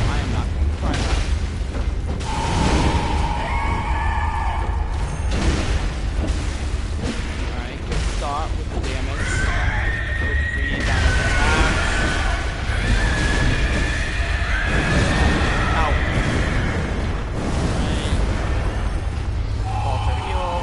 Speaker 2: I am not going to try that. Alright, good start with the damage. Good free damage attack. Ow. Alright. Volta heal.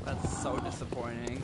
Speaker 2: That's so disappointing.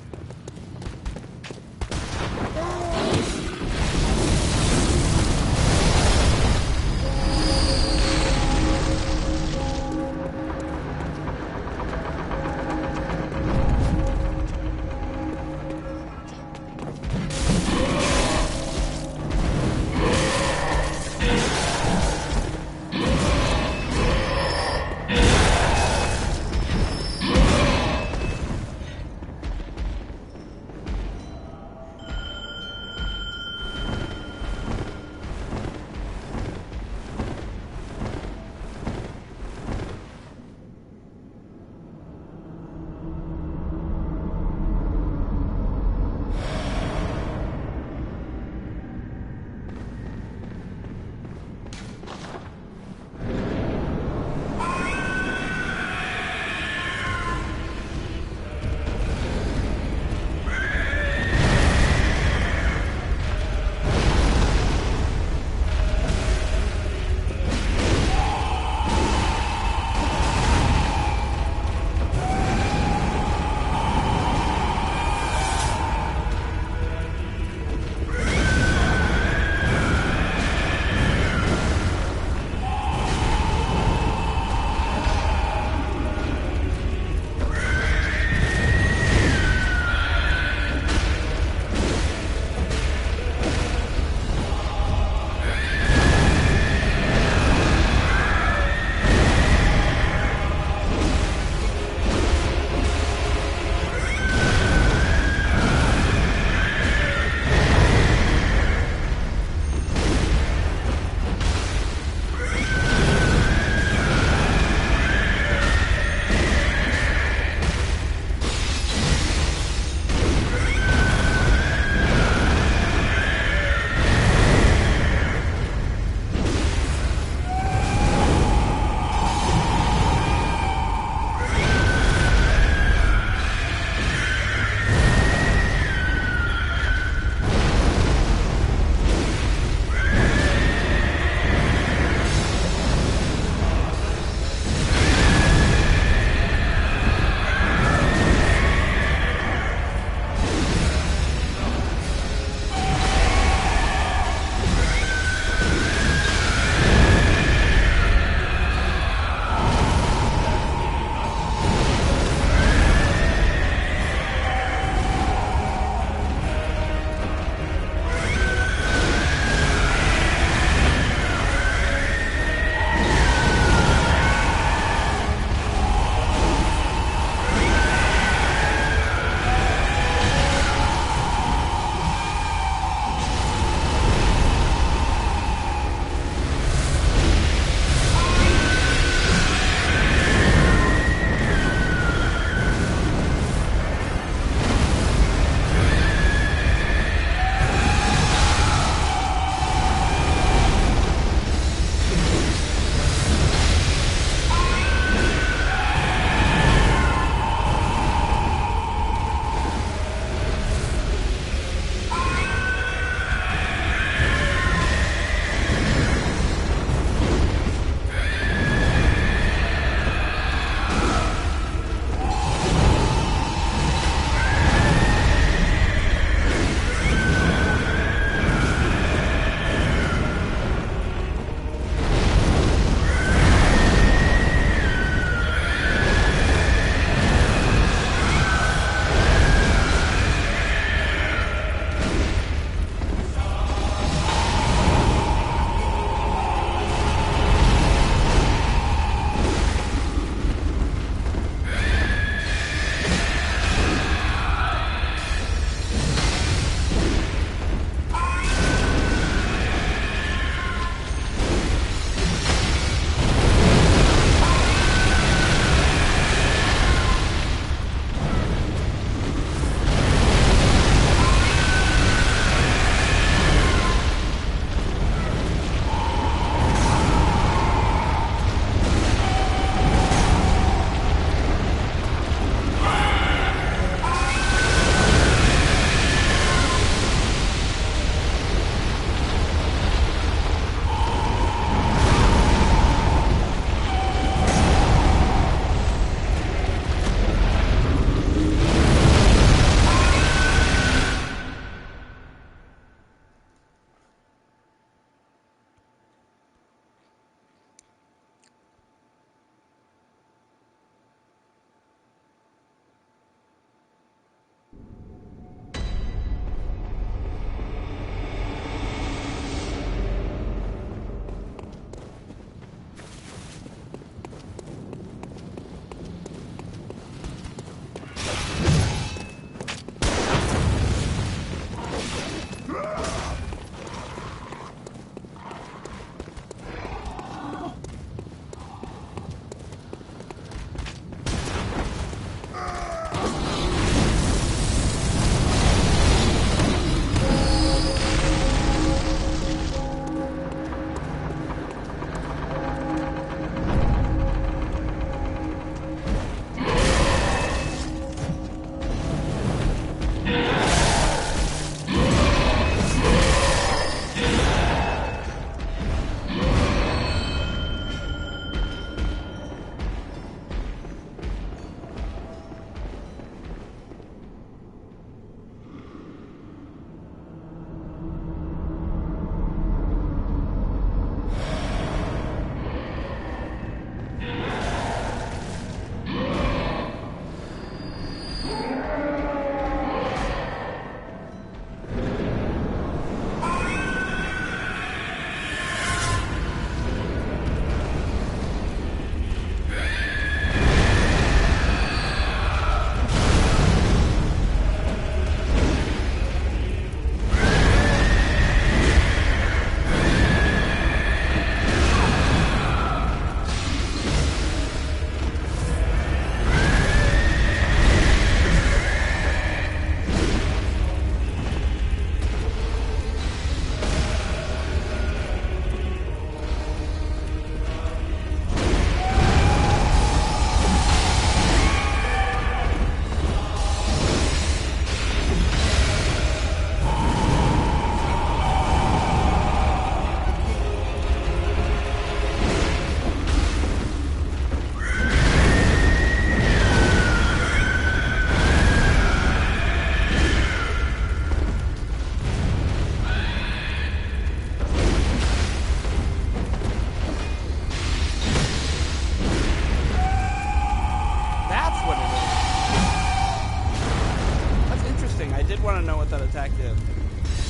Speaker 2: want to know what that attack did.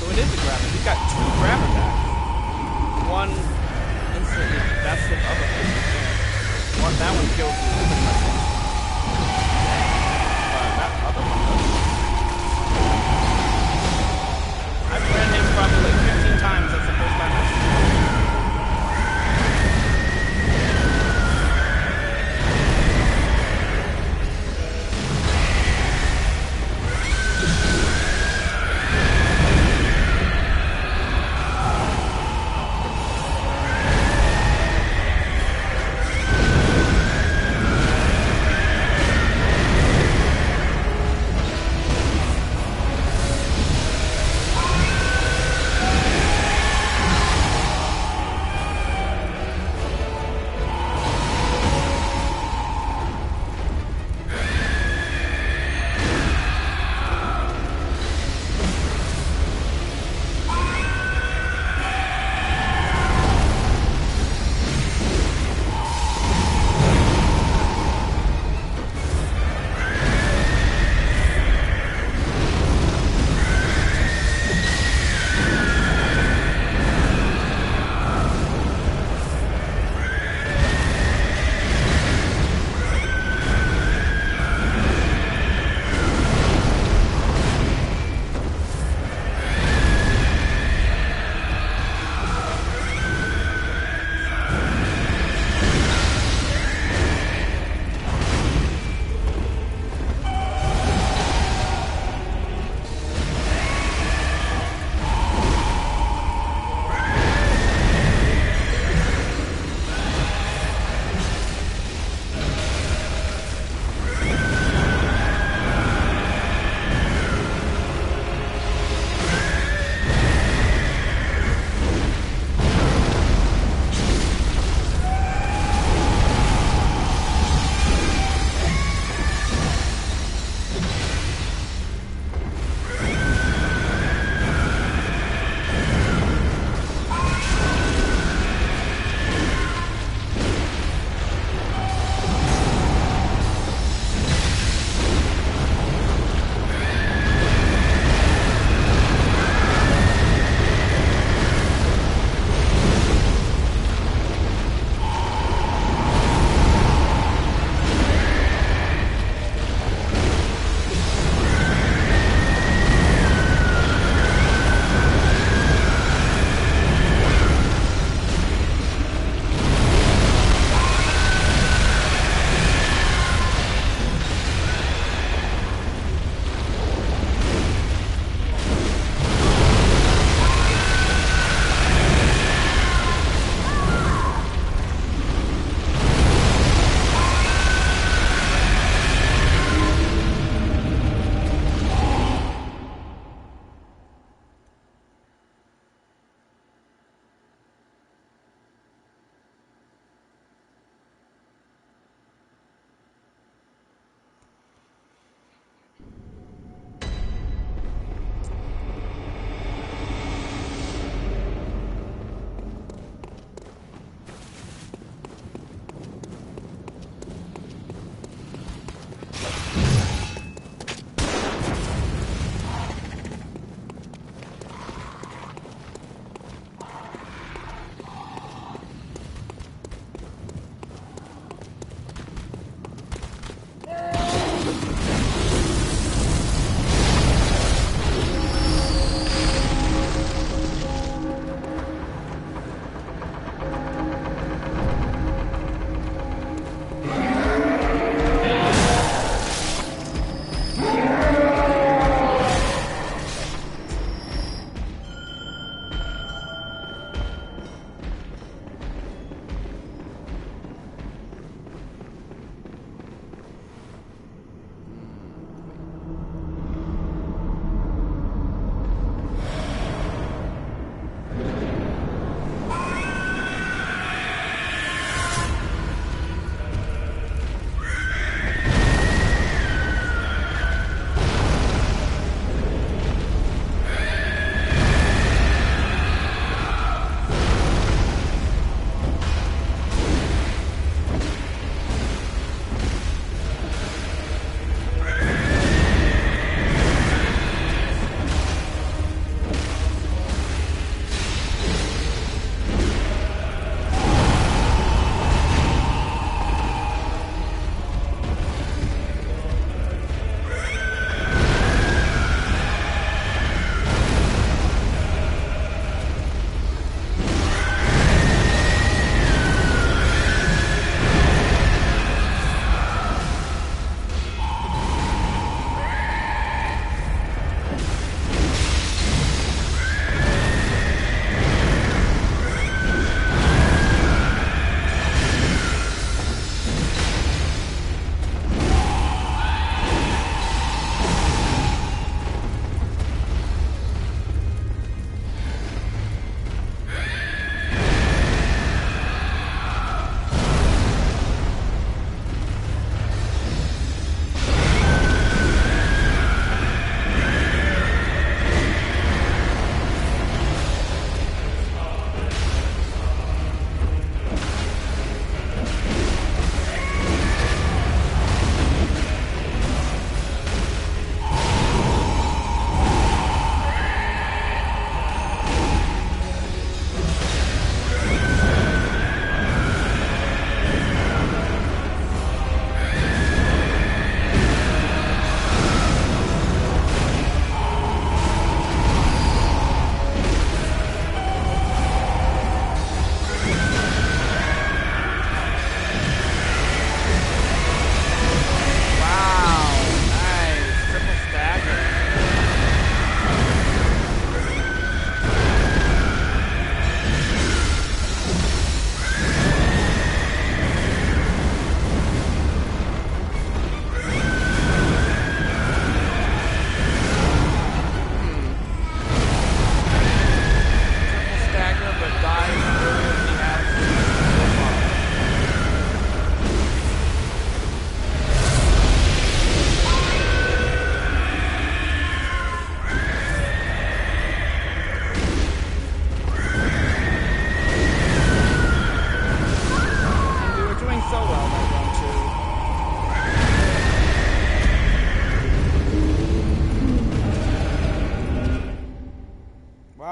Speaker 2: So it is a grab. He's got 2 grab attacks. One instantly that's the other thing there. That one kills you pretty much. That other one does. I've ran him probably like 15 times. That's the first time I've seen him.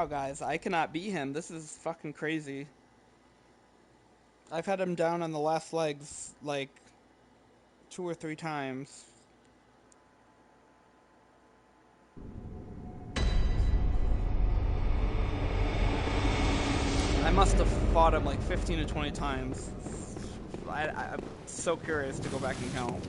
Speaker 1: Wow, guys, I cannot beat him. This is fucking crazy. I've had him down on the last legs, like, 2 or 3 times. I must have fought him like 15 to 20 times. I'm so curious to go back and count.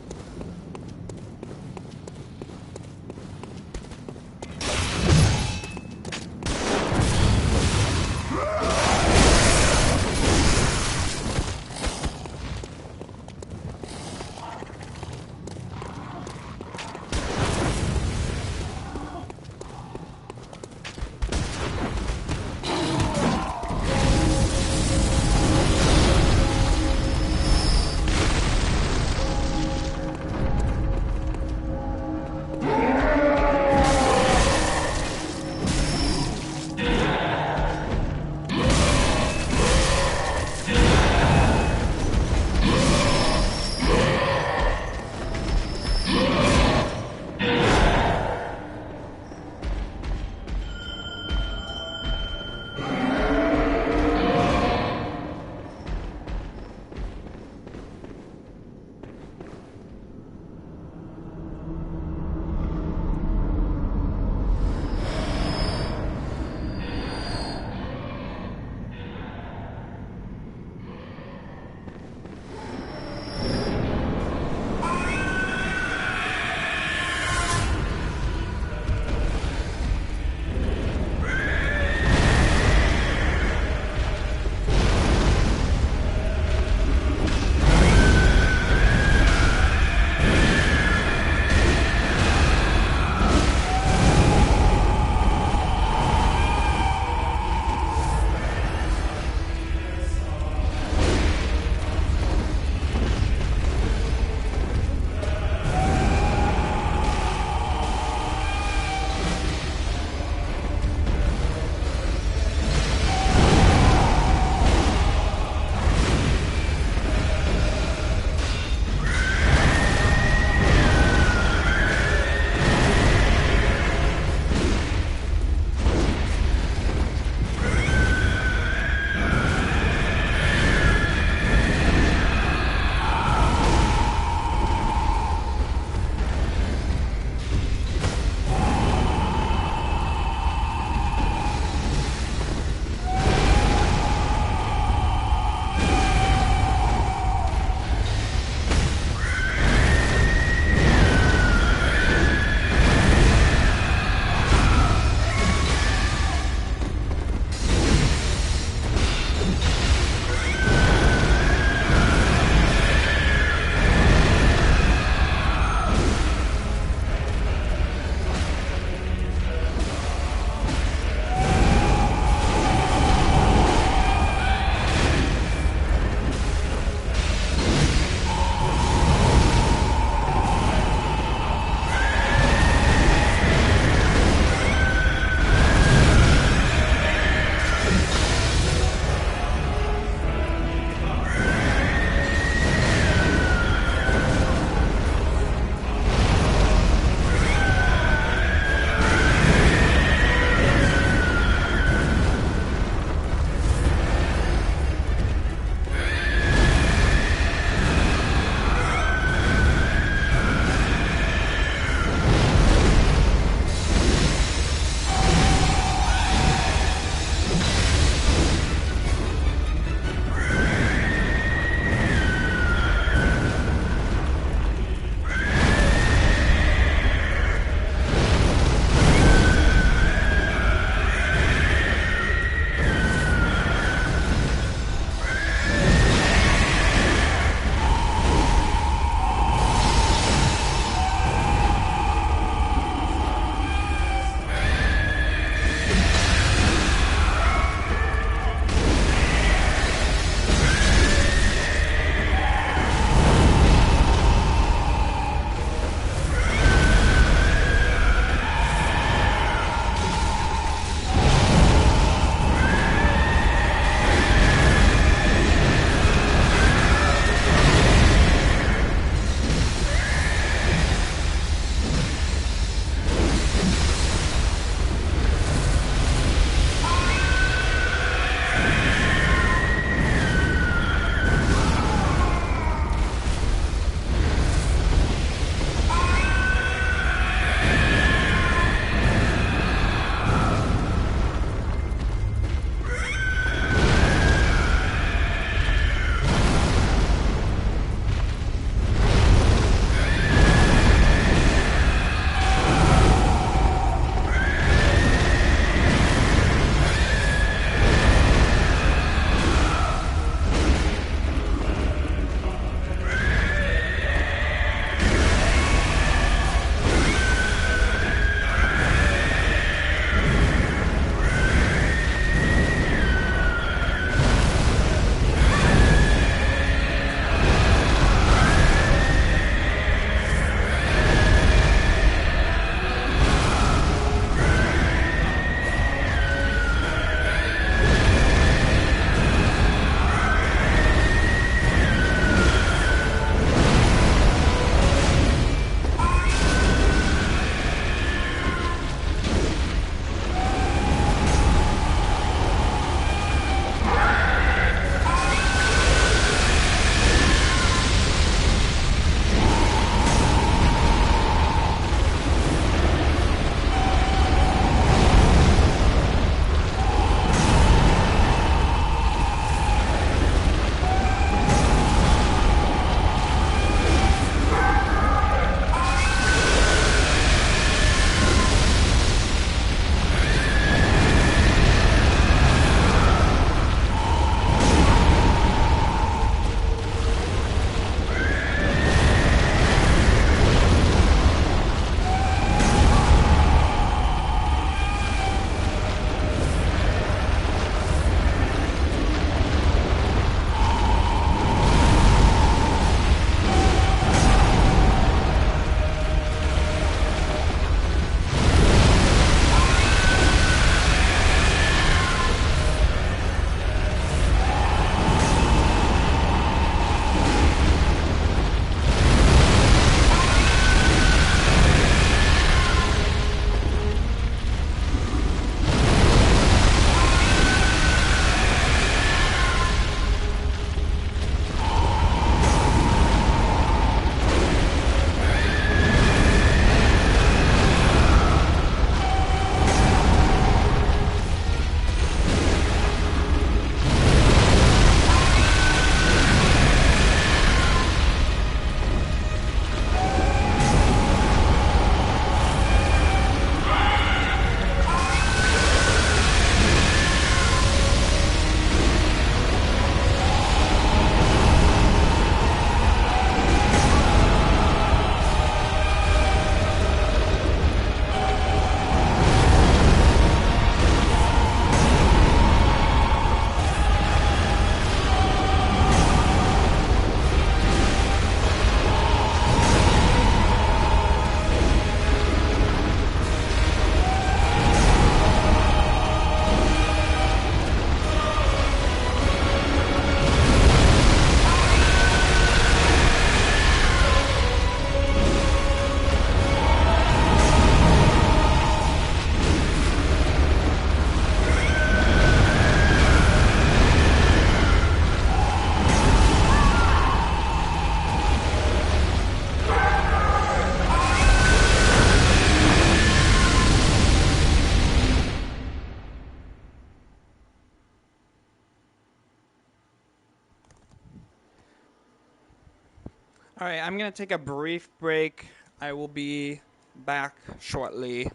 Speaker 1: All right, I'm going to take a brief break. I will be back shortly.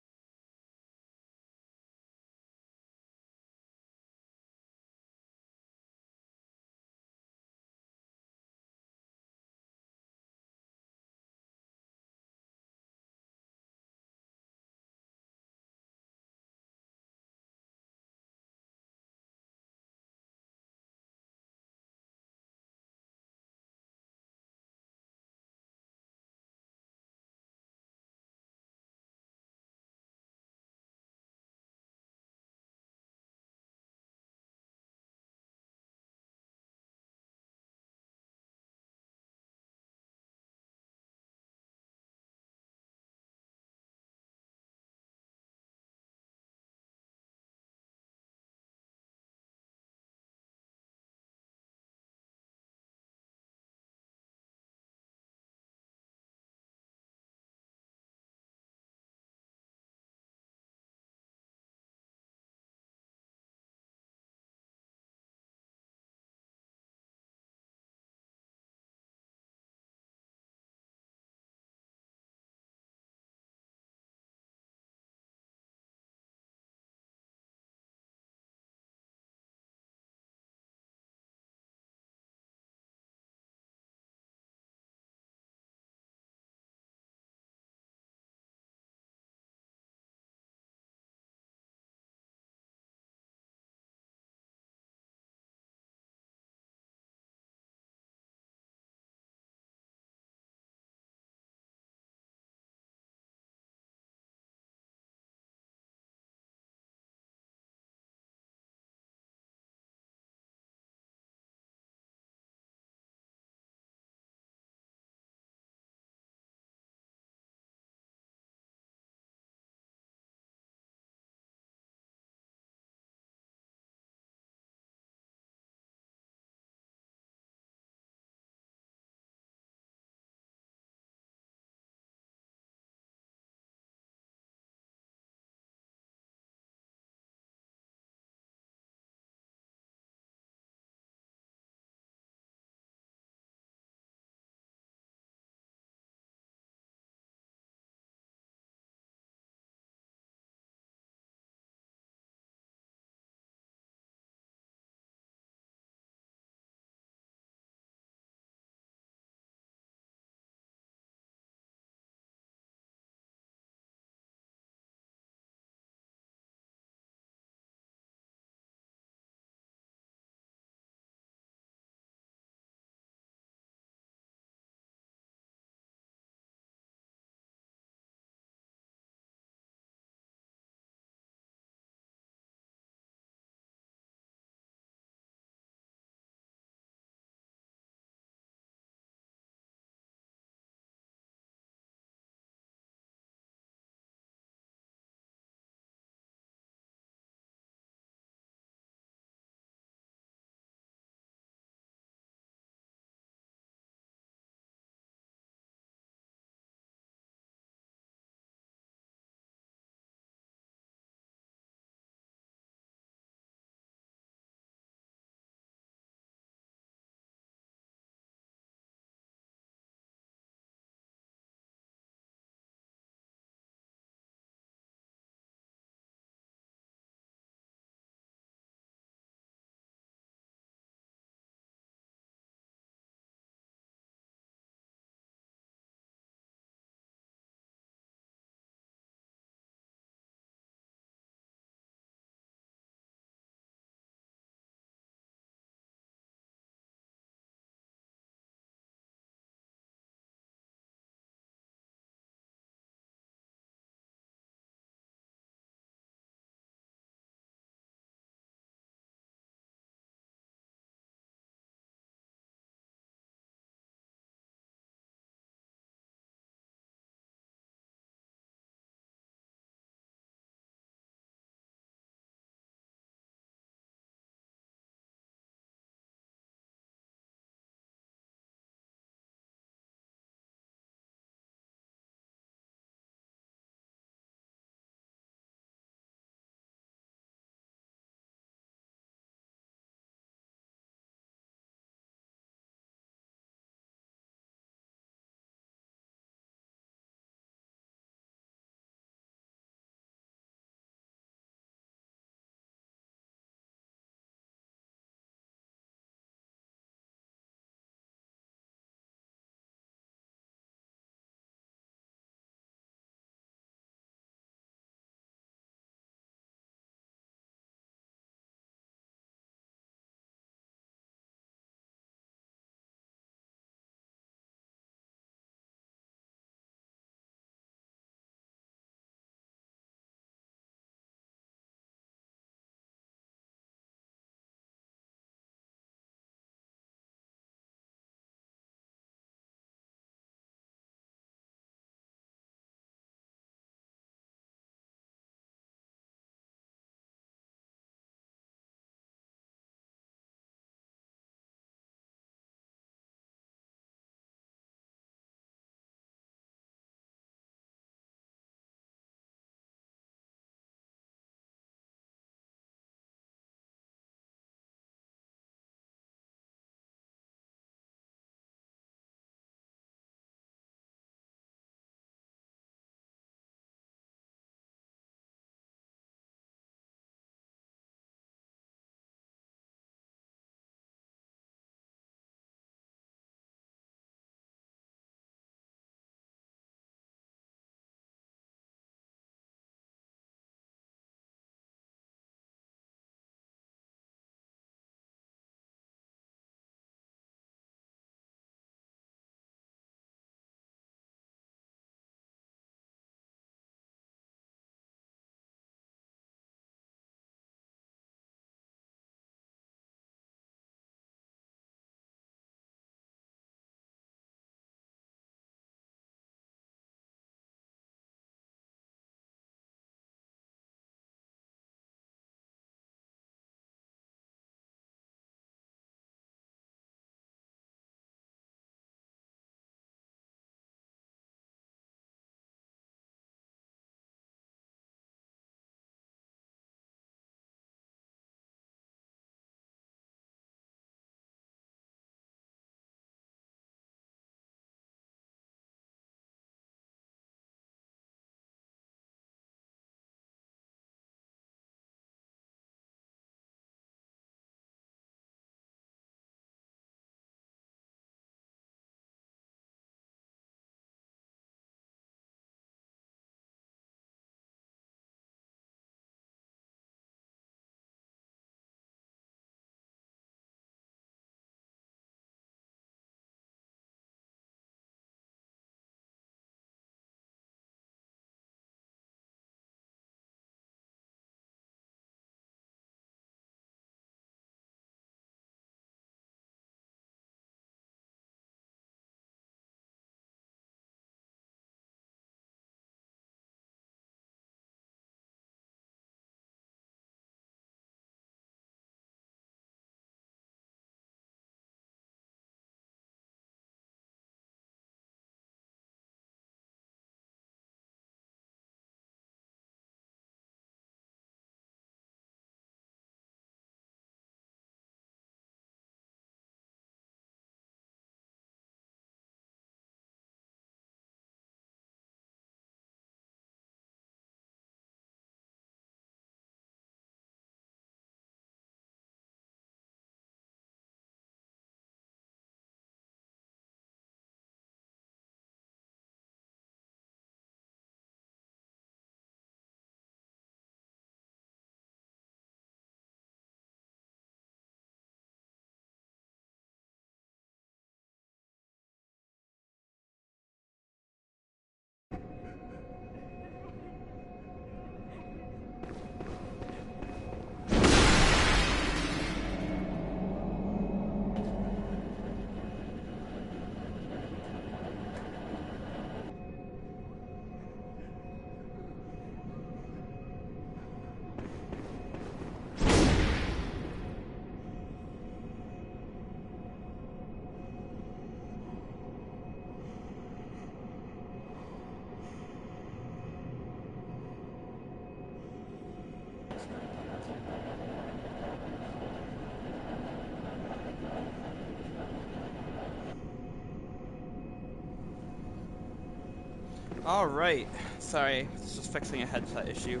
Speaker 2: Alright. Sorry, it's just fixing a headset issue.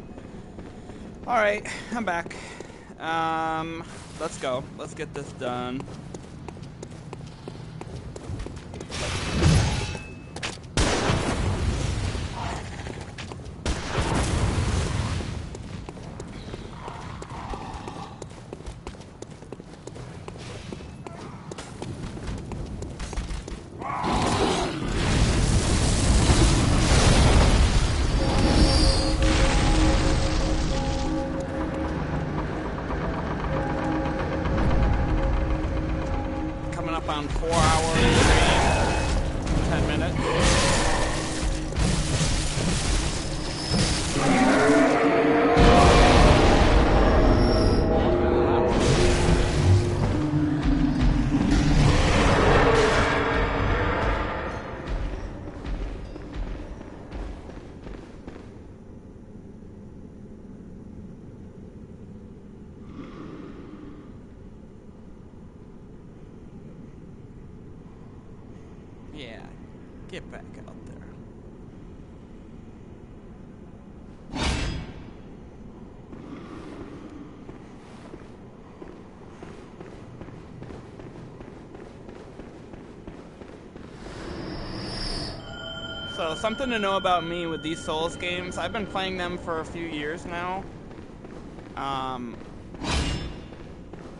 Speaker 2: Alright, I'm back. Let's go. Let's get this done. On 4 hours, 10 minutes. Yeah, get back out there. So, something to know about me with these Souls games, I've been playing them for a few years now.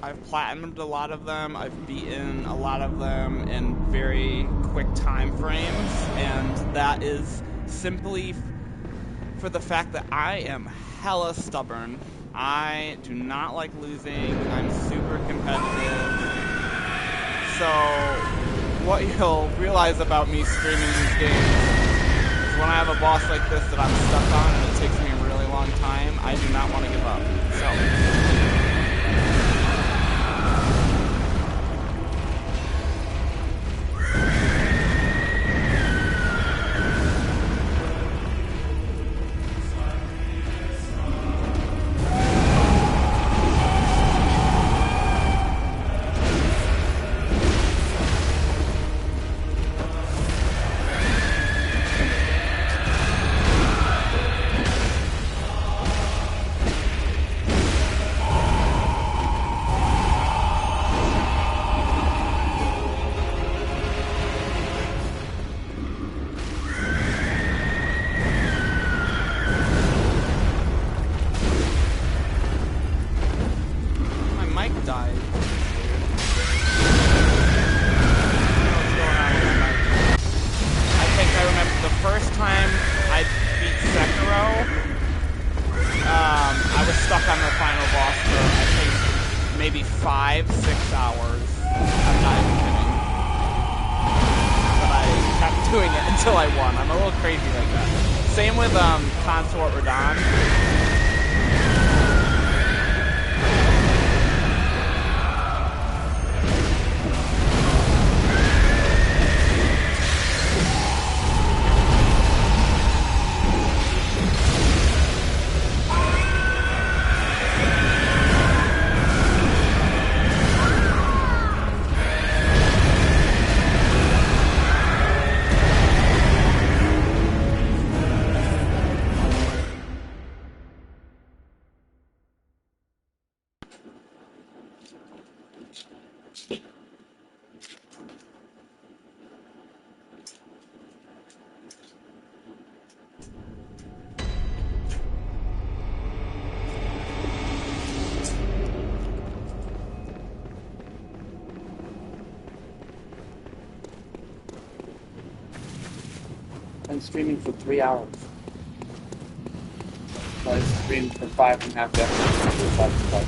Speaker 2: I've platinumed a lot of them, I've beaten a lot of them in very quick time frames, and that is simply for the fact that I am hella stubborn. I do not like losing, I'm super competitive. So, what you'll realize about me streaming these games is when I have a boss like this that I'm stuck on and it takes me a really long time, I do not want to give up. So. Maybe 5-6 hours. I'm not even kidding. But I kept doing it until I won. I'm a little crazy like that. Same with Consort Radon.
Speaker 8: Been streaming for 3 hours. So I streamed for 5.5 hours.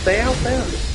Speaker 8: stay out there.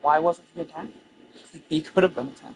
Speaker 8: Why wasn't he attacking? He could have been attacking.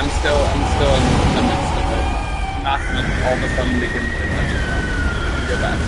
Speaker 8: I'm still in the midst of it. Not when all of a sudden begin to touch it. Go back.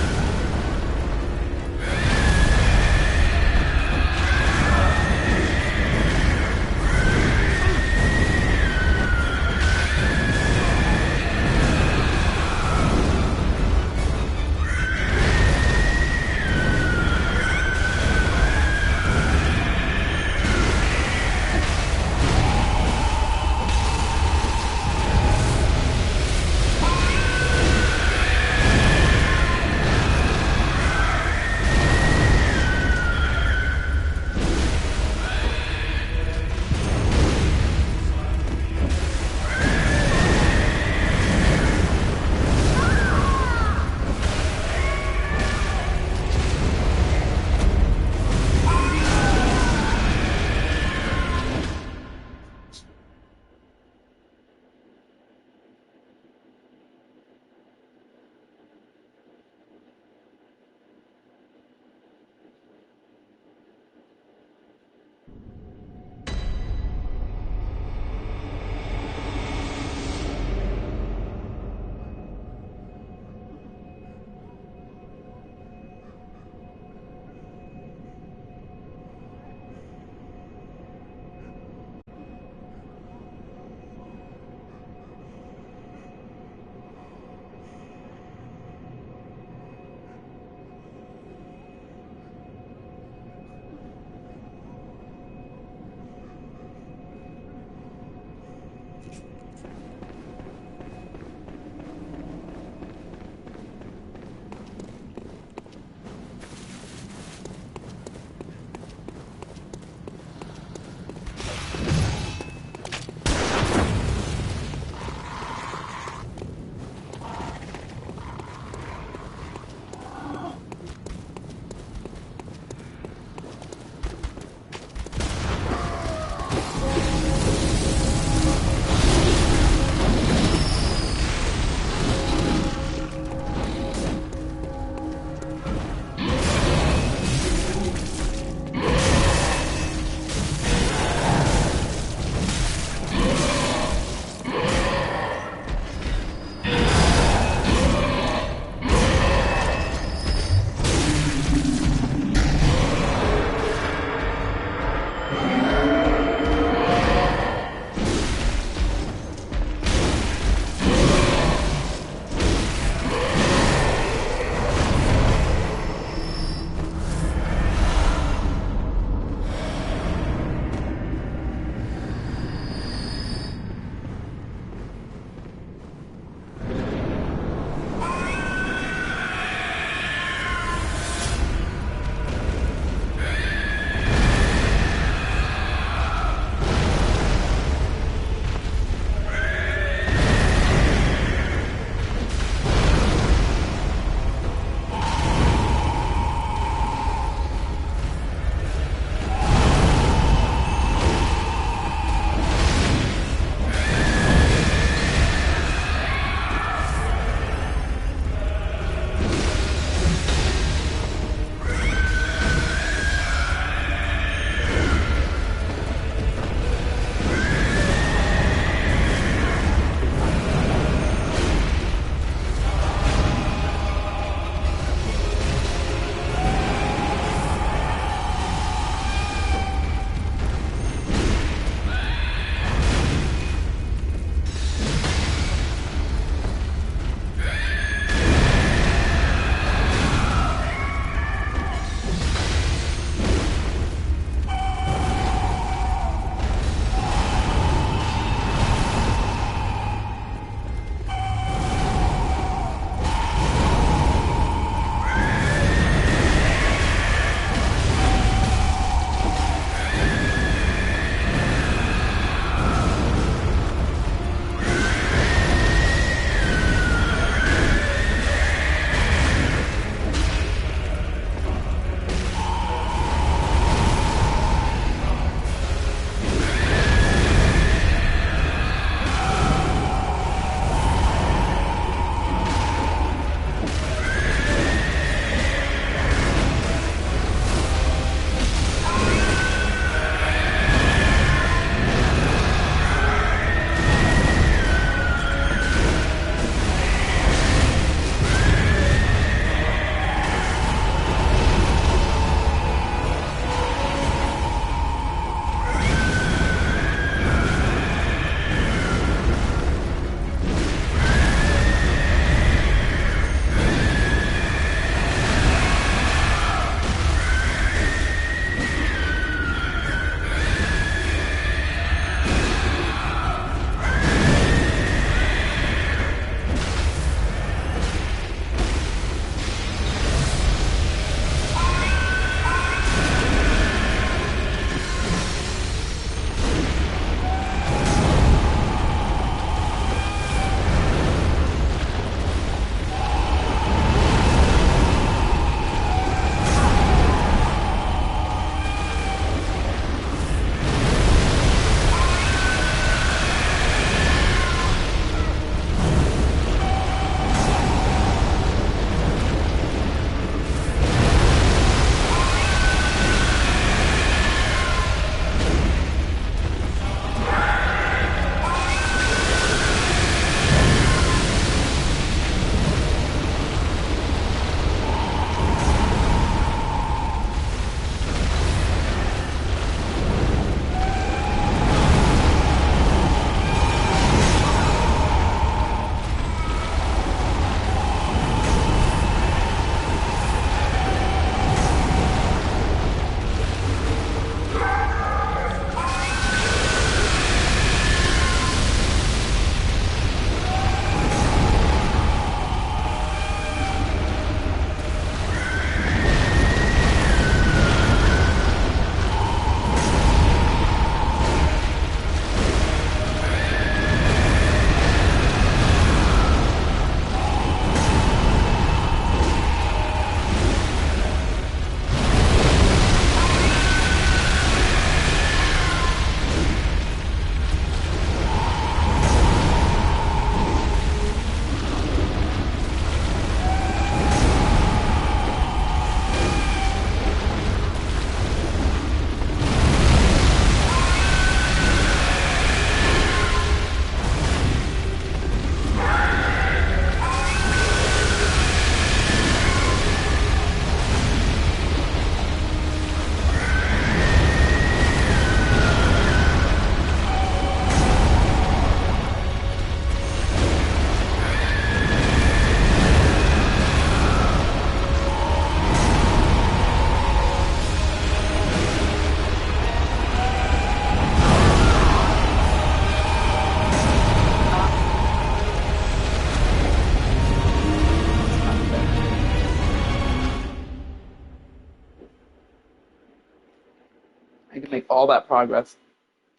Speaker 2: all that progress.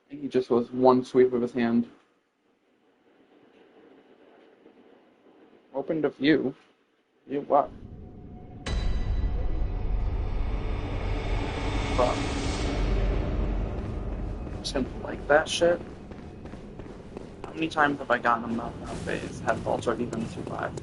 Speaker 2: He just was one sweep of his hand. Open to view. View what? Fuck. Just gonna like that shit. How many times have I gotten him out that phase? Have Vulture even survived?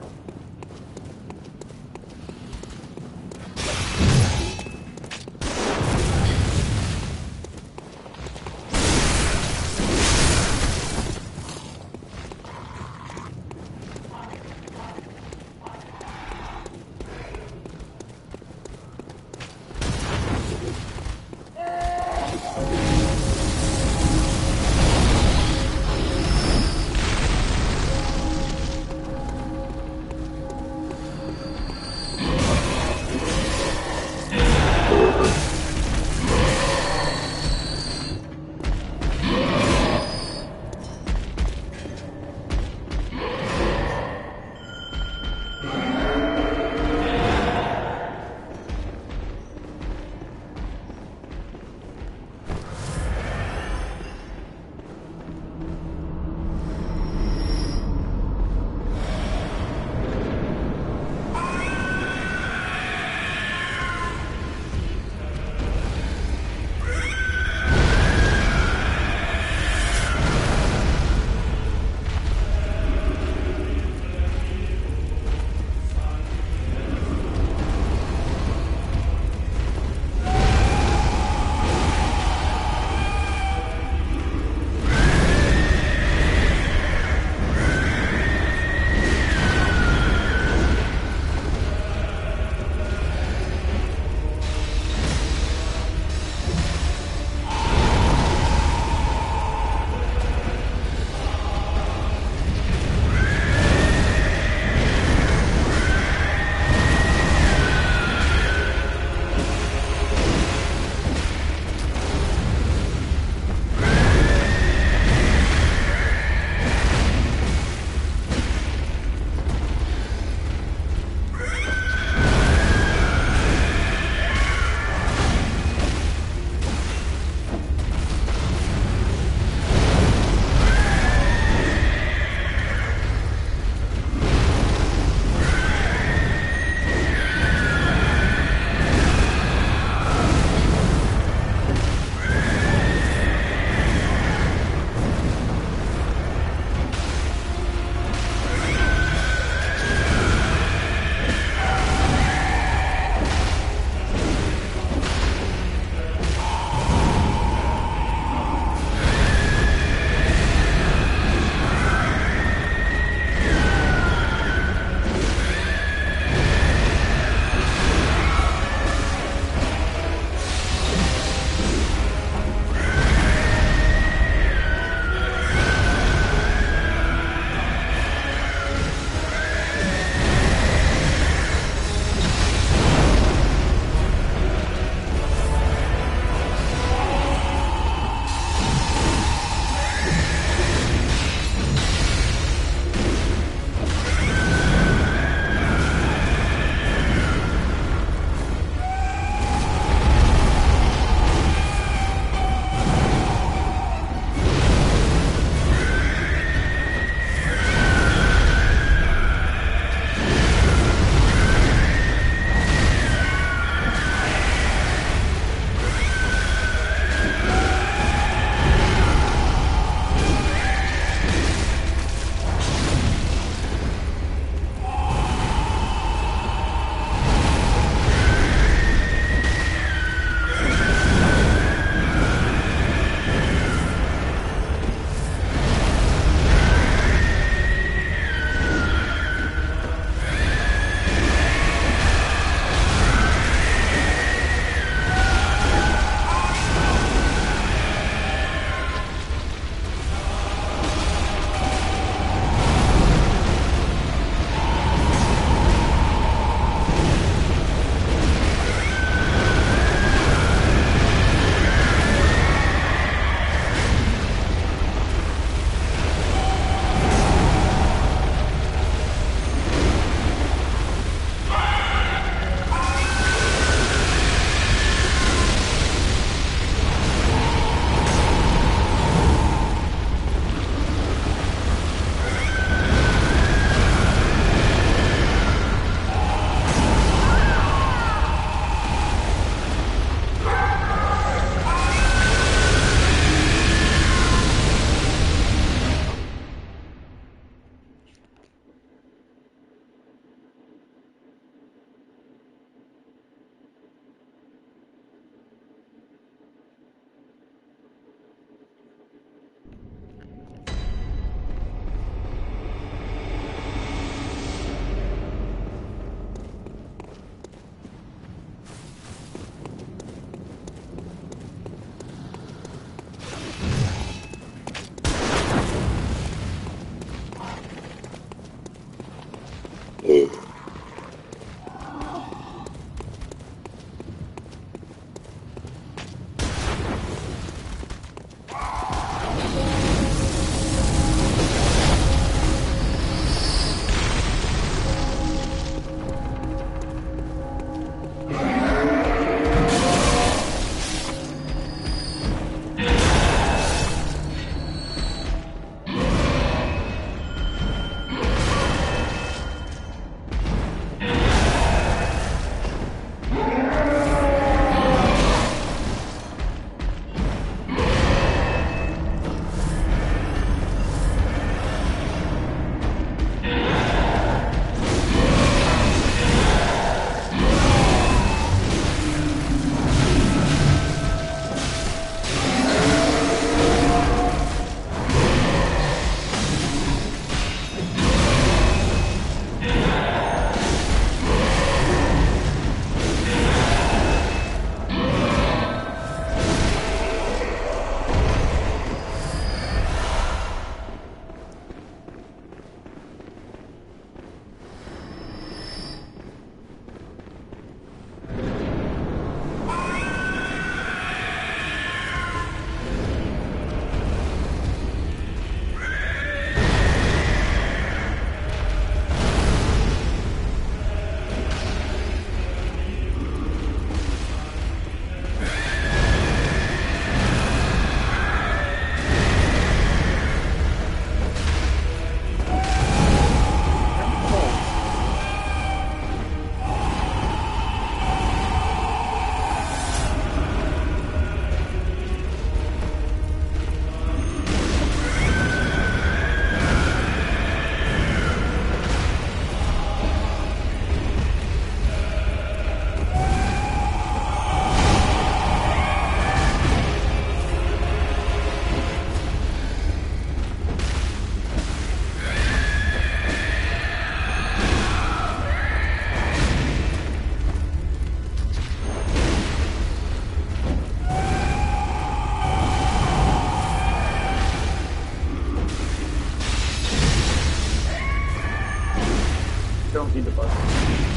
Speaker 8: Don't need the bus.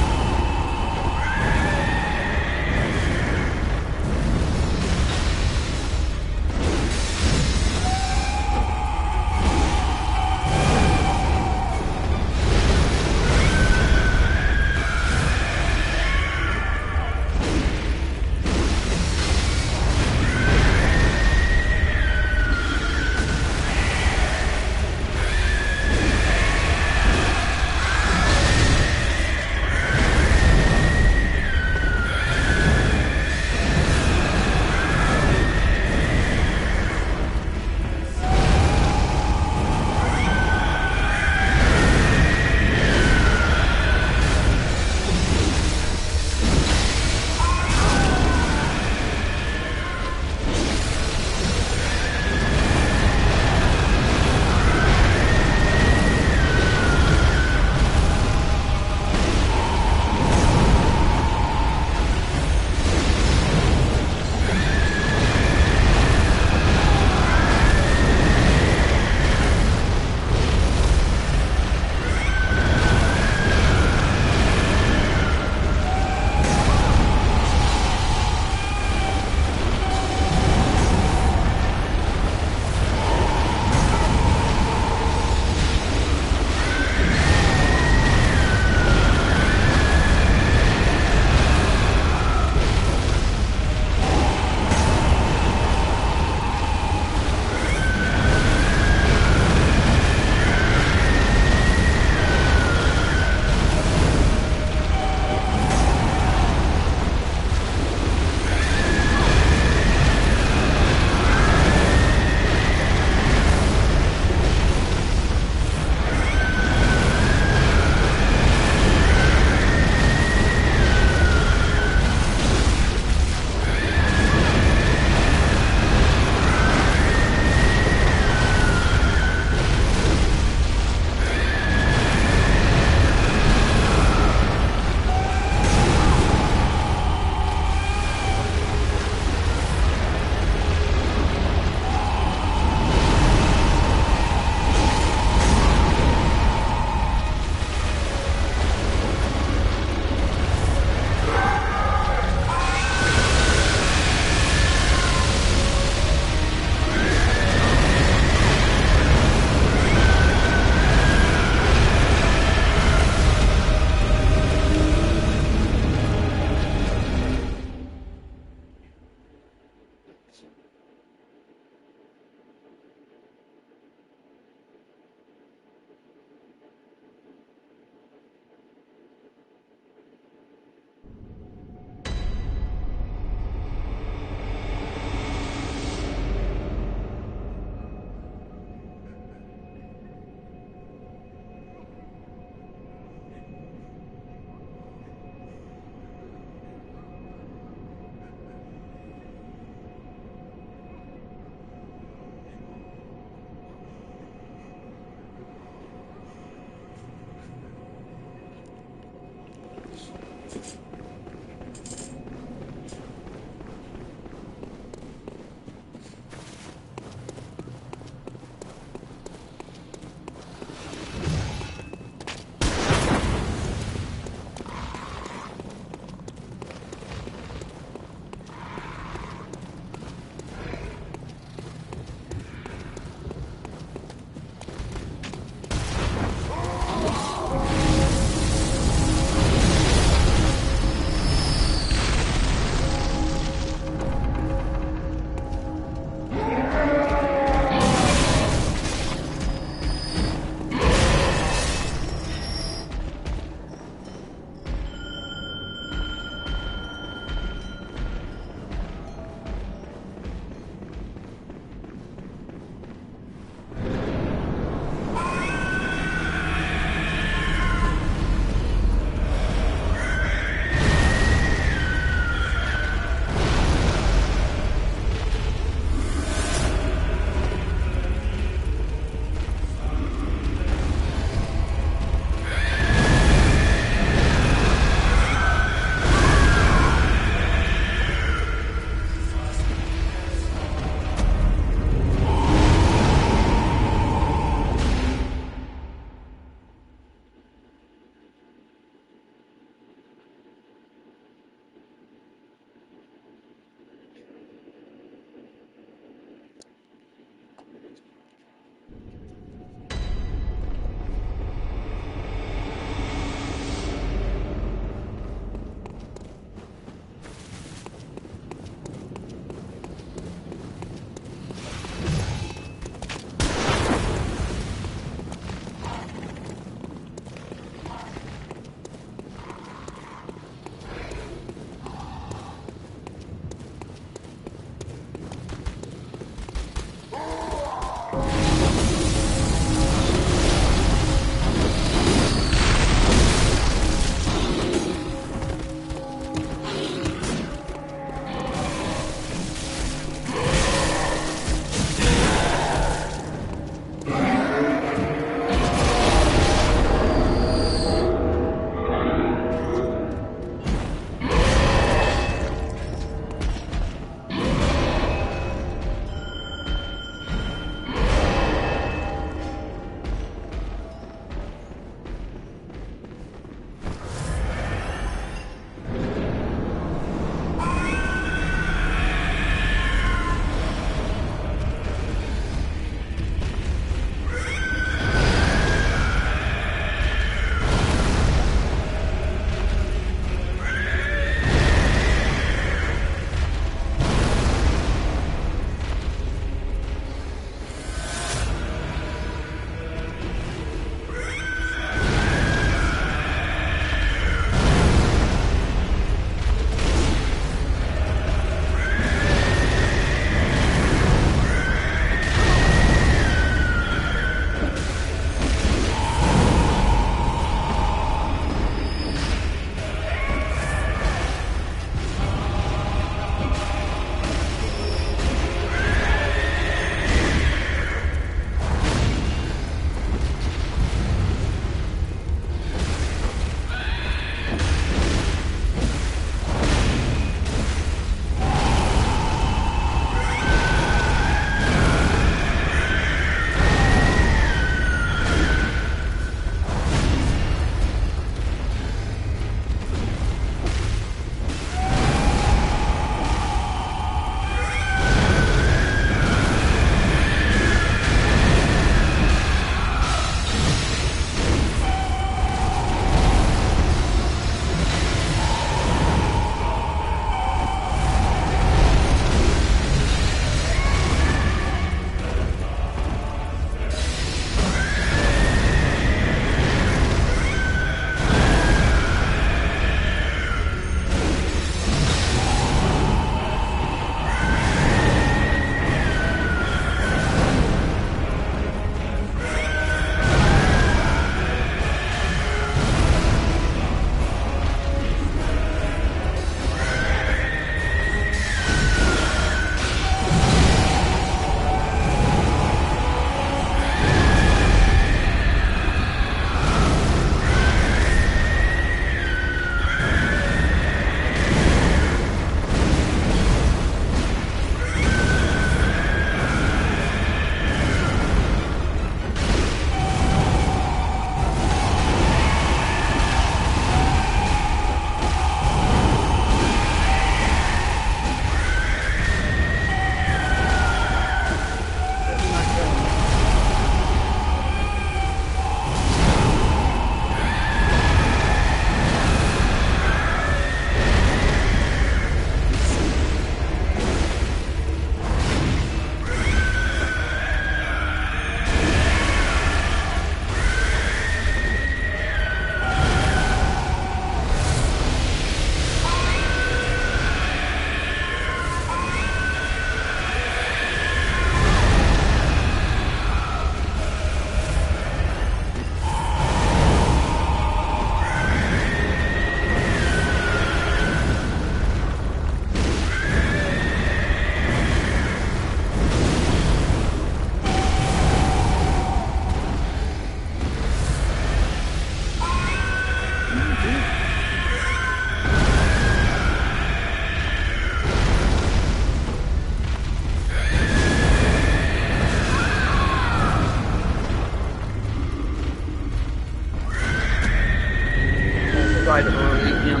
Speaker 8: tried early him.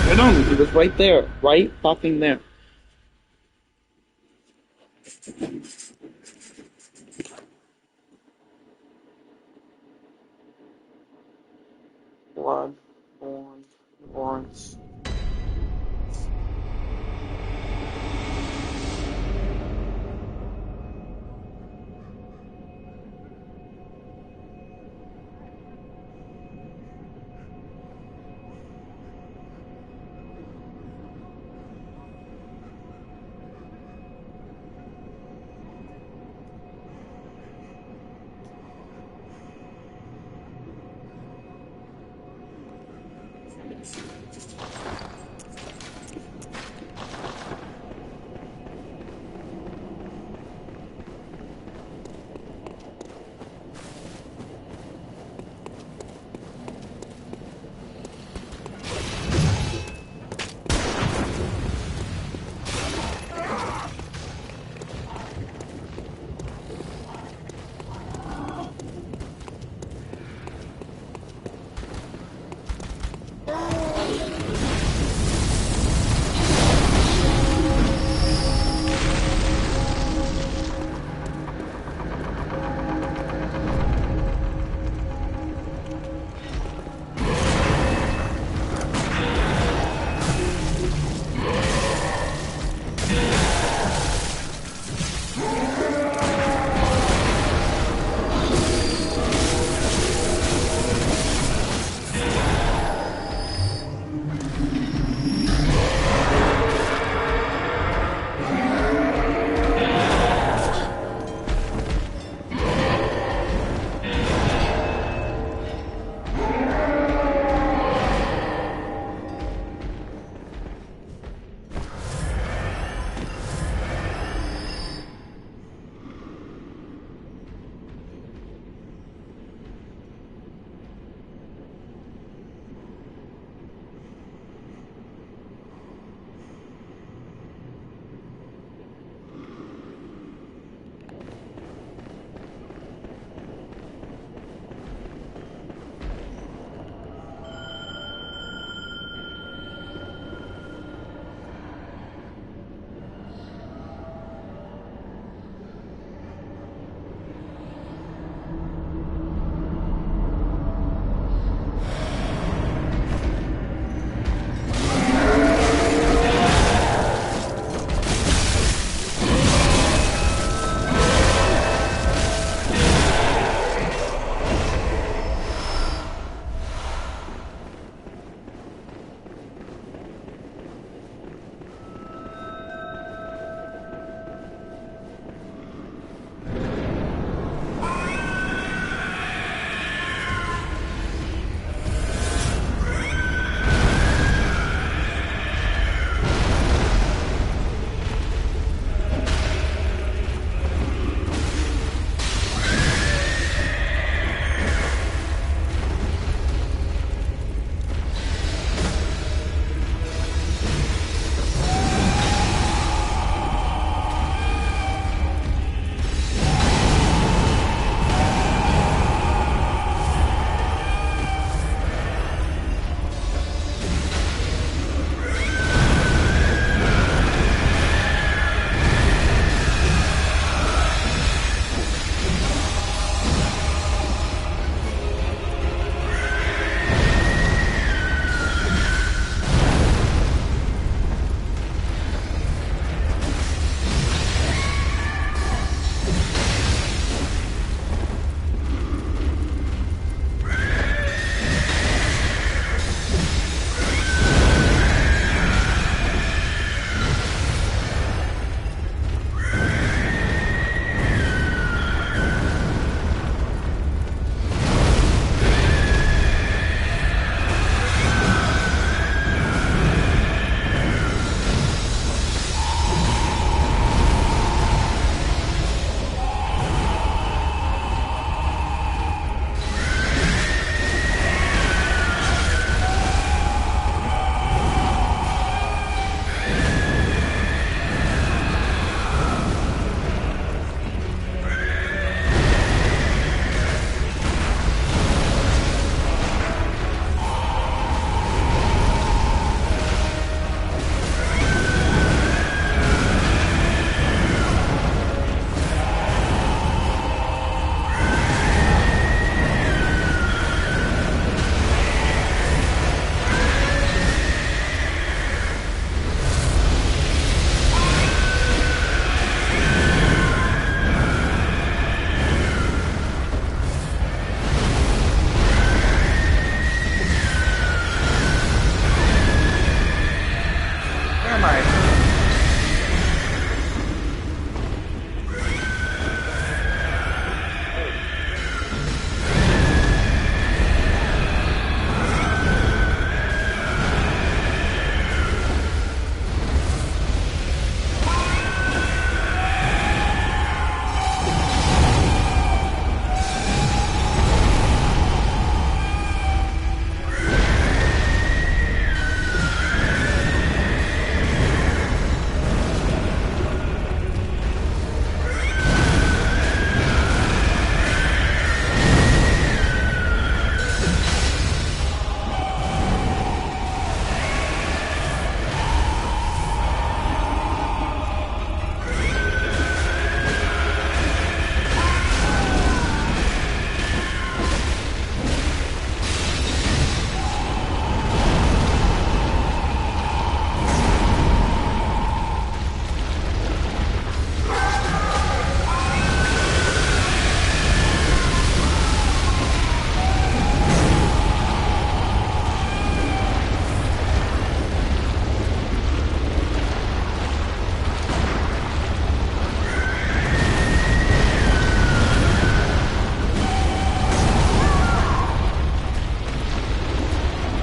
Speaker 8: Get on, he was right there. Right fucking there. Bloodborne, Laurence.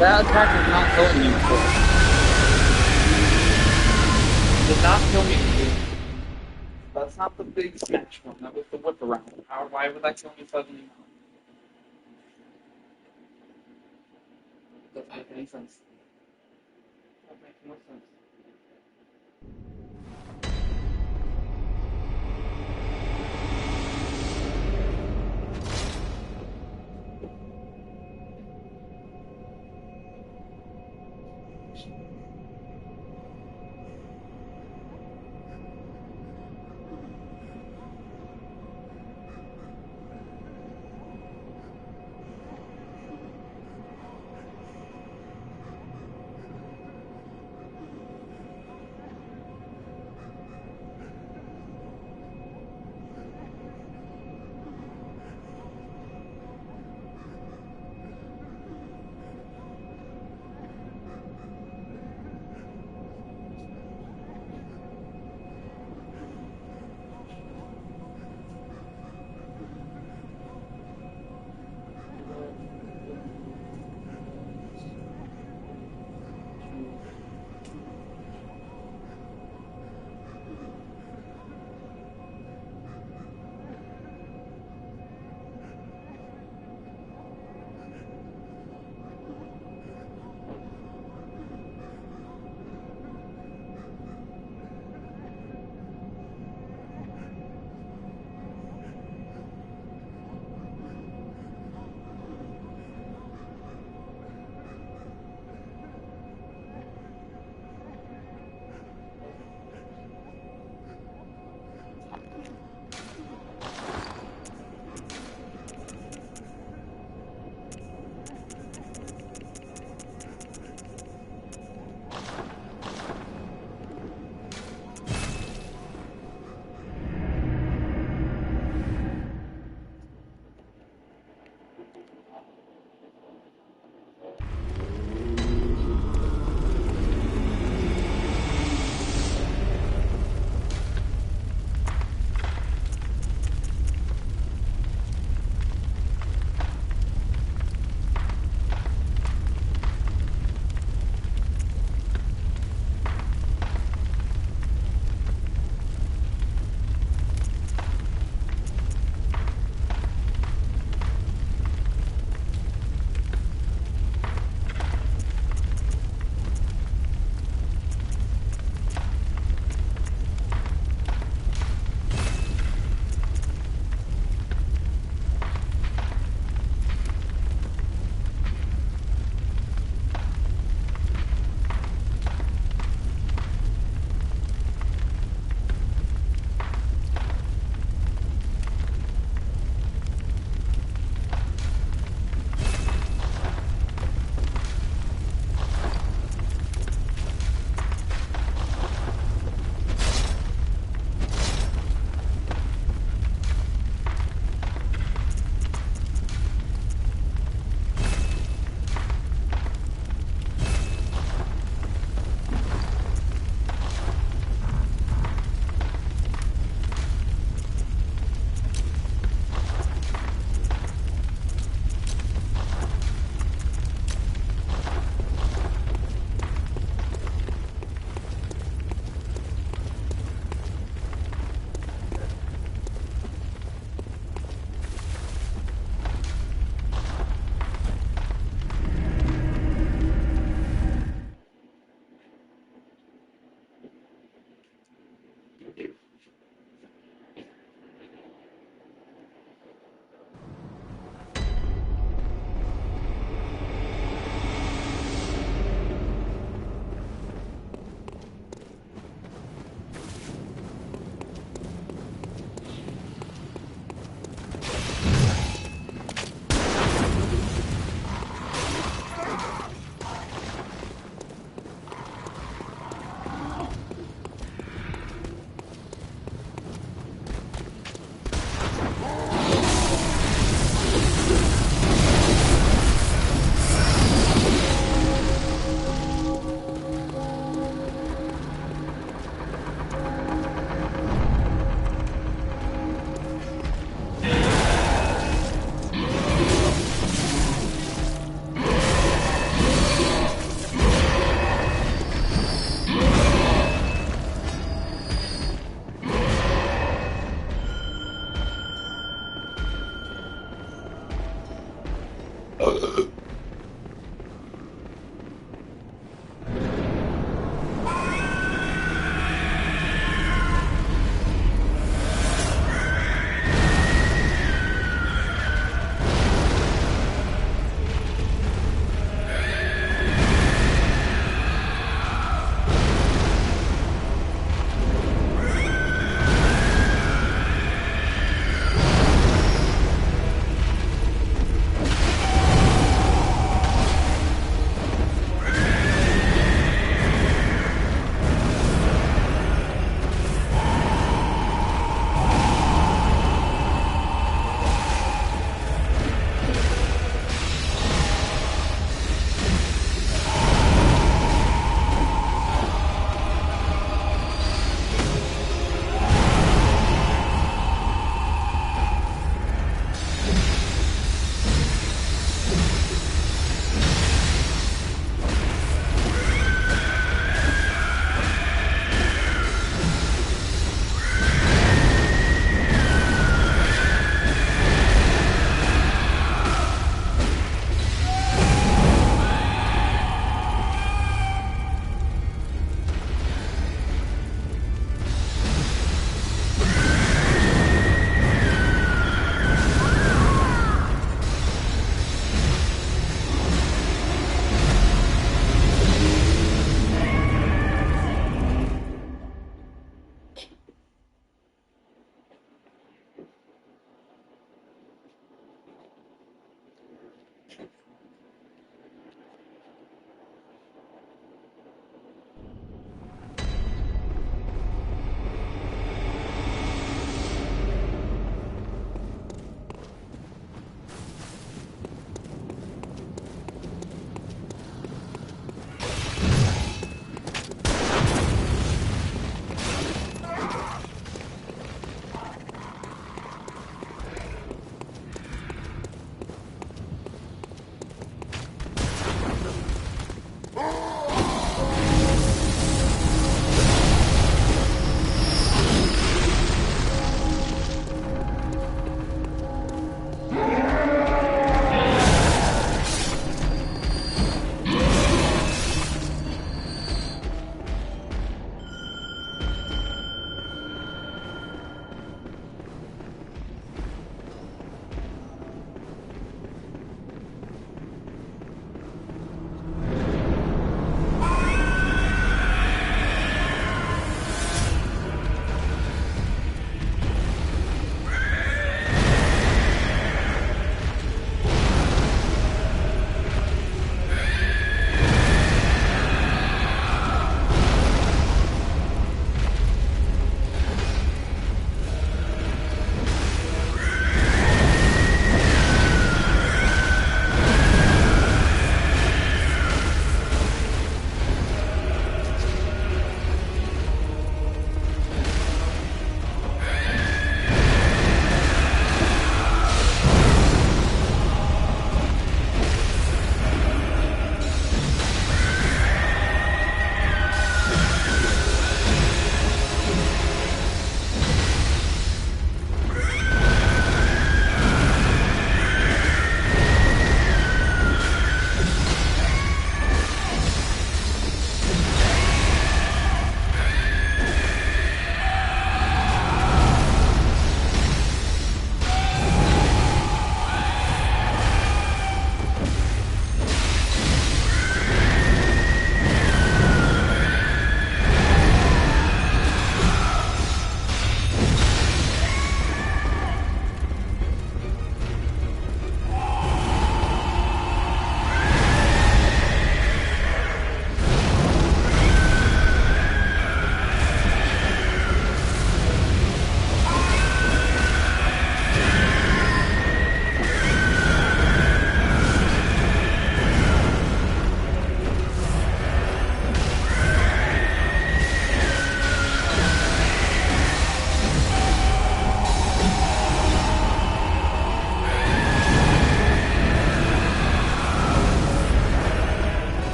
Speaker 8: That attack is not killing me before. It did not kill me before. That's not the big smash one. That was the whip around. Why would that kill me suddenly now? Doesn't make any sense. That makes no sense.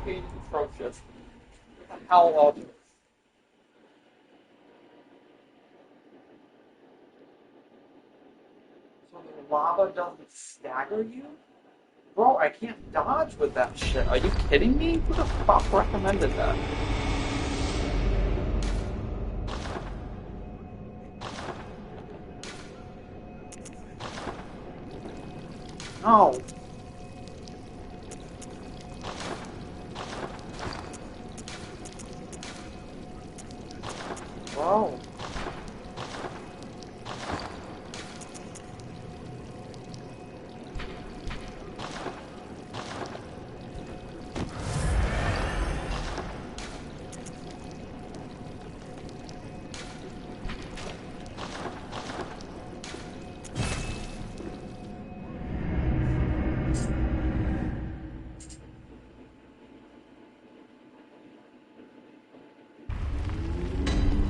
Speaker 8: fucking atrocious. What the hell are this? So the lava doesn't stagger you? Bro, I can't dodge with that shit. Are you kidding me? Who the fuck recommended that? No. Bro.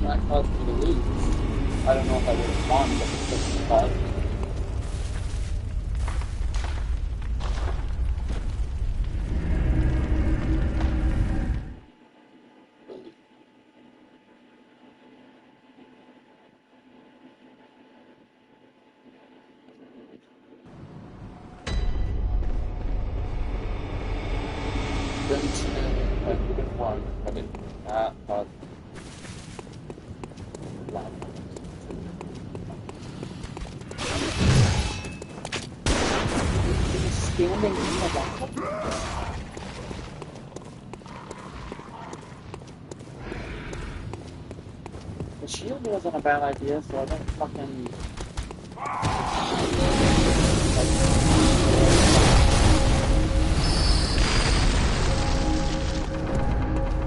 Speaker 8: That caused me to lose. I don't know if I would have won, but it's just caused me. I would have won, but it caused lava. He's standing in the lava? The shield wasn't a bad idea, so I don't fucking...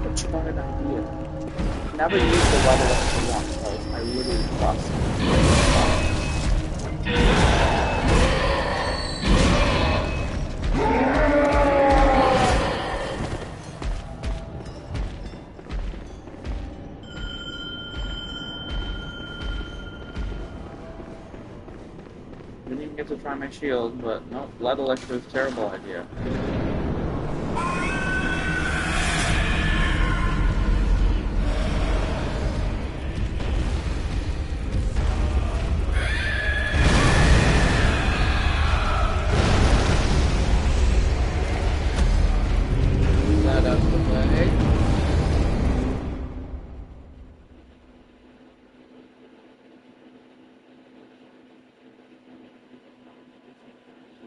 Speaker 8: Such a bad idea. Never use the level up for once, guys. I really trust. Didn't even get to try my shield, but no, lead elixir is a terrible idea.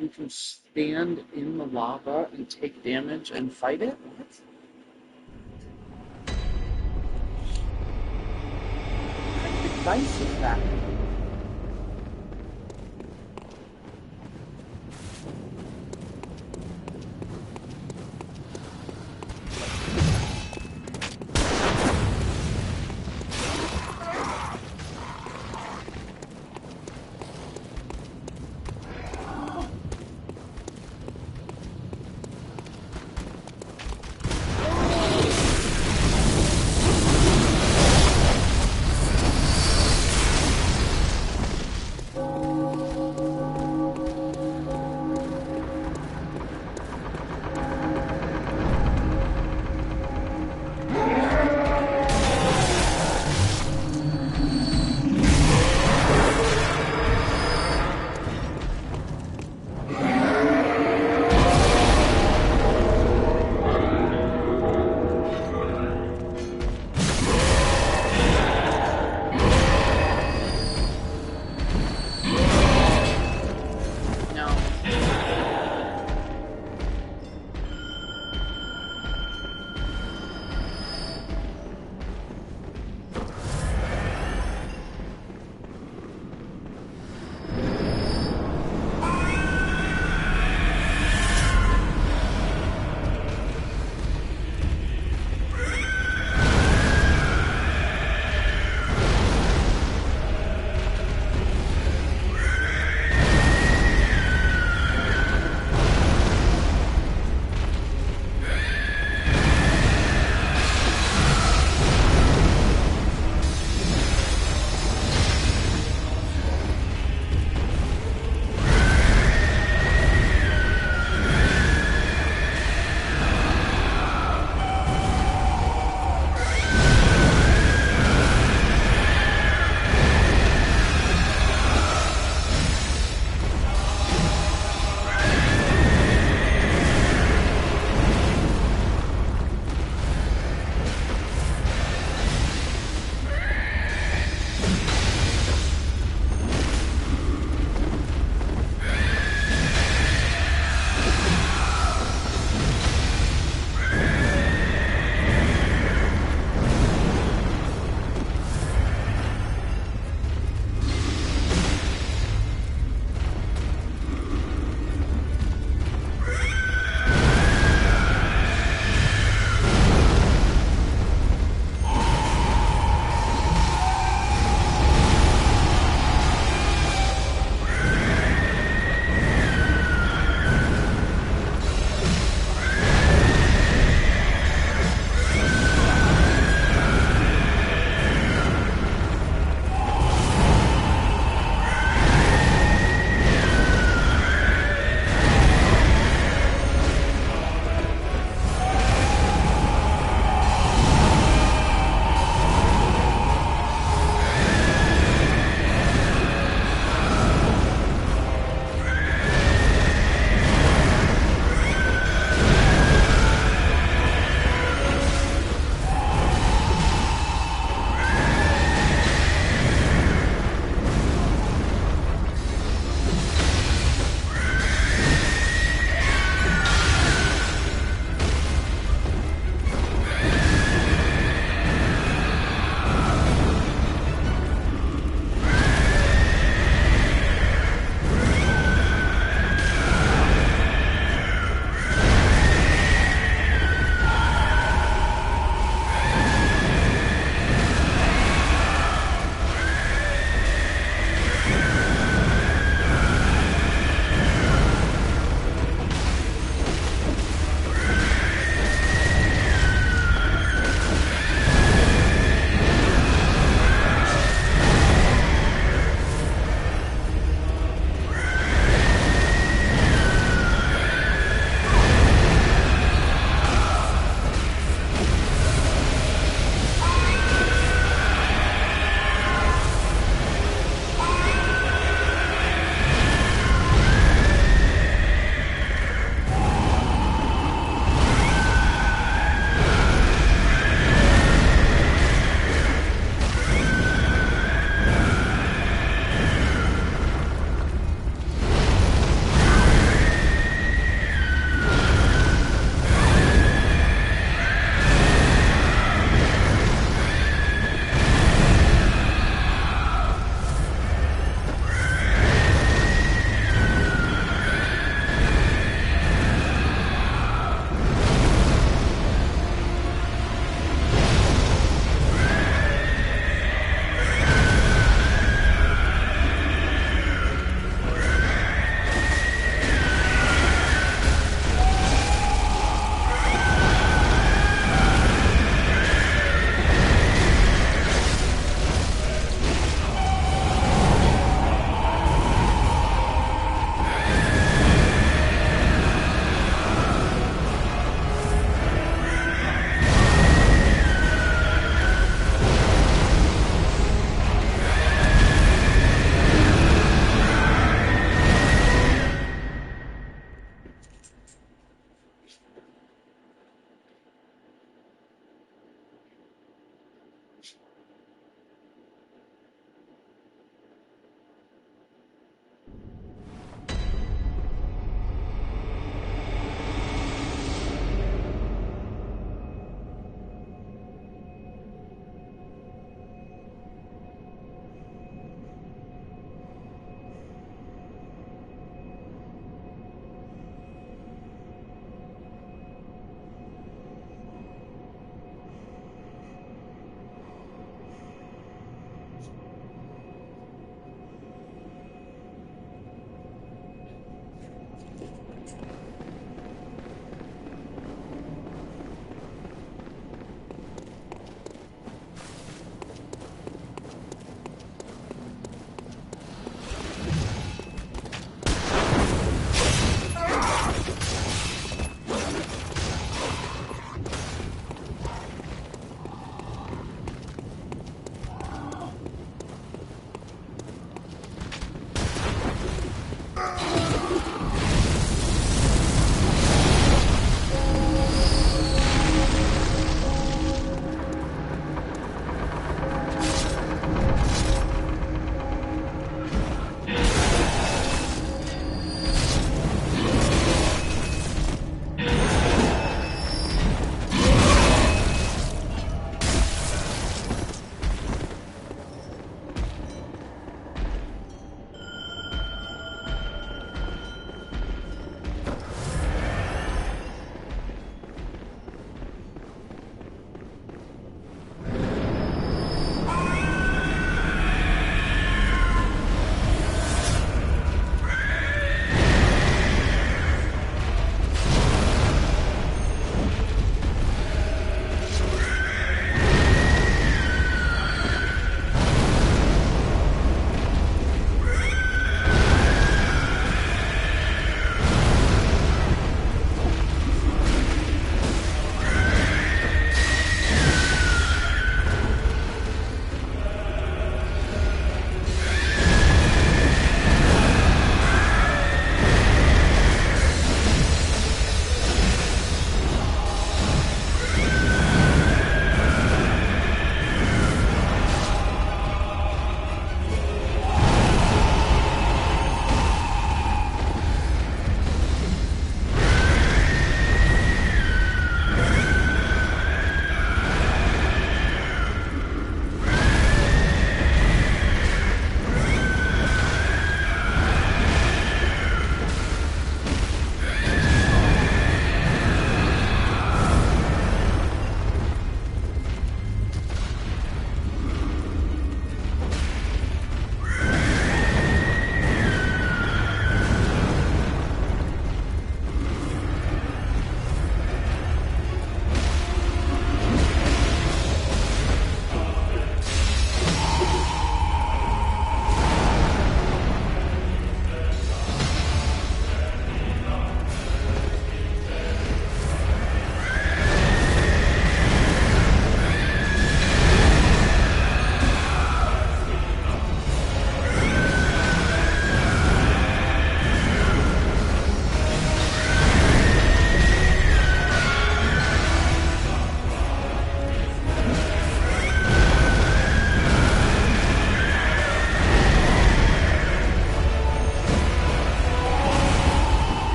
Speaker 8: You can stand in the lava and take damage and fight it? What? What kind of advice is that?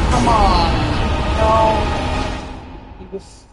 Speaker 8: Come on. No. He was...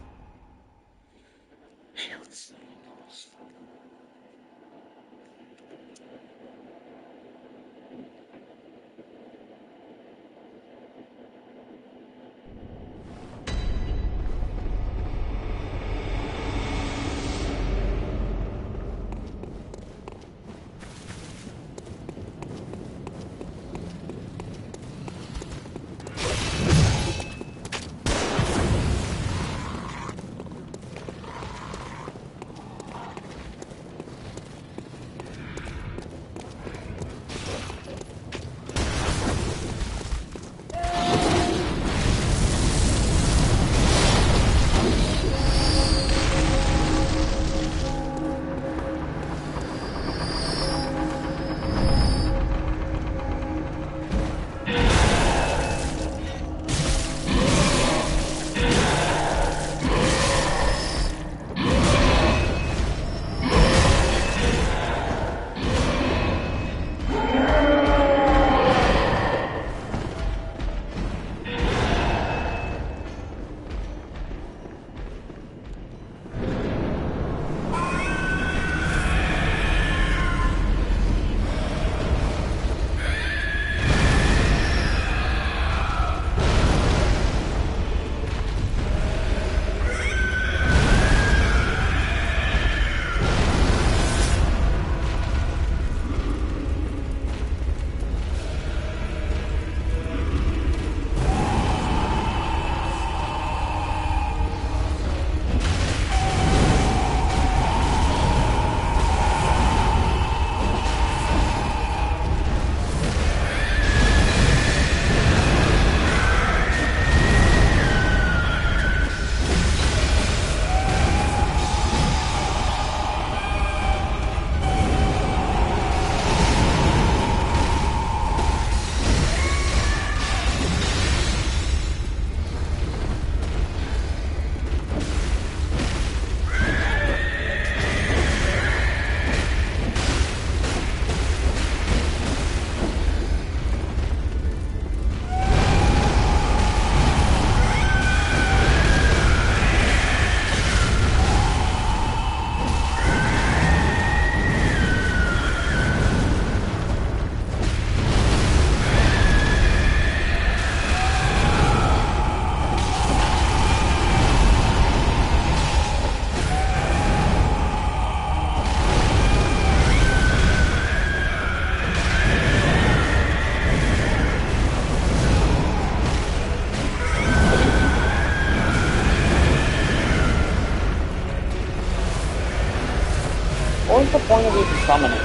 Speaker 8: What was the point of even summoning?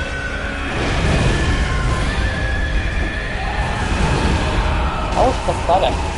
Speaker 8: That was pathetic.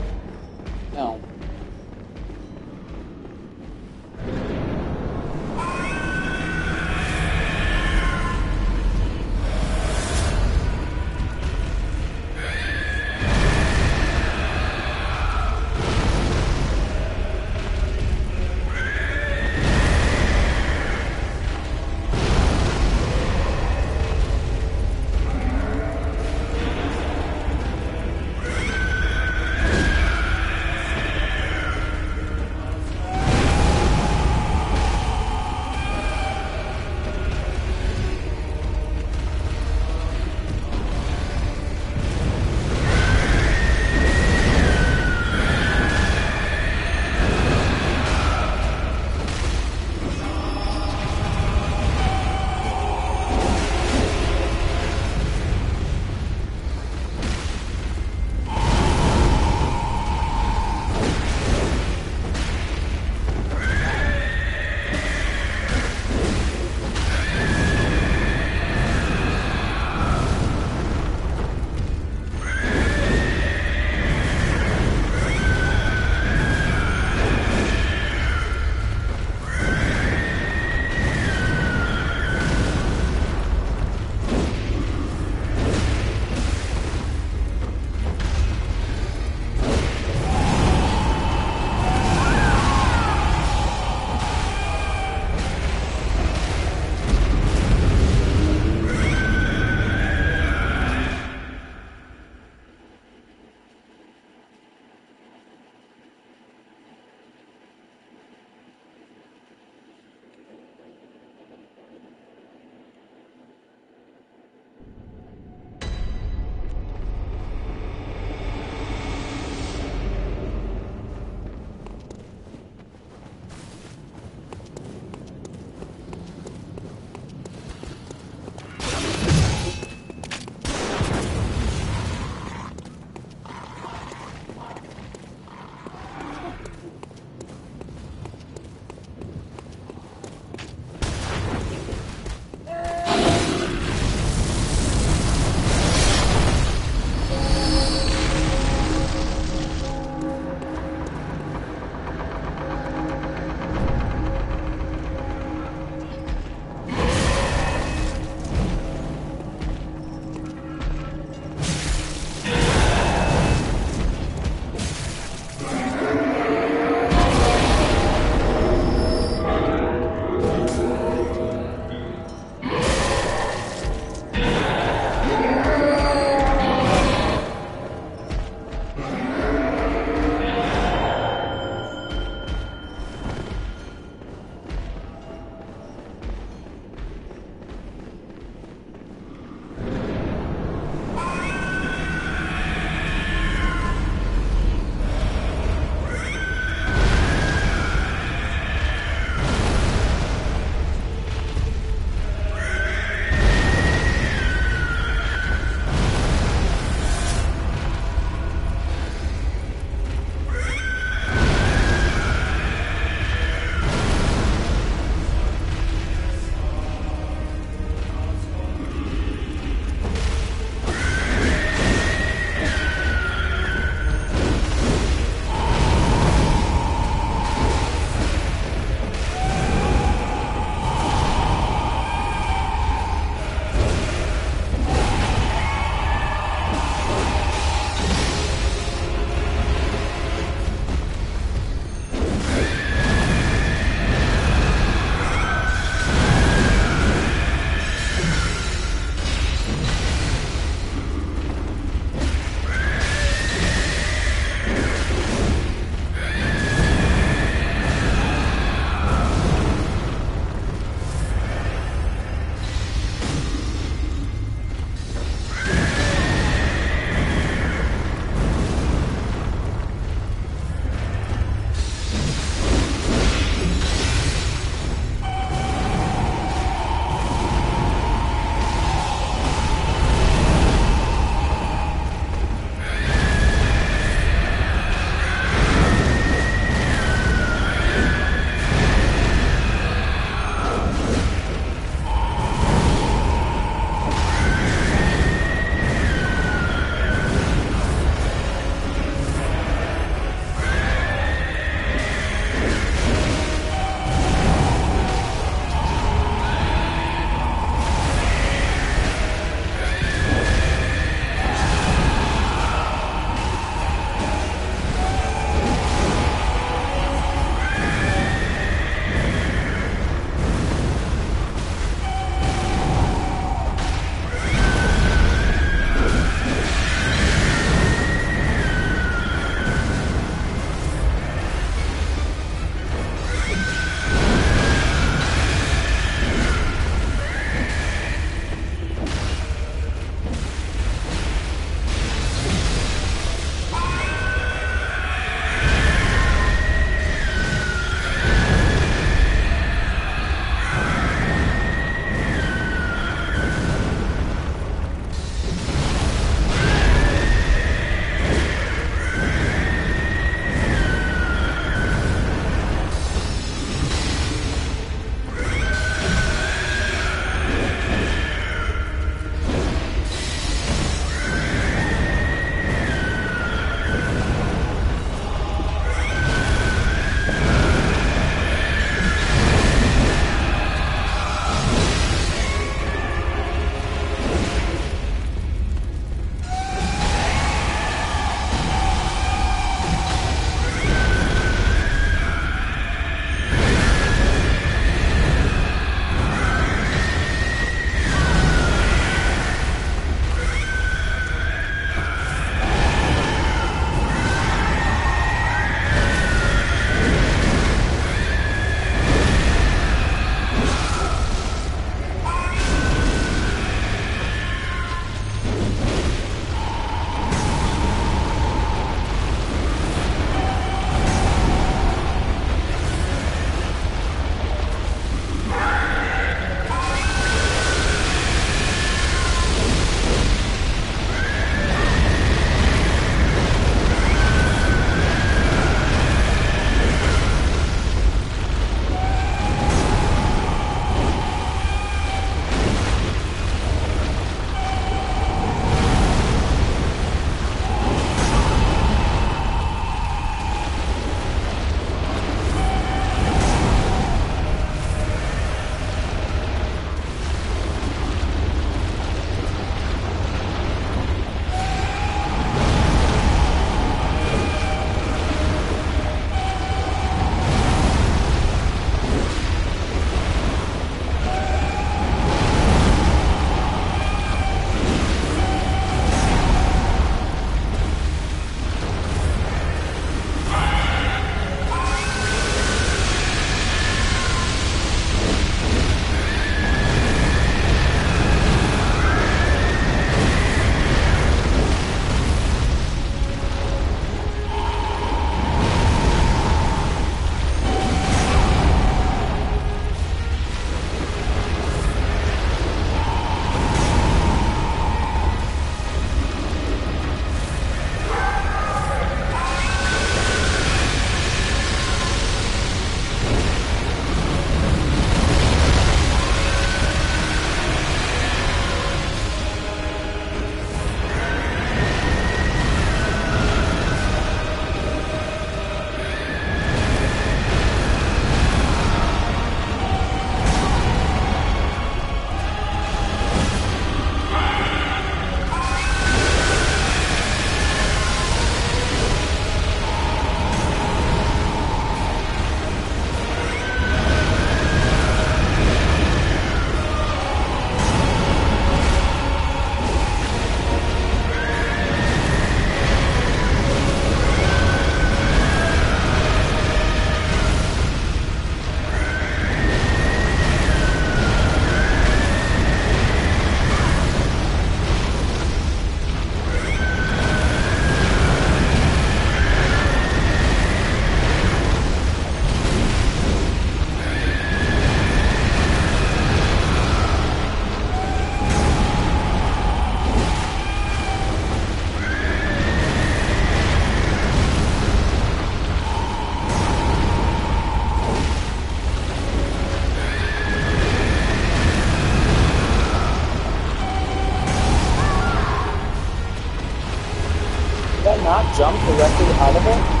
Speaker 8: that not jump directly out of it?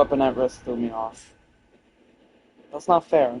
Speaker 8: weapon at risk threw me off. That's not fair.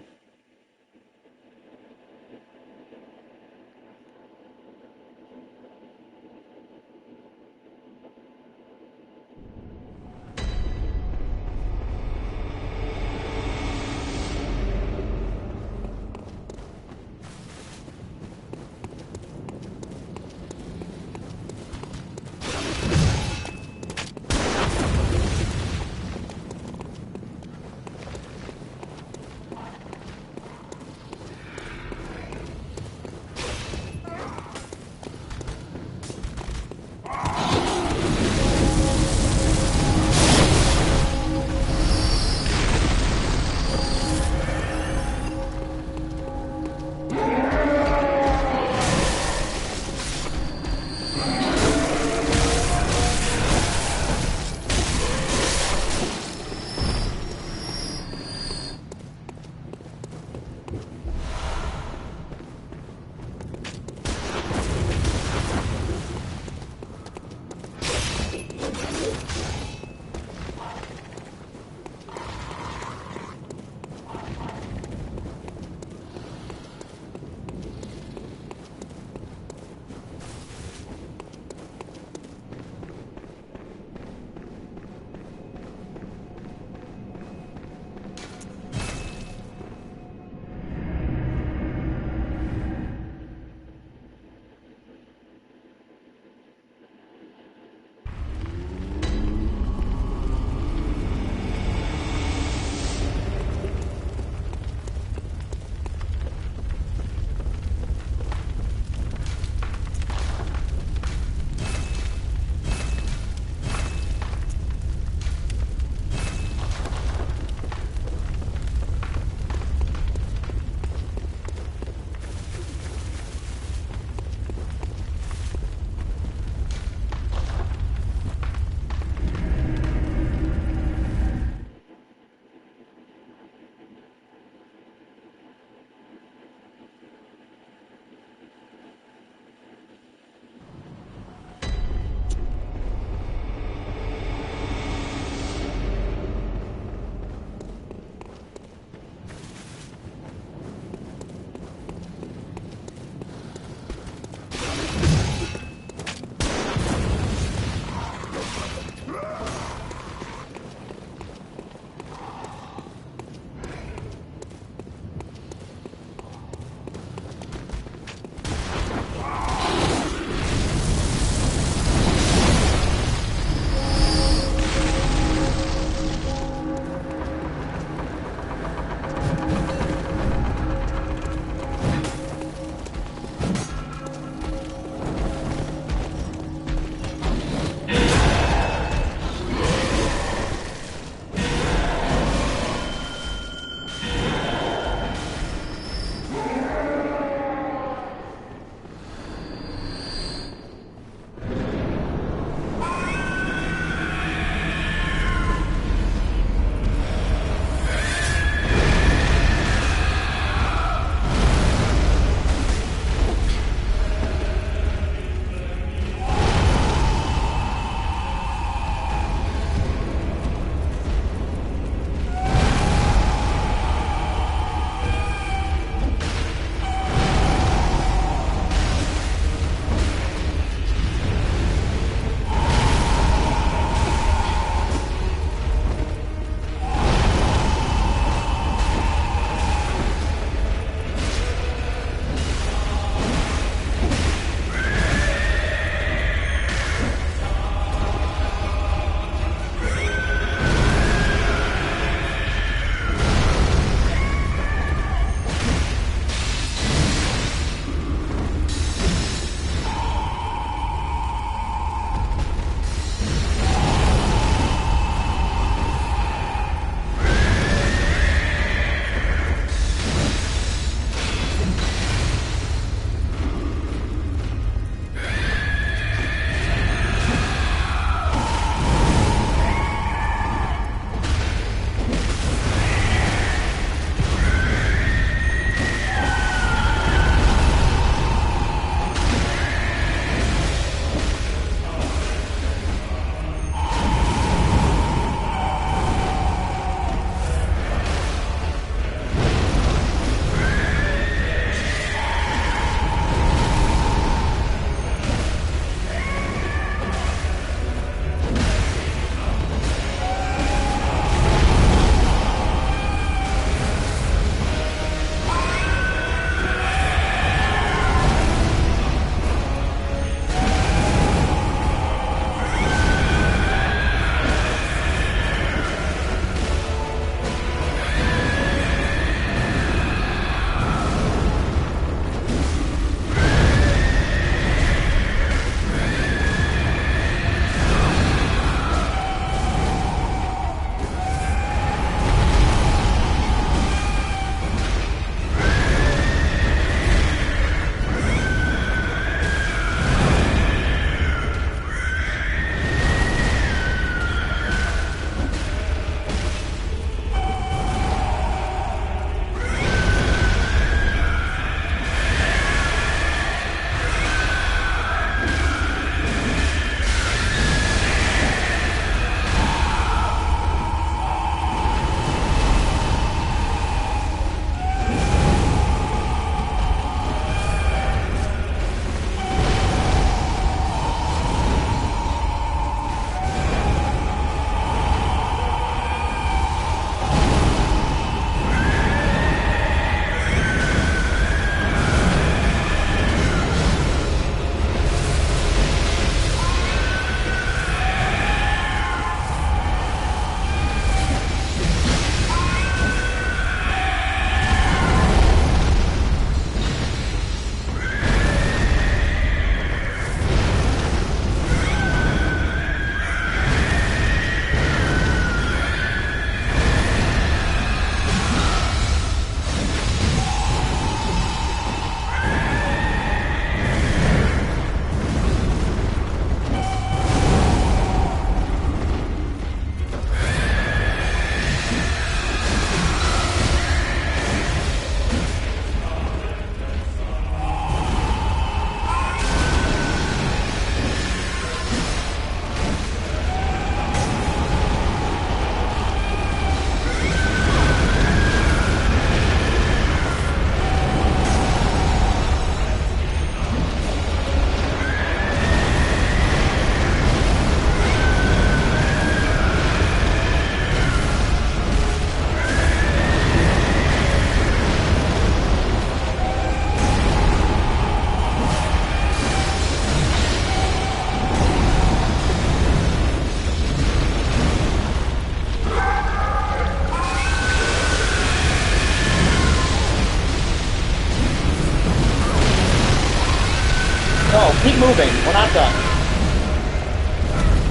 Speaker 8: Not done.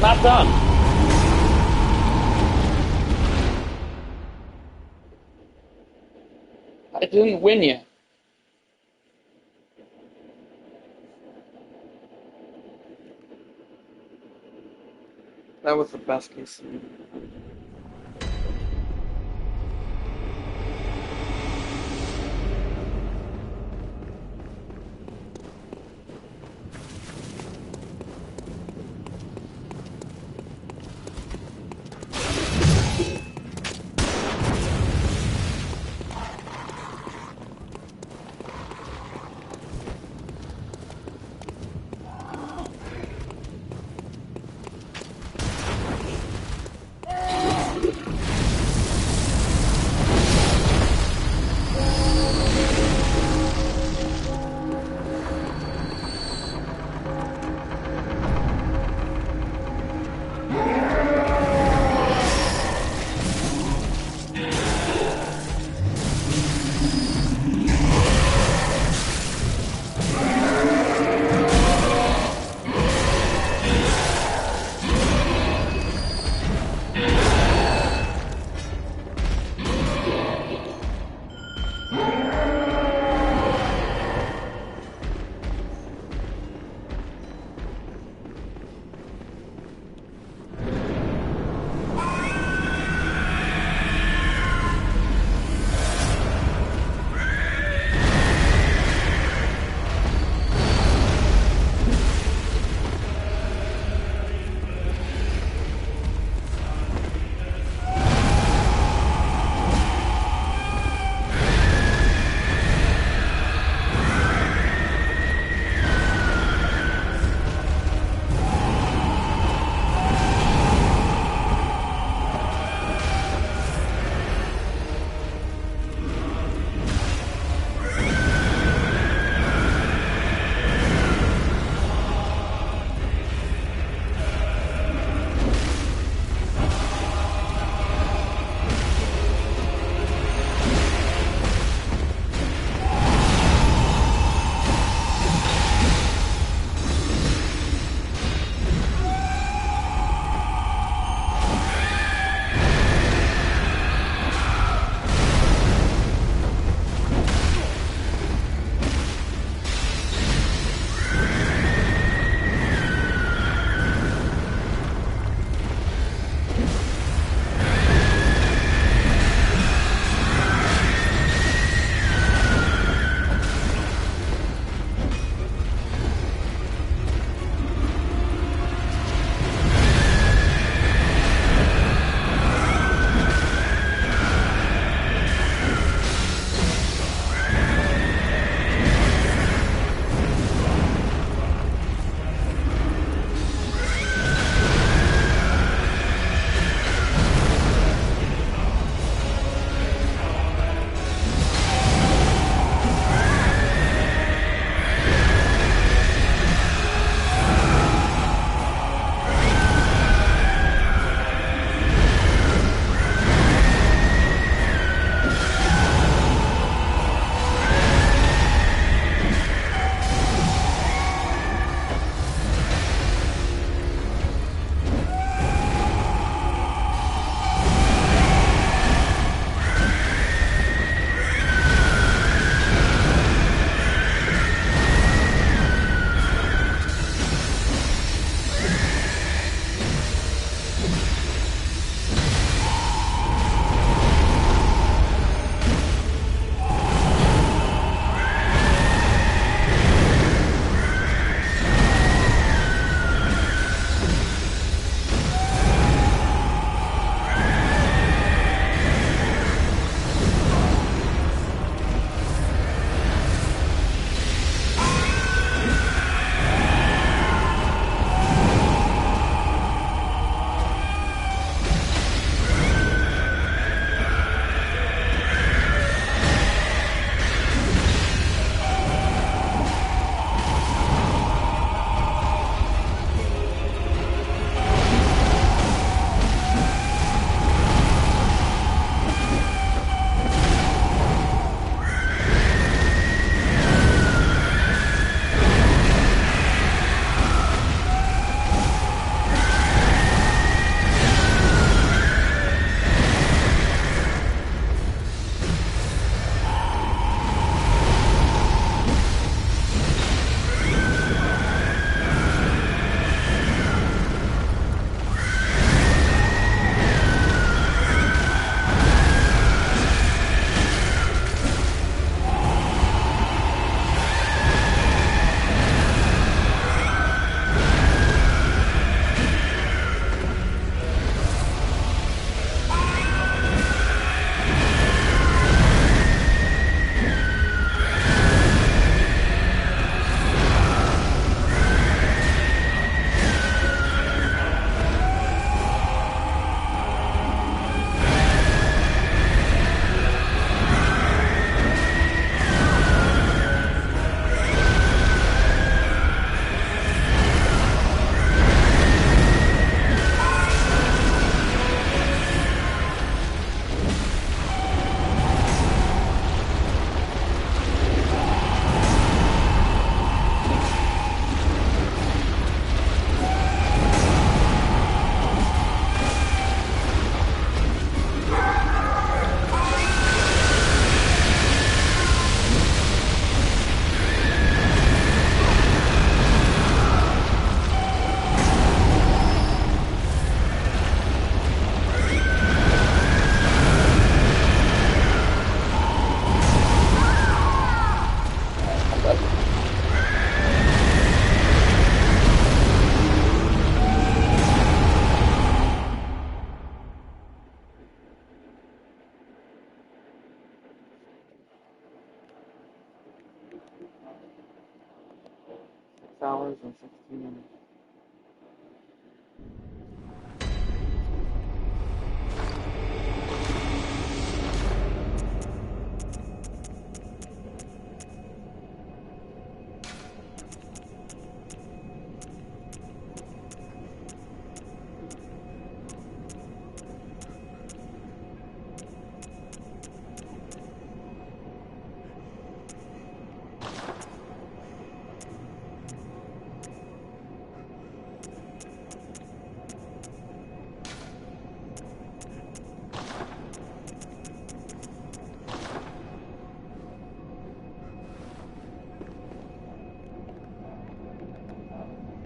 Speaker 8: Not done. I didn't win yet. That was the best case scenario. 16